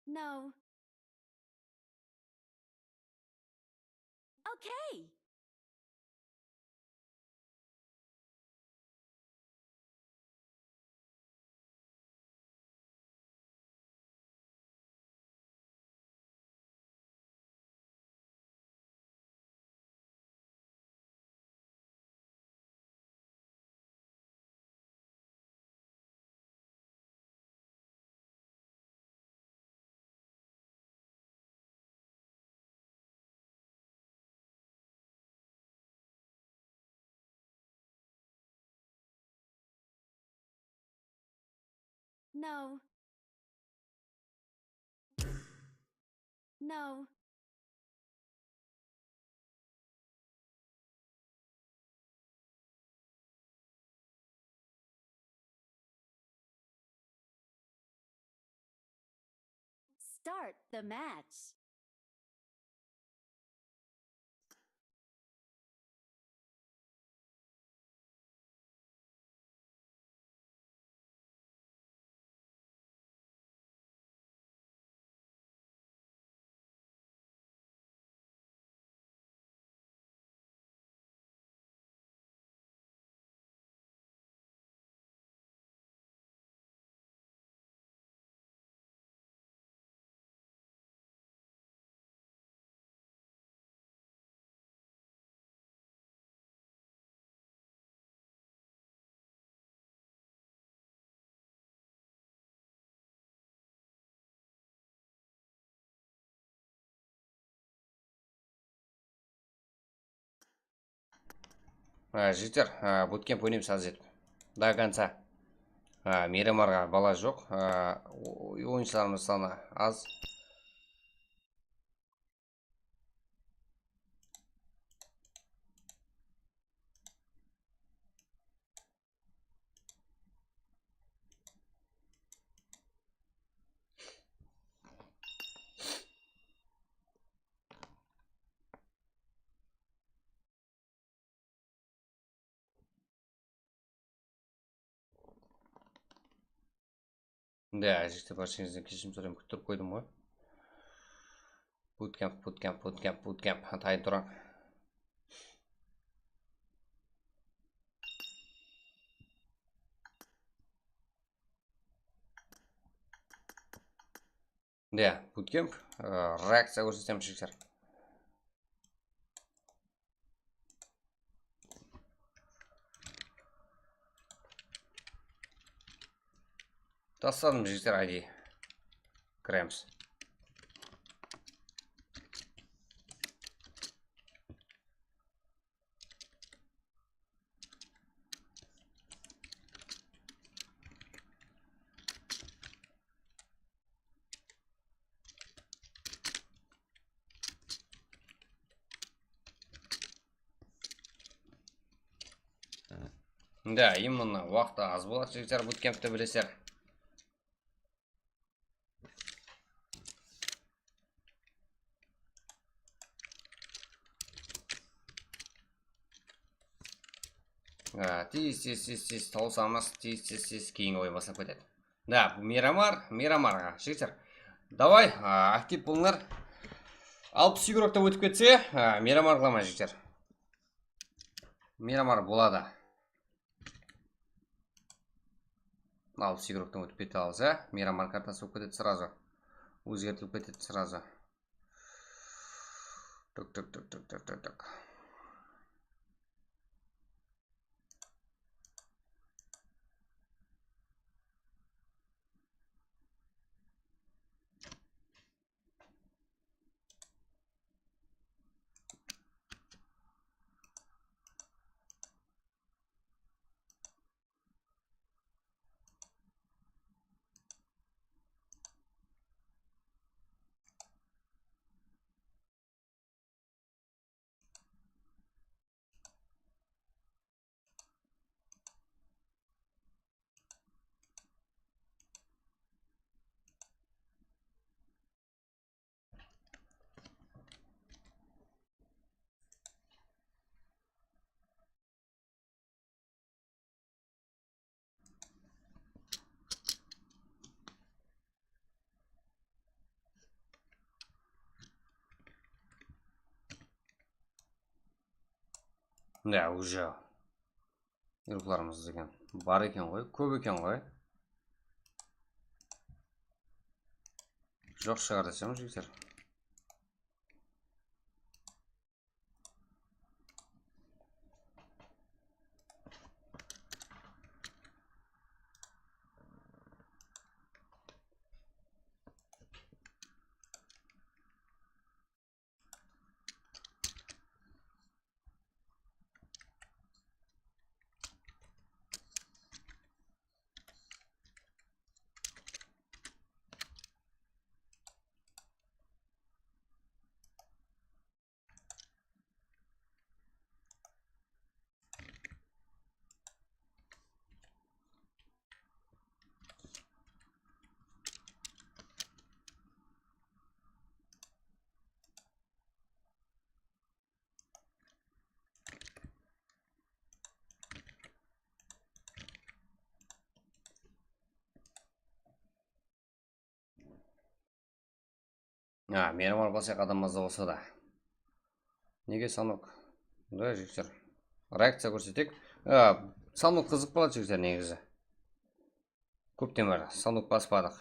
H: No. Okay. No. No. Start the match.
D: Жігіттер, буткемп ойнаймыз қазір до конца. Мирамарға бала жоқ, ойыншыларымыз саны аз. Да, жігіттер, баршаңыздан кешірім сұраймын, күттіріп қойдым ғой. Буткемп. Тайын тұрам. Да, буткемп. Реакция көрсетемін, жігіттер. Тастадым, жігіттер, айди. Кіреміз. Да, именно уақыты аз болады, жігіттер, буткемпті білесер. Тез толсамыз, тез кейін ой басып кетеді. Да, бұл Мирамарға, жігіттер. Давай, актив болыңдар. 60 игрокта өтіп кетсе, Мирамар қылама, жігіттер. Мирамар болады. 60 игроктан өтіп кете алса, Мирамар картасы өтіп кетеді сразу. өзгертіліп кетеді сразу. Так. Да, уже ұйғыларымыз деген бар екен ғой, көп екен ғой. Жоқ шығар десем, жігіттер. Менің арбасы қадам мазда болса да. Неге санок? Да, жігіттер. Реакция көрсетек. Санок қызық болады жігіттер негізі. Көптен бері санок баспадық.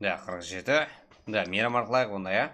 D: Да, 47. Да, мейрам арқылайық онда, я?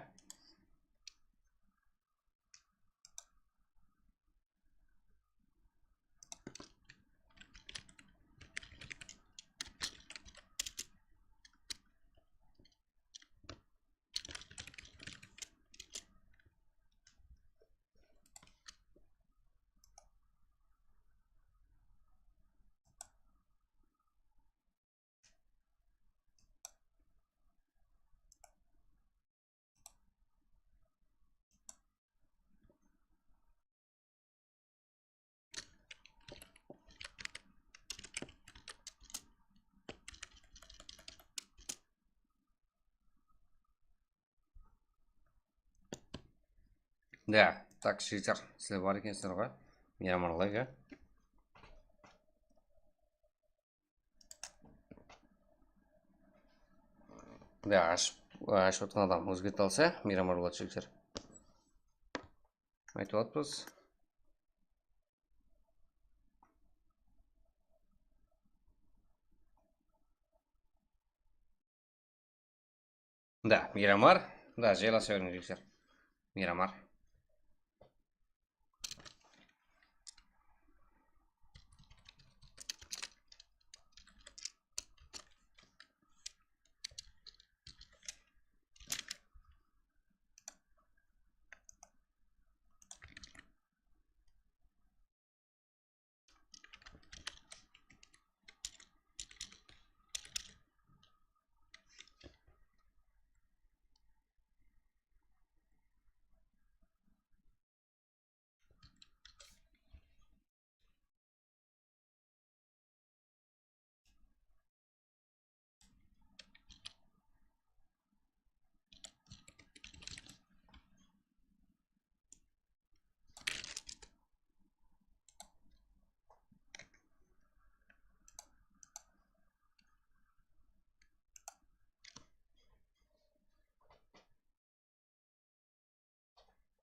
D: Да, так, жігіттер, сіздер бар екенсіздер ғой. Мейрам арқылайық, я? Да, ашып отқан адам өзгерте алса, мейрам арқылайды жігіттер. Айтып атпыз. Да, Мирамар. Да, жайласа беріңіз жігіттер. Мирамар.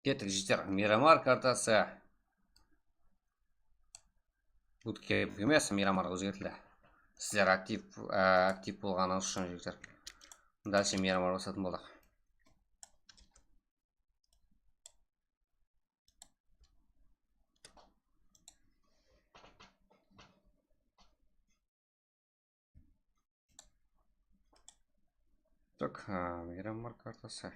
D: Кеттік жігіттер. Мирамар картасы. Bootcamp емес, Мирамар өзгертілді. Сіздер актив болғаныңыз үшін жігіттер. Дальше Мирамар басатын болдық. Так, Мирамар картасы.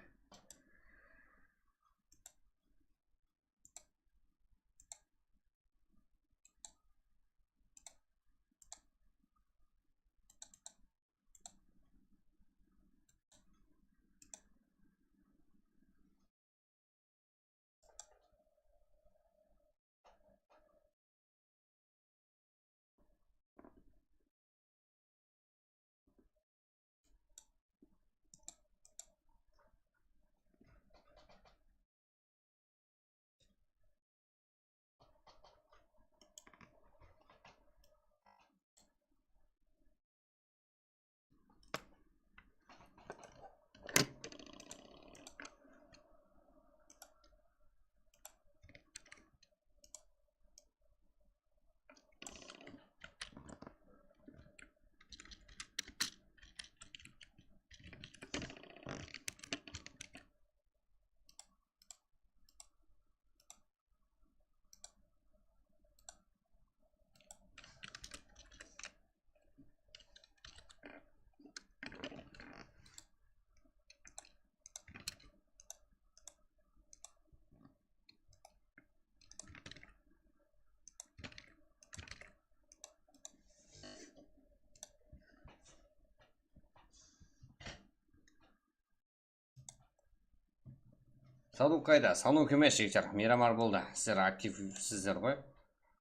D: Салу қайда? Салу кемес жігіттер. Мирамар болды. Сіздер активсіздер ғой.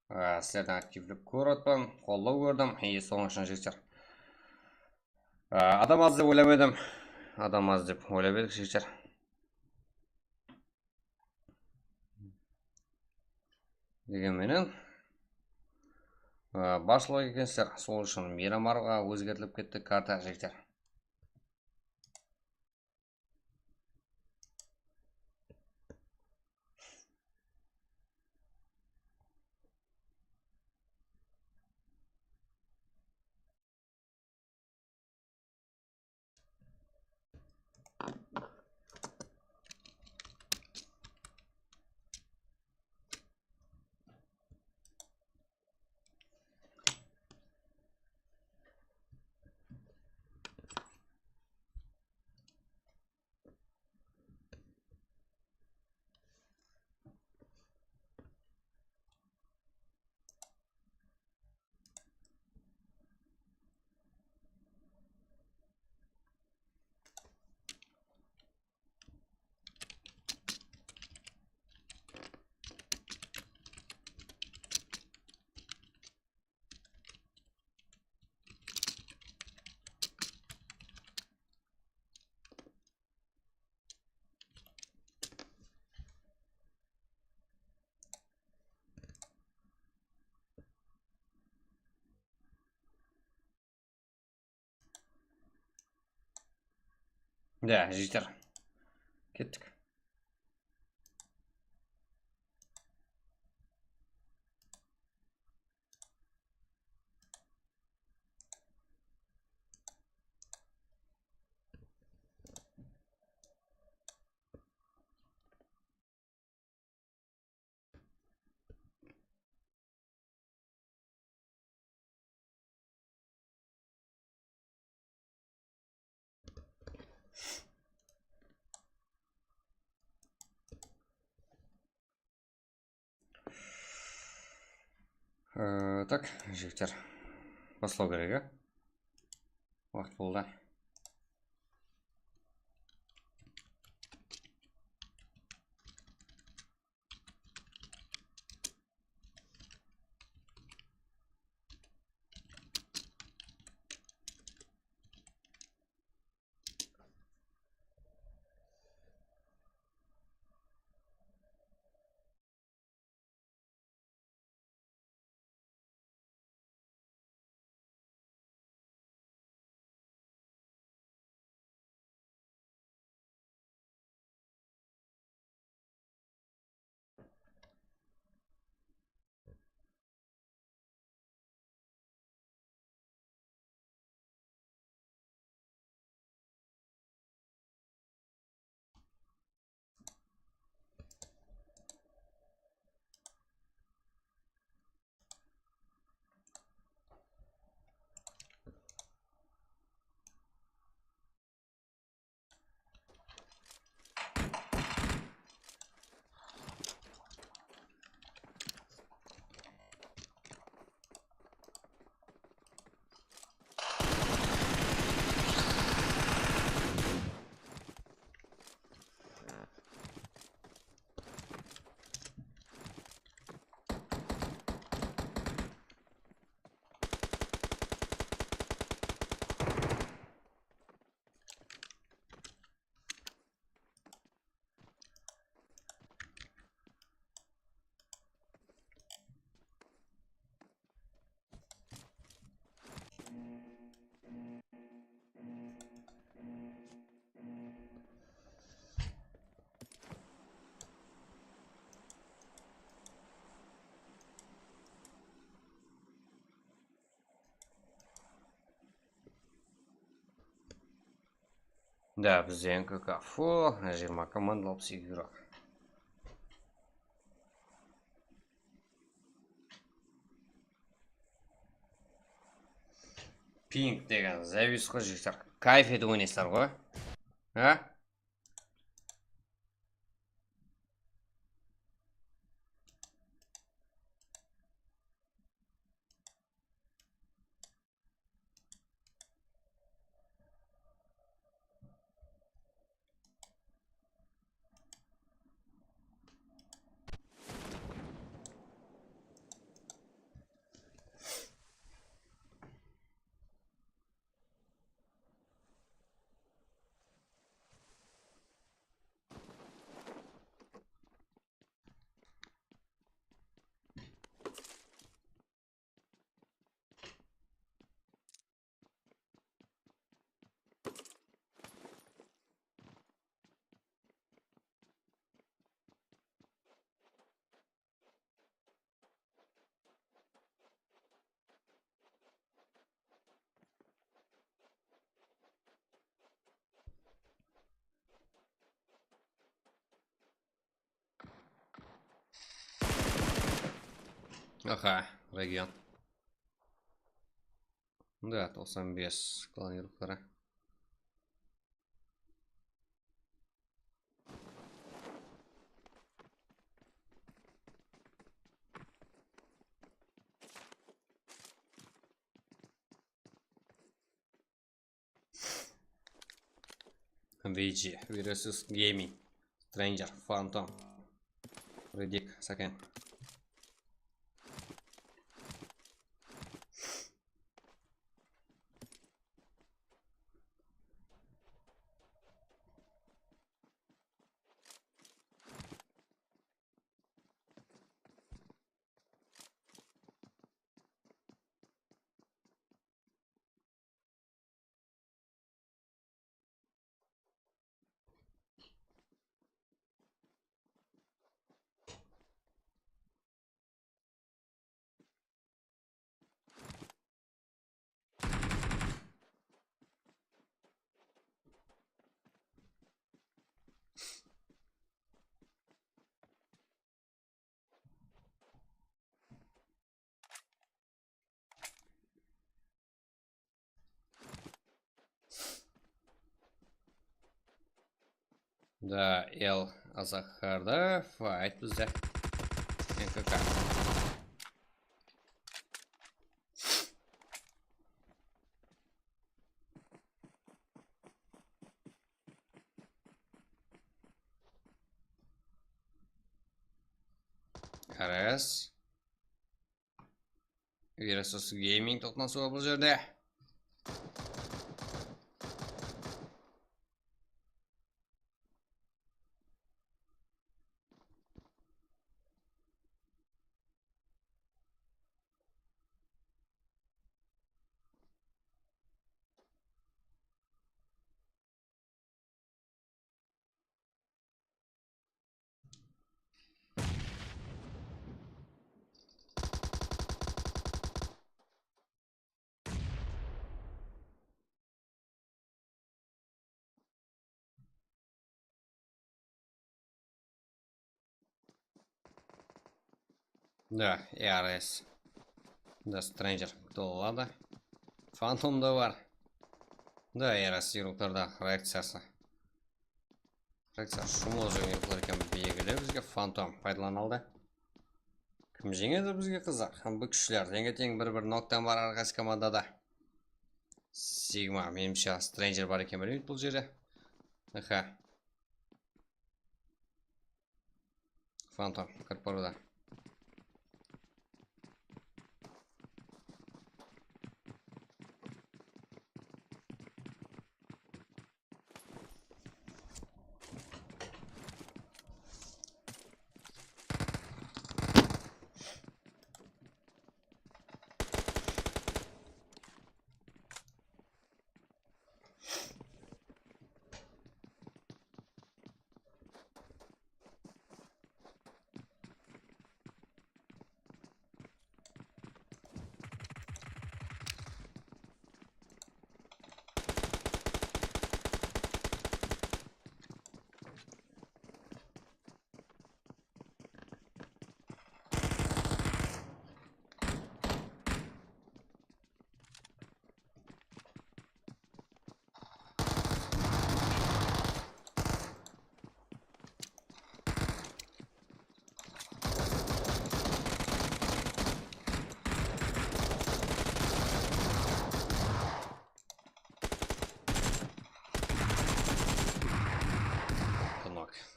D: Сіздердің активлік көріп қолдау көрдім. Соның үшін жігіттер. Адам аз деп ойлап едім. Адам аз деп ойлап едік жігіттер. Дегенменен басшылық екенсіздер. Сол үшін Мирамарға өзгертіліп кетті карта жігіттер. Да, жігіттер. Кеттік. Так, жігіттер. Бастау керек, уақыт болды. Да, бізде НКК фу, 20 команда 62 игрок. Пинг деген завис қой жігіттер. Кайф етіп ойнайсыздар ғой. А? Ага, регион. Да, 95 клонировкалары. VG versus Gaming, Stranger, Phantom, Riddick, Saken. Да, Эл Азахарда файт бізде. НКК. РС versus Gaming тоқтанысуға бұл жерде. Да, РС. Да, Stranger толады. Phantom да бар. Да, РС игроктарда реакциясы. Реакция шумыл жеңген игроклар екен белгілі бізге. Phantom пайдаланылды. Кім жеңеді бізге қыздар? Бұл күшілер. Тең бір ноктан бар әрқайсы командада. Sigma, менімше Stranger бар екен білмейді бұл жерде. Аха. Phantom, корпорада.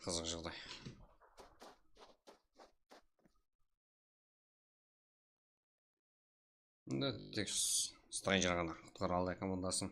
D: Қызық жағдай. Да, тек Стрэнджер ғана құтқара алды командасын.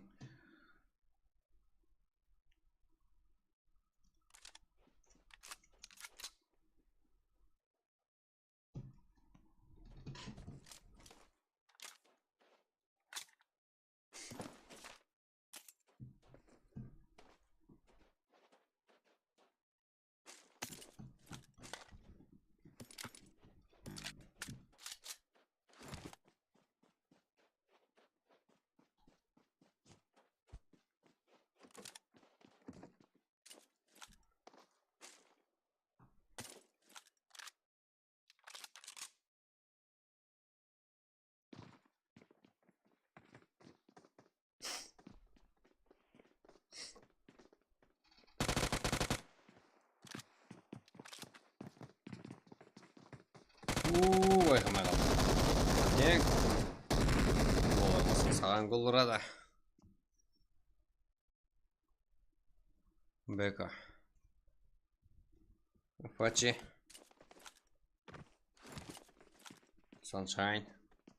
D: Байқамай қалды. Тек болармасын саған гол ұрады. Бека. Фачи. Sunshine.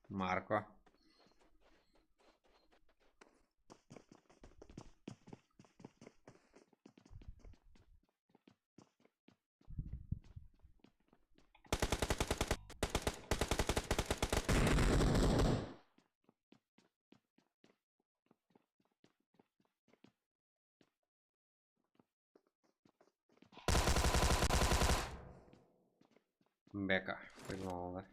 D: Марко. Бека. Пригнал.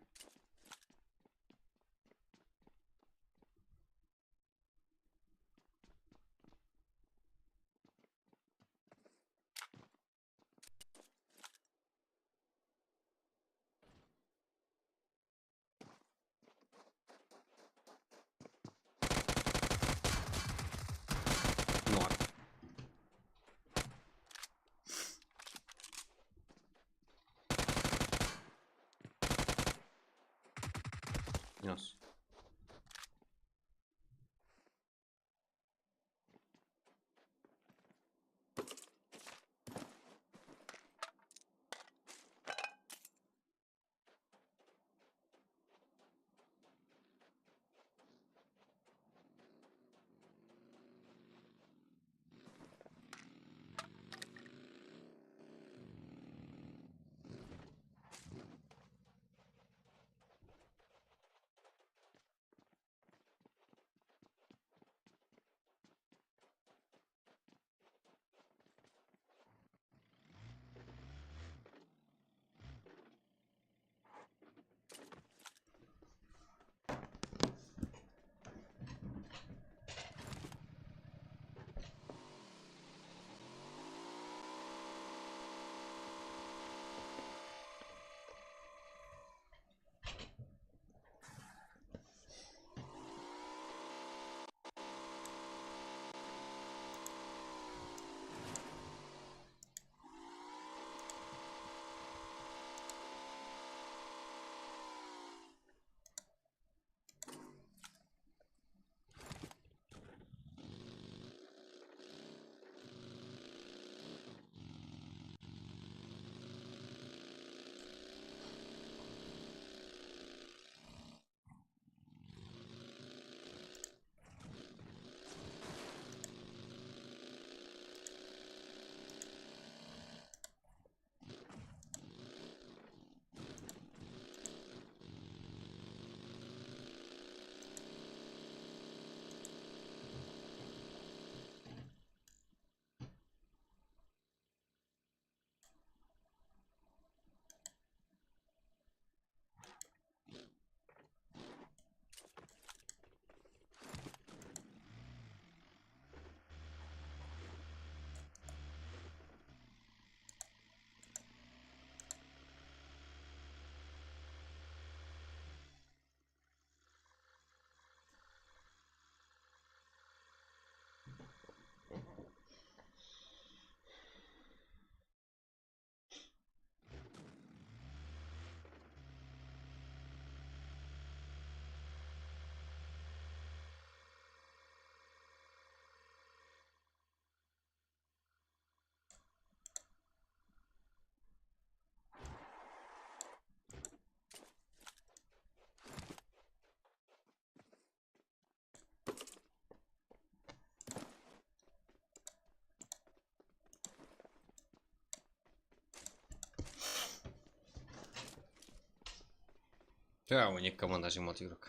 D: он екі команда жеңіп игрок.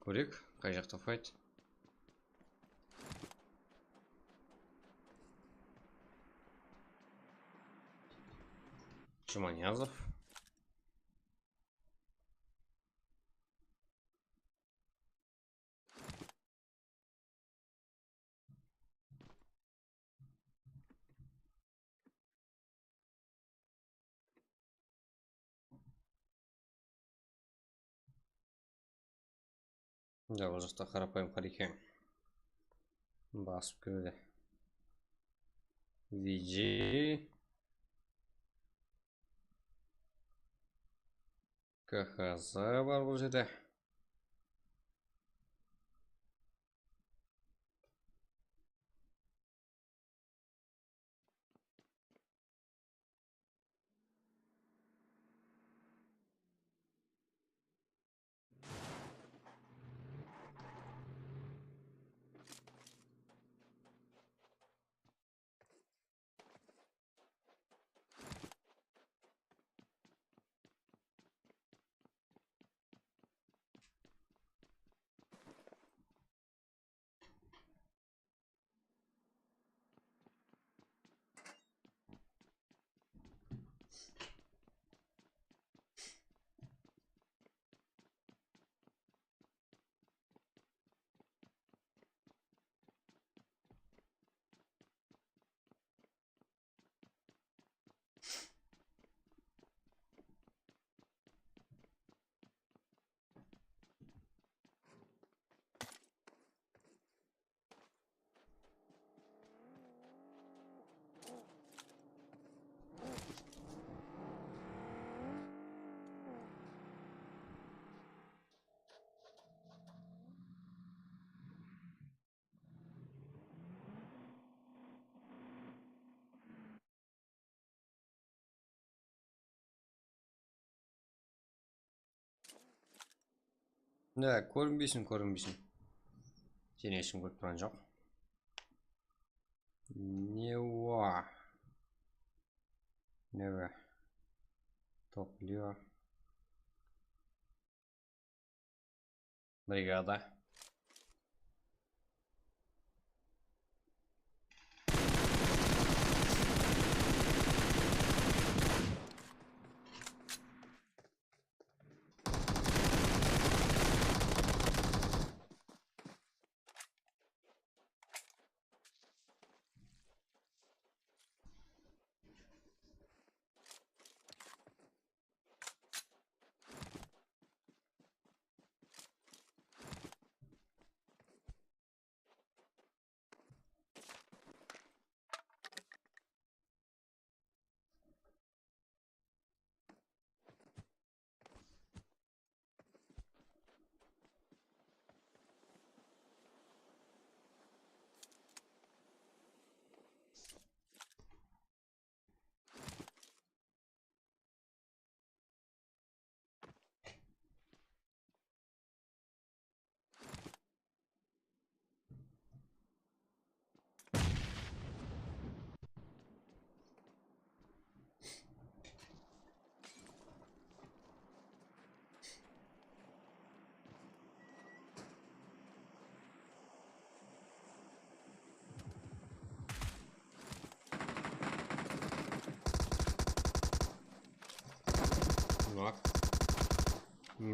D: Көрек, қай жақта файт? Шиманязов. Да, бұл жақта қарапайым қареке басып кірді. VG КХЗ бар бұл жерде. Да, көрінбейсің. Сен ешкім көріп тұрған жоқ. Нева. Топлива. Бригада.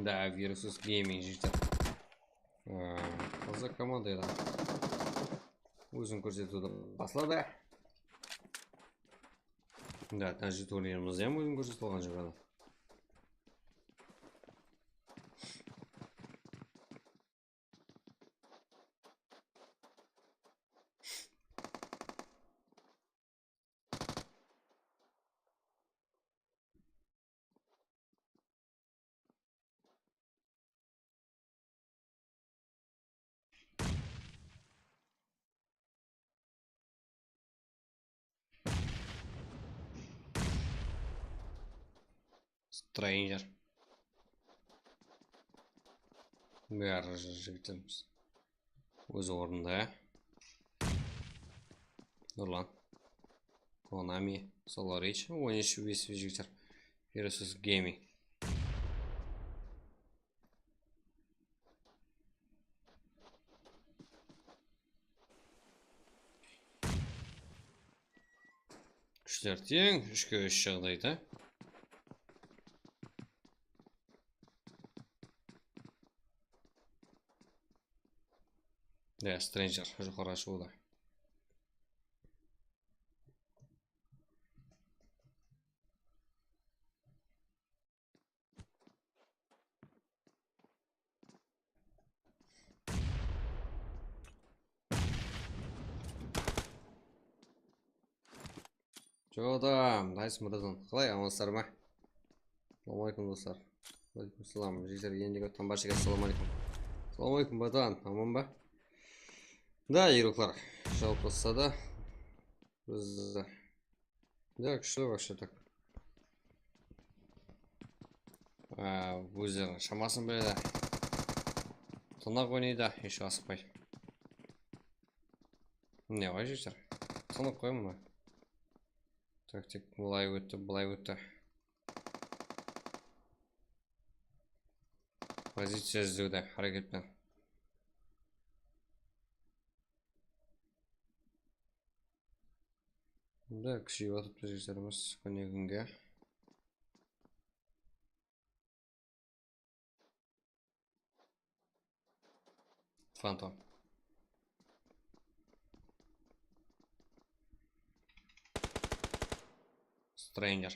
D: Да, Versus Gaming жігіттер. Қызық команда еді. Өзін көрсетуді басылады. Да, тәжі турнирімізде өзін көрсетіп алған жігіттер. Stranger. Бәрі жігітіміз. Өз орында. Нұрлан. Konami. Solar Edge. 13 жігітер. Versus Gaming. Күштер тең, 3-3 жағдайда. Да, стрэнджер жоғары шығуда. Жоғадам, дайсын бұрадан. Қалай, амансыздар ма? Салам алейкум, достар. Алейкум салам. Жезер ендегі тамбашыға салам алейкум. Салам алейкум, братан. Аман ба? Да, игроклар. Жалпысы да. Біз... Да, күшті вообще так. Өздерің шамасын біледі. Тонақ ойнайды, еші асықпай. Не, ғой жезер? Тонақ қойым ба? Тактик былай өтті, былай өтті. Позиция іздеуді, әрекетпен. Да, күшейіп атып жесеріміз көне күнге. Фантом. Стрэнджер.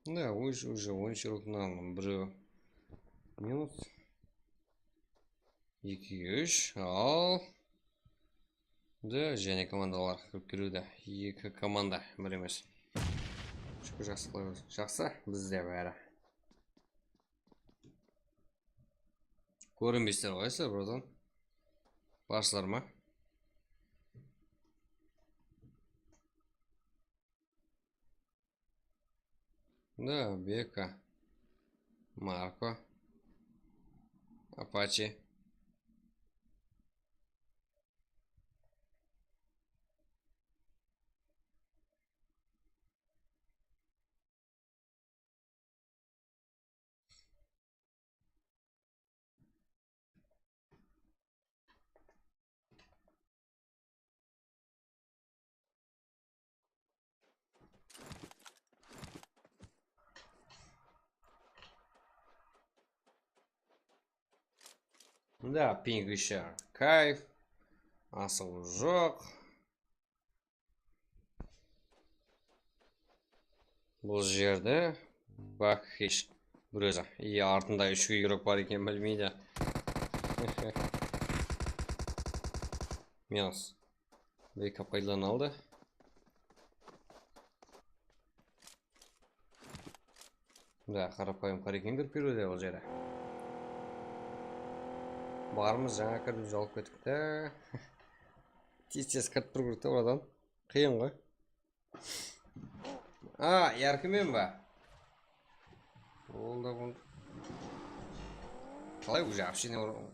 D: Да, уже ойыншылығынан біреу минут. 2-3, ал. Да, және командалар көп келуді. 2 команда, бір емес. Шүкі жақсы қылайыз. Жақсы, бізде бәрі. Көрінбейсіздер қойсыздар, братан. Барсыздар ма? Да, Бека, Марко, Апачи. Да, пинг еще кайф. Асыл жоқ. Бұл жерде Бакхиш бір өзі. И артында 3 игрок бар екен білмейді. Минус. Бейка пайдалан алды. Да, қарапайым қарекеңдер беруде ол жерде. Барымыз жаңа кіріп жалып кетікті. Тез кіріп тұру керек те одан. Қиын ғой. Яркімен ба? Ол да бұл. Қалай уже общение ол.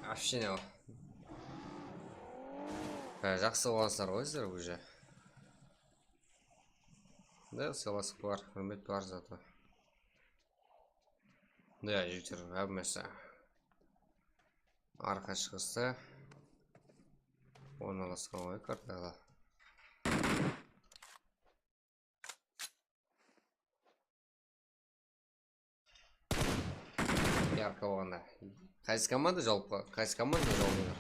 D: Общение ол. Жақсы боласыздар ғой сіздер уже. Да, сыйластық бар, құрмет бар заты. Да, жүйтер әбмесі. Арқа шығысты. Орналасқан ғой картаға. Ярқа болғанда. Қайсы команда жалпы? Қайсы команда жалпы?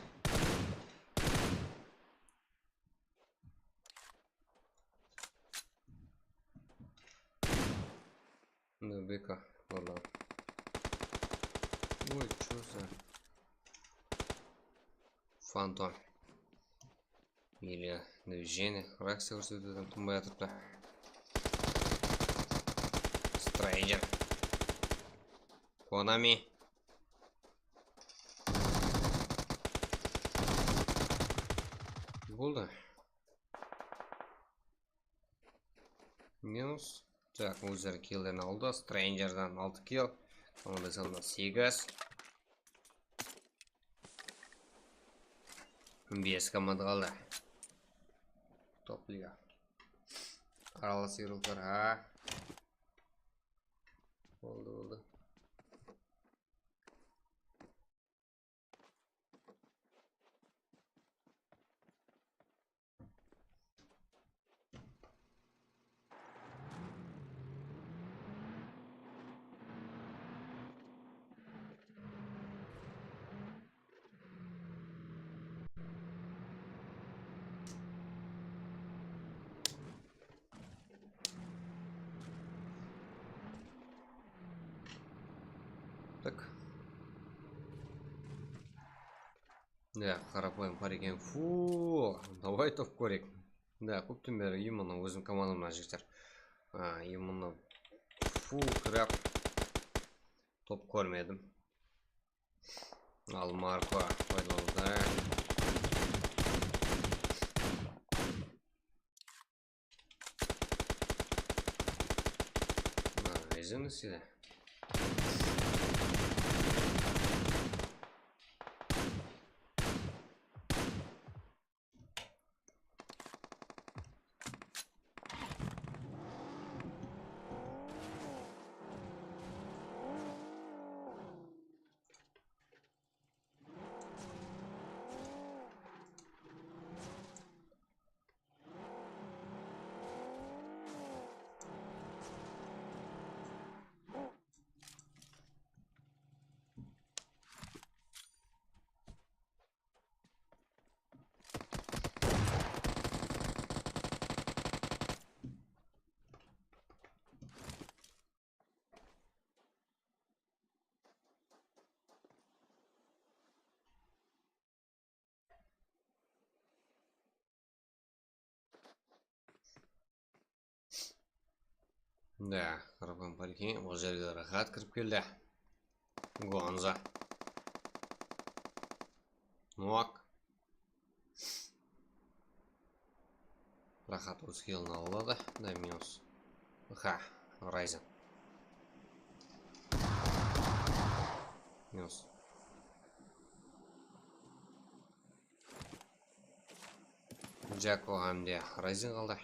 D: Ну, Бека, ладно. Ой, что за... Фантом. Или движение. Раксия уже там тумбая тут. Стрэнджер. Конами. Болды. Минус. Так, өздері киллден алды. Стрэнджердан 6 килл. Команда санына 8. 5 команда қалды. Топ лига. Аралас игрокlar. Болды. Да, қарапайым пар екен. Фу, давай топ көрейік. Да, көптен бері именно өзім командамнан жігіттер. Именно фу крап топ көрмедім. Ал Марко пайдалануда. Извините. Да, қарапайым пар екен. Ол жерге рахат кіріп келді. Гонза. Нуак. Рахат өз келін алады. Да, минус. Райзен. Минус. Джако ғамде Райзен қалды.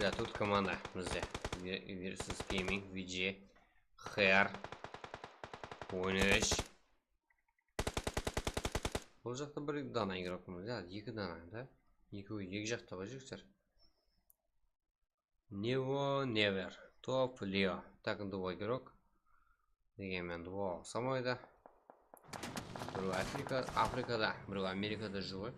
D: Да, тут команда бізде. Versus Gaming, VG, Hair, 13. Бұл жақта бір дана игрокымыз, да, екі дана, да? Екі жақта ғой жігіттер. Нево, Невер, Топ, Лео. Так, два игрок. Дегенмен два самойда. Біреу Африкада, біреу Америкада живой.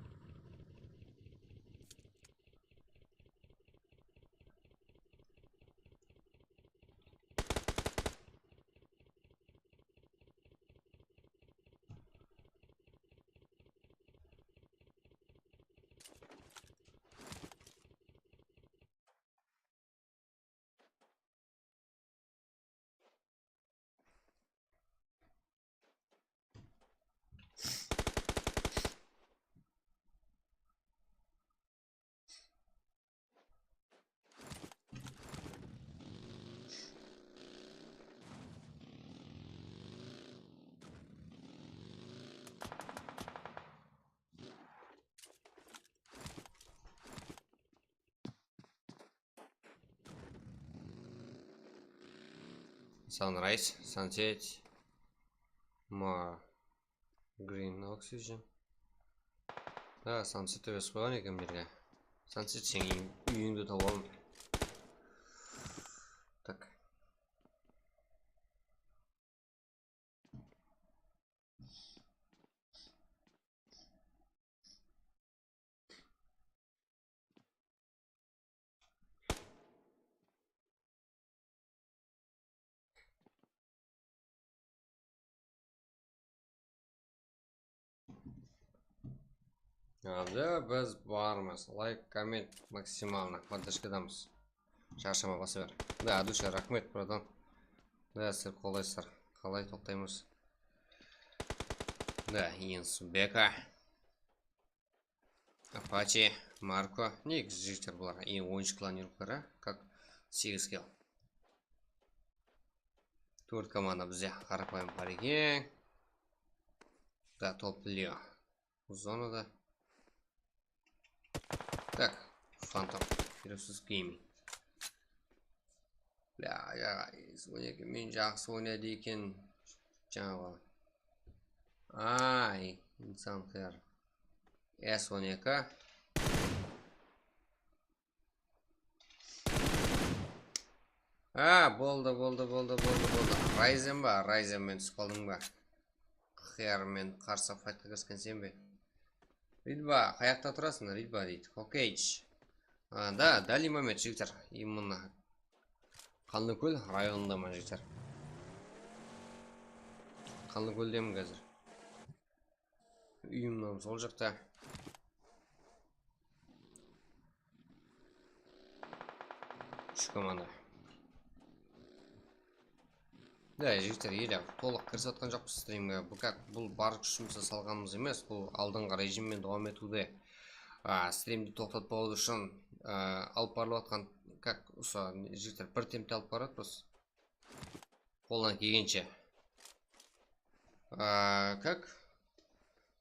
D: Sunrise, Sunset, Green Oxygen. Да, Sunset өз қойған екен берге. Sunset сен үйіңді тауып алым. Так. Да, біз бармыз. Лайк, коммент максимально. Поддержкадамыз. Шаршама баса бер. Да, душа, рахмет, братан. Да, сіздер қолайсыздар. Қалай тоқтаймыз? Да, Инс, Бека, Апачи, Марко. Негізі жігіттер бұлар. Ең ойыншы планировкалары, как 8 килл. 4 команда бізде. Қарапайым пареге. Да, топ Лео. Зонада. Так, Фантом. Versus Gaming. Ya, so'nyaki men yaxshi o'ynaydi ekan. Javob. Ay, inson qiyar. So'nyaka. Bo'ldi. Ryzen ba, Ryzen men tushib qoldingmi? Qiyar men qarshi fightga kirgan senmi? Ridba, qayoqda turasың? Ridba deydi. Hokeych. Да, дали момент, жігіттер. Именно Қанлыкөл районындамын, жігіттер. Қанлыкөлдемін қазір. Үйімнің сол жақта. Үш команда. Да, жігіттер, елі толық кірісіп атқан жоқпыз стримге. Бұл бар күшімізді салғанымыз емес, бұл алдыңғы режиммен давам етуде. Стримді тоқтатпау үшін алып барылып атқан, как жігіттер бір темпте алып барады, просто қолдан келгенше. Как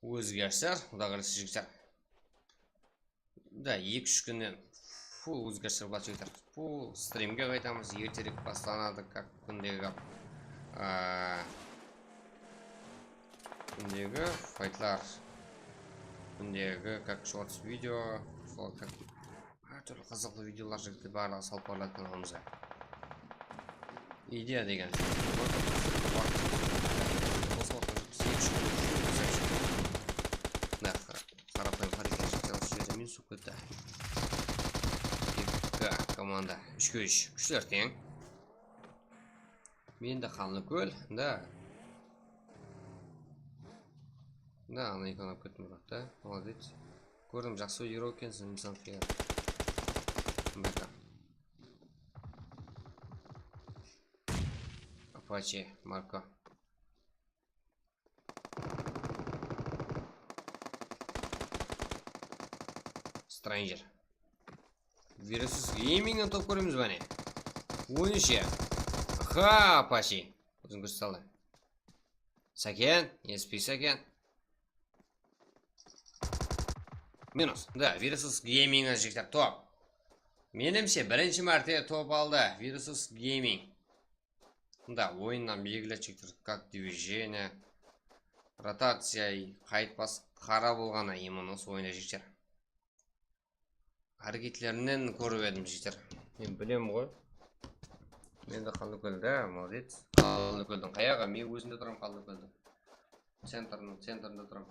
D: өзгерістер, құда қарсы жігіттер. Да, 2-3 күннен өзгерістер болады жігіттер. Бұл стримге қайтамыз, ертерек басталады, как күндегі файтлар, күндегі как шортс видео, сол как әртүрлі қызықты видеолар жігіттер барлығы салып барылады каналымызға. Идея деген қарапайым қарекет жігіттер осы жерде мен суып кетті. Команда 3-3 күштер тең. Менде Қанлыкөл, да. Да, ана екеуін алып кеттім бірақ, да. Молодец. Көрдім, жақсы ойдырау екенсің, инсан қияр. Бәка. Апачи, Марко. Stranger. Versus Gaming'нен топ көреміз бәне. Ойыншы. Аха, Апачи. Өзің көрсет салды. Сәкен, еспей Сәкен. Минус. Да, Versus Gaming'нен жігіттер топ. Менімше бірінші мәрте топ алды. Versus Gaming. Да, ойыннан белгілі жігіттер. Как движение, ротация, қайтпас қара болғаны именно осы ойында жігіттер. Әрекетлерінен көріп едім жігіттер. Мен білем ғой. Мен де Қанлыкөлде, молодец. Қанлыкөлдің қаяғы? Мен өзінде тұрам Қанлыкөлде. Центрында тұрам.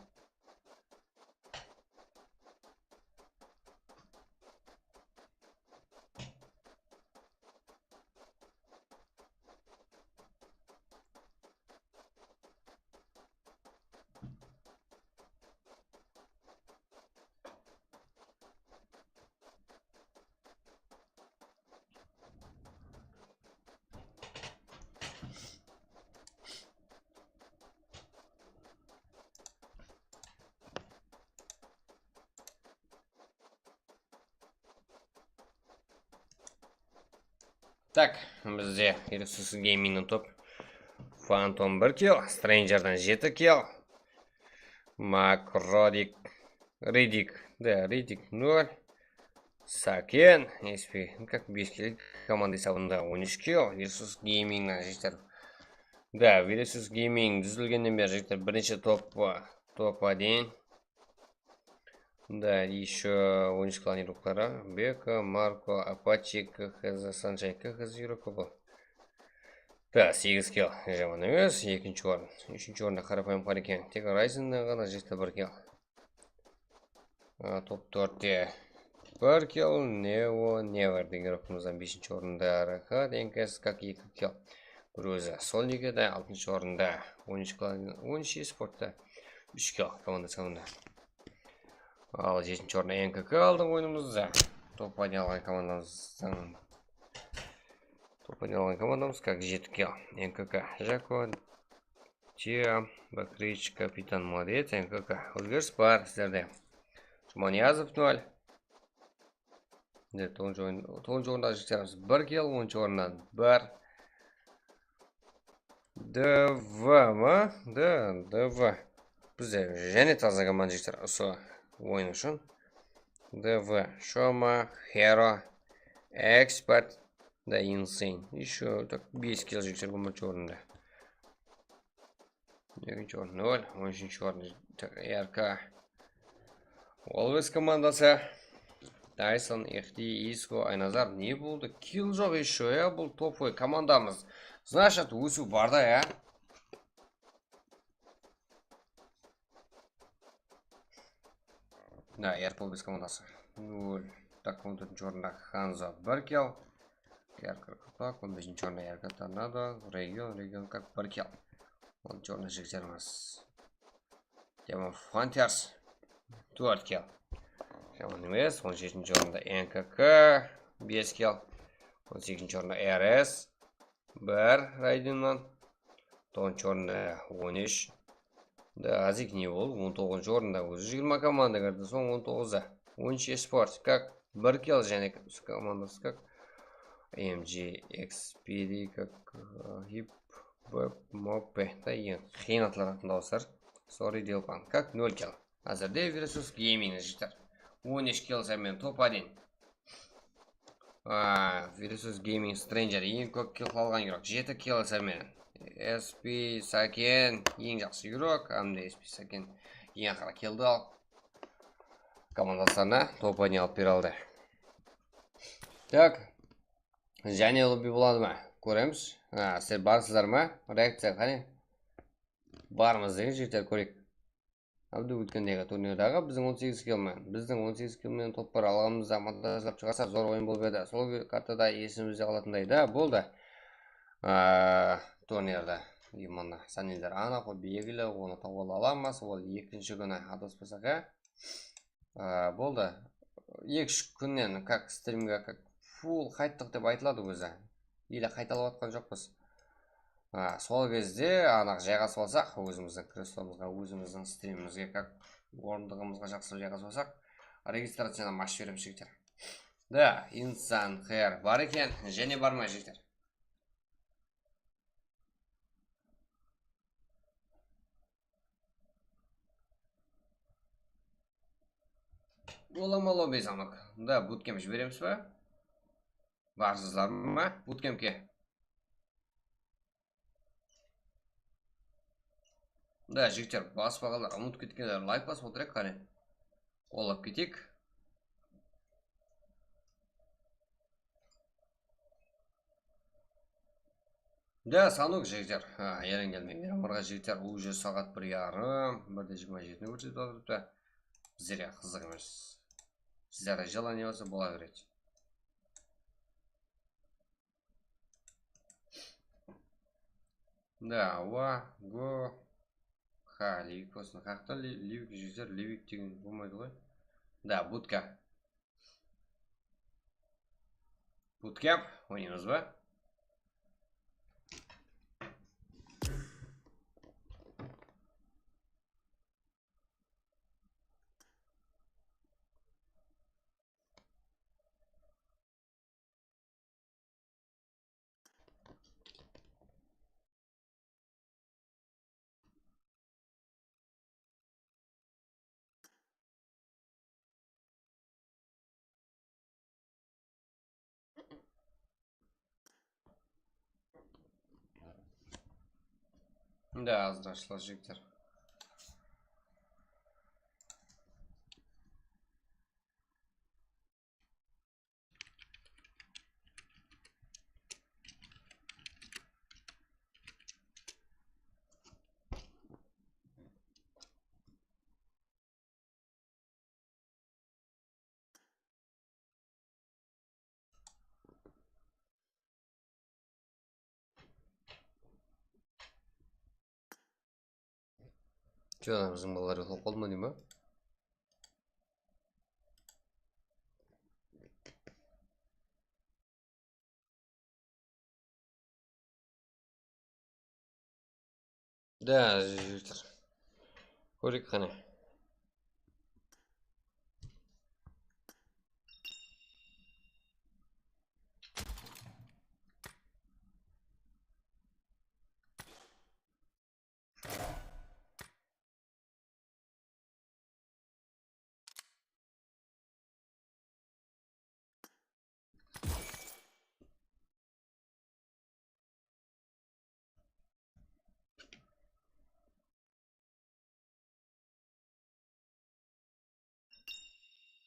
D: Так, бізде Versus Gaming'нен топ. Фантом 1 килл, Stranger'дан 7 килл. Макродик, Ридик, да, Ридик 0. Сакен, SP, как 5 килл. Команда сабында 13 килл. Versus Gaming'нен жігіттер. Да, Versus Gaming дүзілгеннен бері жігіттер бірінші топқа дейін. Да, еще ойыншы планировкалары. Бека, Марко, Апачи, КХЗ, Санжай, КХЗ Юроко бұл. Да, 8 килл. Жаман емес, екінші орын. Үшінші орында қарапайым қарекен. Тек Ryzen'нен ғана жігіттер 1 килл. Топ 4-те 1 килл. Нео, Невер деген рухымыздан 5-ші орында. РХ, ДНКС, как 2 килл. Бір өзі сол лигада 6-ші орында. 13 спортта 3 килл команда сауында. Ал 7-ші орында НКК алды ойынымызда. Топ-1 алған командамыздың понял командамыз, как жетки. НКК. Жако, Тия, Бакрич, капитан, молодец. НКК. Өзгеріс бар сіздерде. Жұманиязов 0. Тоғызыншы орында жігіттеріміз 1 кел, 10-шы орыннан 1. ДВ ма? ДВ. Бізде және таза команда жігіттер осы ойын үшін. ДВ. Шома, Херо, Эксперт, да Insane. Еще так 5 кел жігіттер 1-шы орында. 2-ші орын 0, 13-ші орын РК. Always командасы. Тайсон, Эхти, Иско, Айназар. Не болды? Килл жоқ еще, я бұл топовый командамыз. Значит, өсу барда, я. Да, Эрпл без командасы. 0. Так, 14-ші орында Ханза 1 кел. Яркар Капак, 15-ші орында Яркар Торнадо. Регион как 1 кел. 10-ші орында жігіттеріміз. Демон Фантерс 4 кел. Хемон емес, 17-ші орында НКК 5 кел. 18-ші орында РС 1 Райденман. 9-ші орында 13. Да, Азик не бол. 19-ші орында өзі 20 команда кірді. Соң 19-да. 13 спорт. Как 1 кел және командасы как MG, XPD, как Hip, Web, Mope. Да, ең қиын атлар атындауыздар. Sorry, Делпан. Как 0 кел. Әзірде Versus Gaming жігіттер. 13 кел сәмен топ-1. Versus Gaming Stranger ең көп кел қалған үйрек. 7 кел сәмен. SP Сакен ең жақсы үйрек. Әмді SP Сакен ең қара келді ал. Командасына топ-1 алып бер алды. Так. Және лобби болады ма? Көреміз. Сіздер барсыздар ма? Реакция қане? Бармыз деген жігіттер көрейік. Абды өткендегі турнирдағы біздің 18 келмен. Біздің 18 келмен топпар алғанымызда монтажлап шығарса зор ойын болып еді. Сол картада есімізде қалатындай да болды. Турнирда. Иманна. Санелдер анақы белгілі, оны тауып аламыз. Ол екінші күні адаспасаға. Болды. 2 күннен как стримге как фул қайттық деп айтылады өзі. Или қайталап атқан жоқпыз. Сол кезде анақ жайғасып алсақ, өзіміздің крестомызға, өзіміздің стримімізге, как орындығымызға жақсы жайғасып алсақ, регистрацияна маш берем жігіттер. Да, инсан хэр бар екен, және бармай жігіттер. Бола ма лобби замок? Да, буткемп жібереміз ба? Барсыздар ма? Буткемпке. Да, жігіттер, басып ағалар, ұмыт кеткендер, лайк басып отырайық қане. Қолап кетейік. Да, санук жігіттер. Ерен келмей, мейрамбарға жігіттер, уже сағат 1:30, 1:27-ні көрсетіп отырыпты. Біздерге қызық емес. Сіздерде желание болса бола береді. Да, го. Ливик болсын. Қақта ливик жүздер, ливик деген болмайды ғой. Да, будка. Буткемп, ойнаймыз ба? Да, азырақ жігіттер. Че, біздің балалар ұйықтап қалды ма дейм ба? Да, жігіттер. Көрейік қане.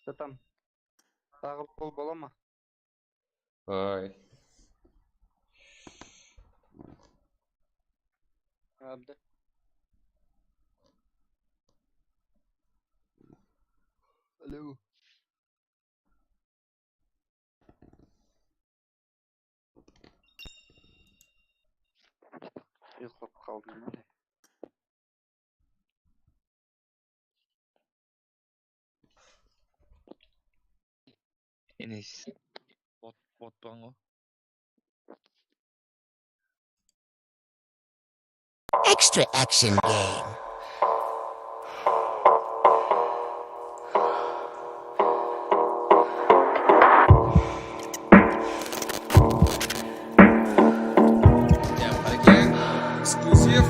I: Что там? Тағы қол бола ма?
D: Ой.
I: Әбді. Алло. Ұйықтап қалдың ба?
J: Enes. Bot bang o.
G: Extra action game.
D: Ja, again, exclusive.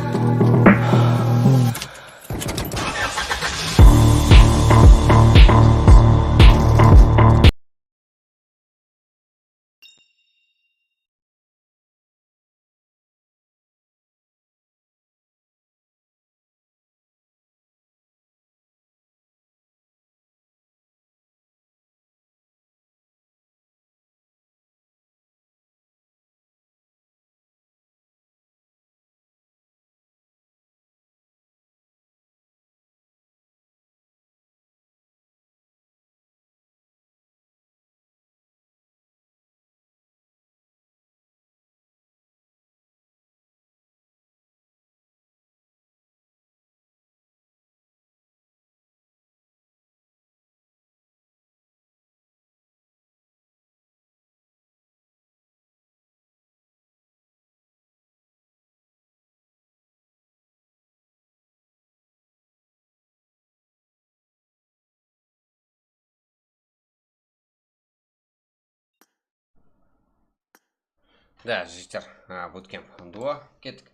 D: Да, жігіттер, буткемп. Дуа, кеттік.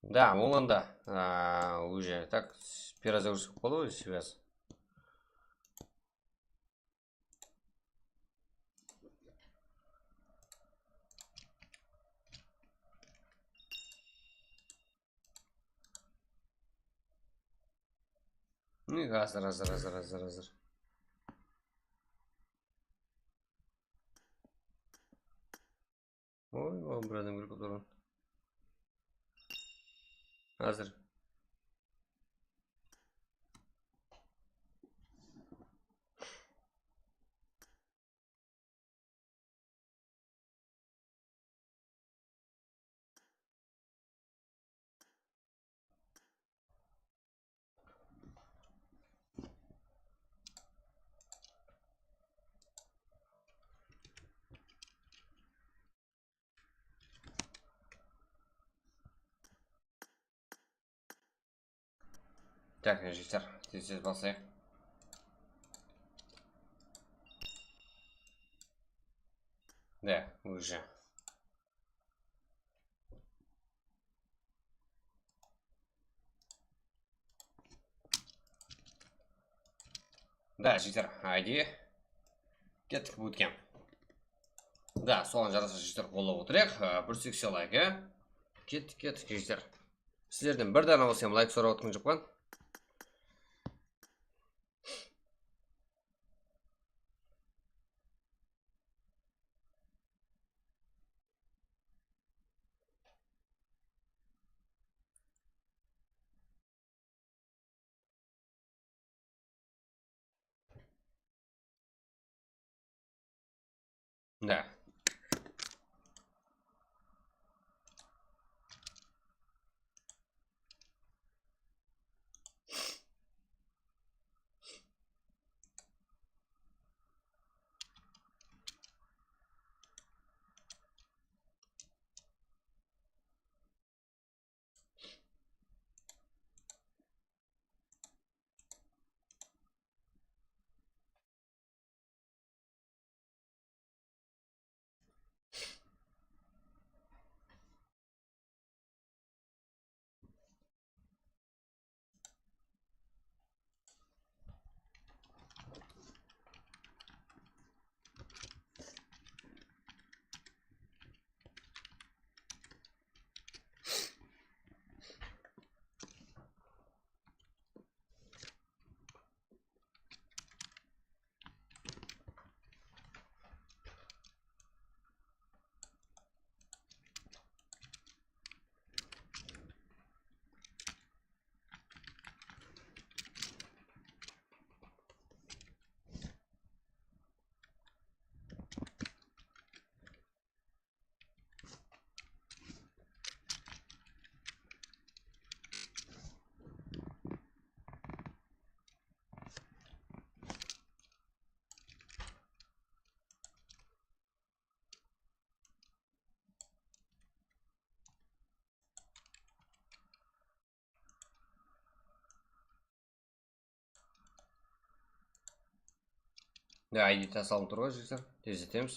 D: Да, ол анда уже так перезагрузка болды ғой связь. Ну, азыр. Ой, бір адам келіп тұрған. Азыр. Так, жігіттер, тез басайық. Да, уже. Да, жігіттер, ID. Кеттік буткемп. Да, соған жараса жігіттер қолдап отырайық. Бір сексе лайк, Кеттік, жігіттер. Сіздерден бір дана болсам лайк сұрап отырған жоқпын. Да. ID салынып тұр ғой жігіттер, тездетеміз.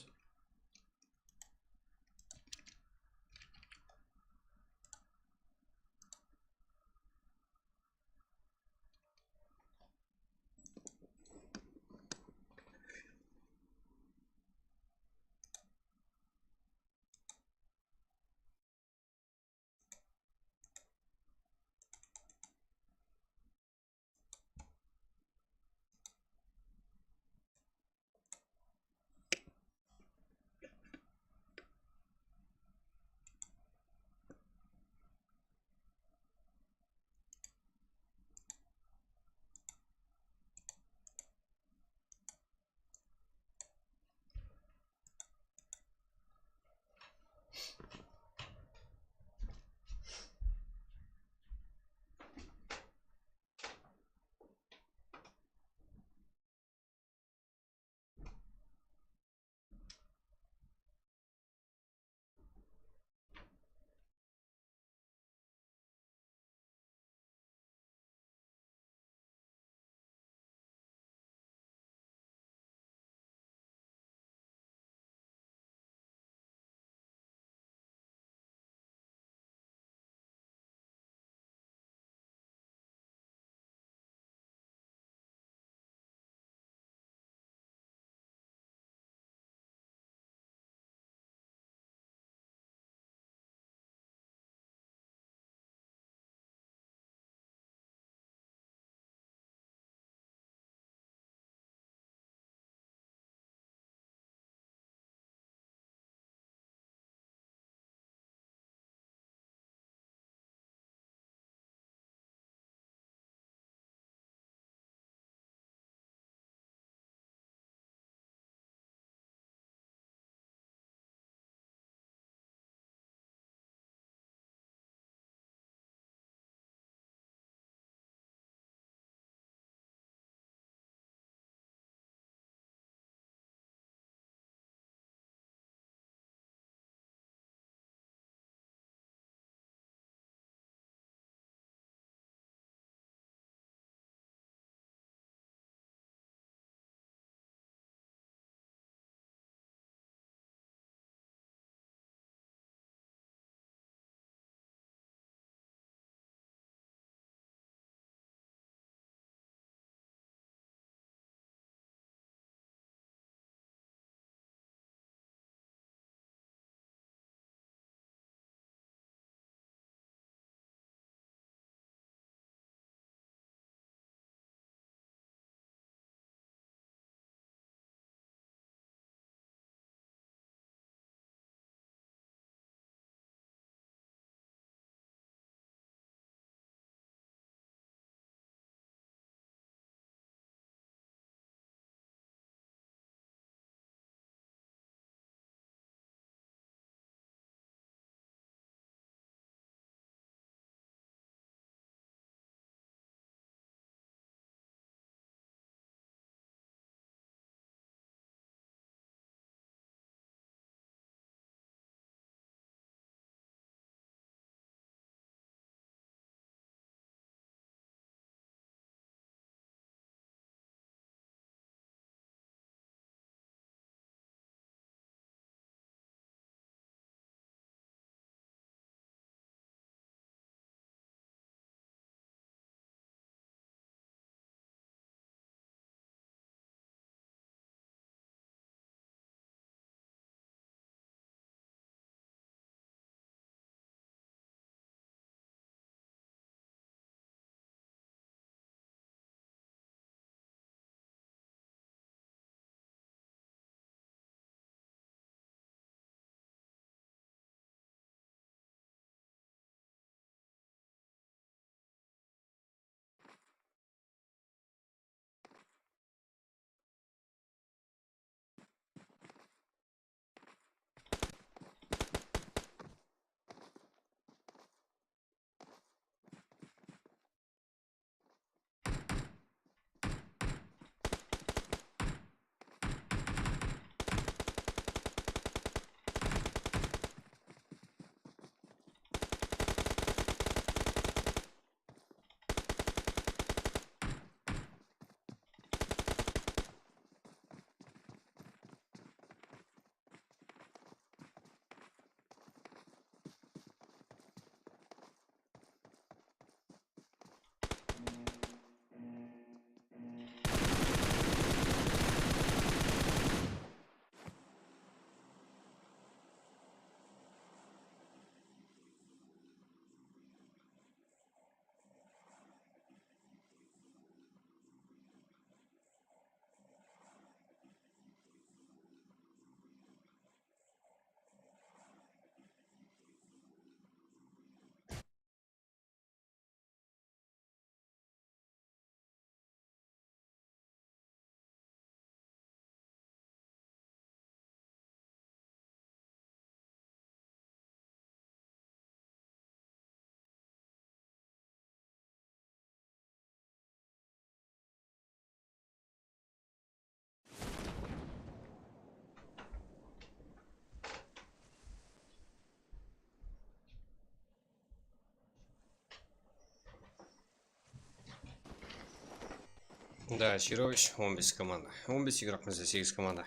D: Да, Чирович, 15 команда. 15 игрок, 8 команда.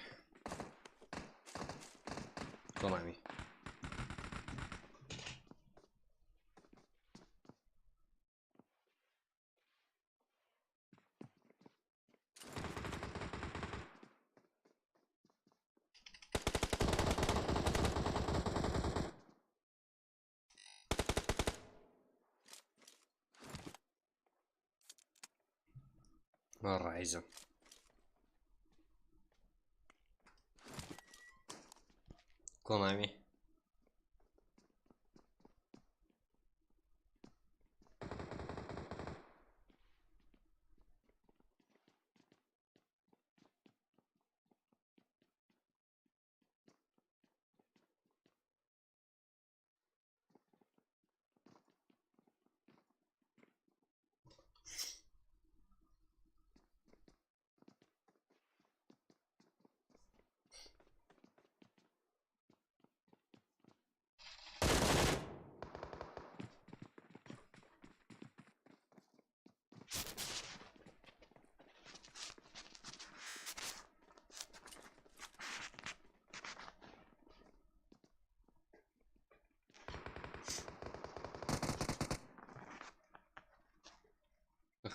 D: Konami. Ryzen. Konami.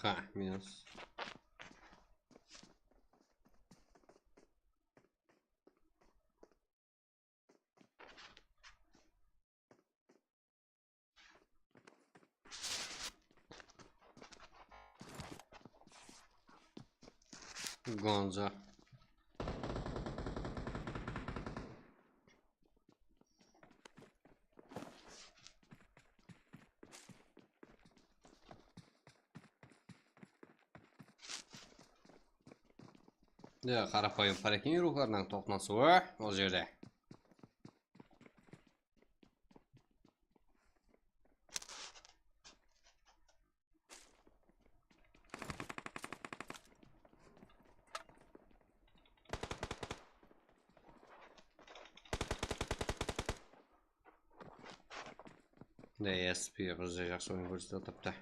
D: Ага, минус. Гонза. Ja, qarapayım parakin ruhlardan to'qnashuvi o'z yerda. DSP bizga yaxshi o'yin ko'rsatyapti.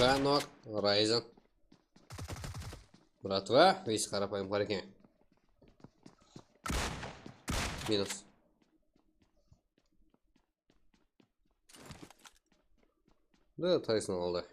D: Ага, ног, Ryzen. Братва, весь қарапайым parakin. Минус. Да, Тайсон oldu.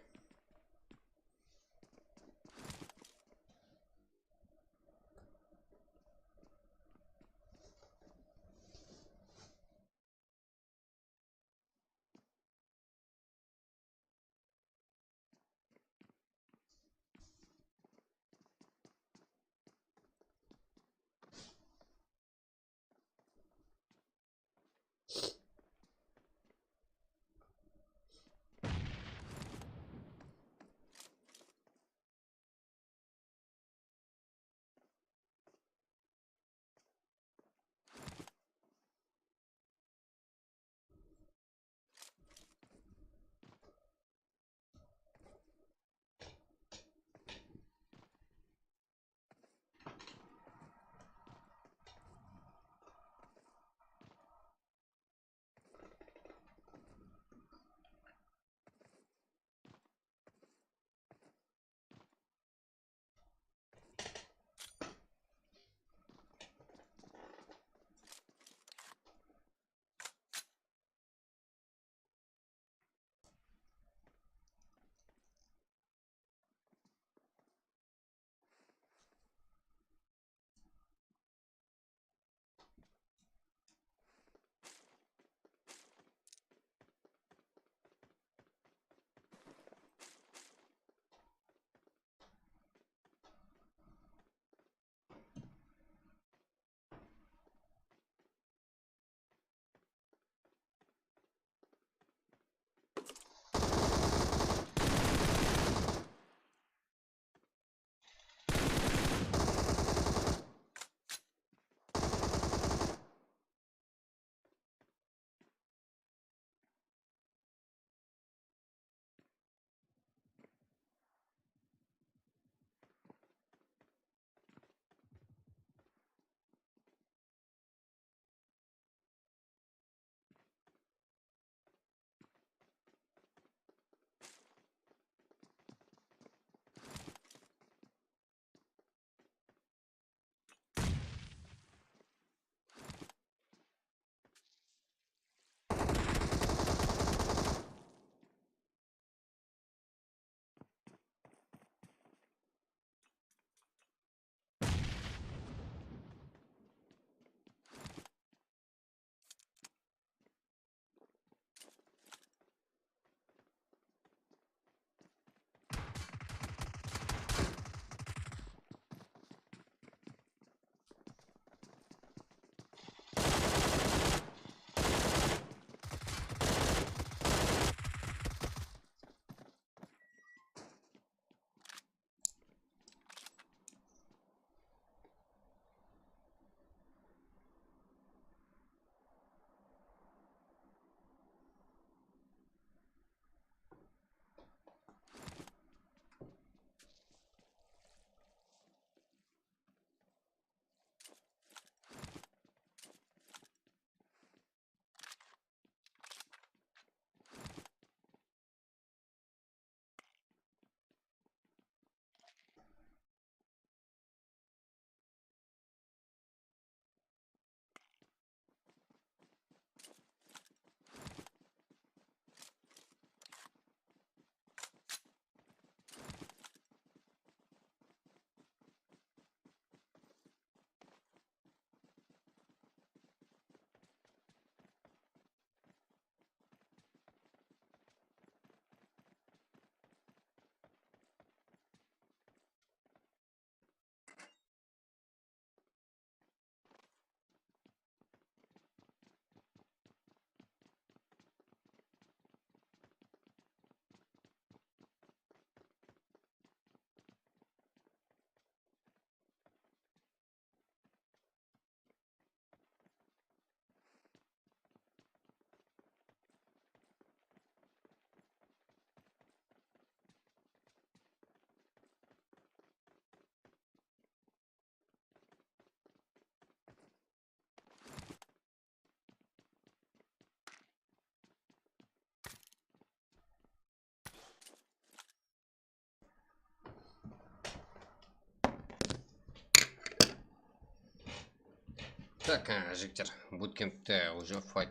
D: Так, жігіттер, буткемпте уже файт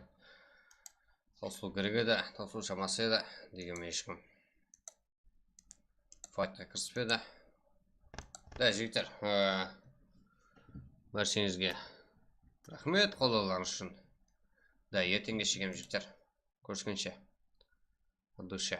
D: таусылу керек еді, таусылу шамасы еді, дегенмен ешкім файтқа кіріспеді. Да, жігіттер, баршаңызге рахмет қолдауларыңыз үшін. Да, ертеңге шегем жігіттер. Көріскенше. От души.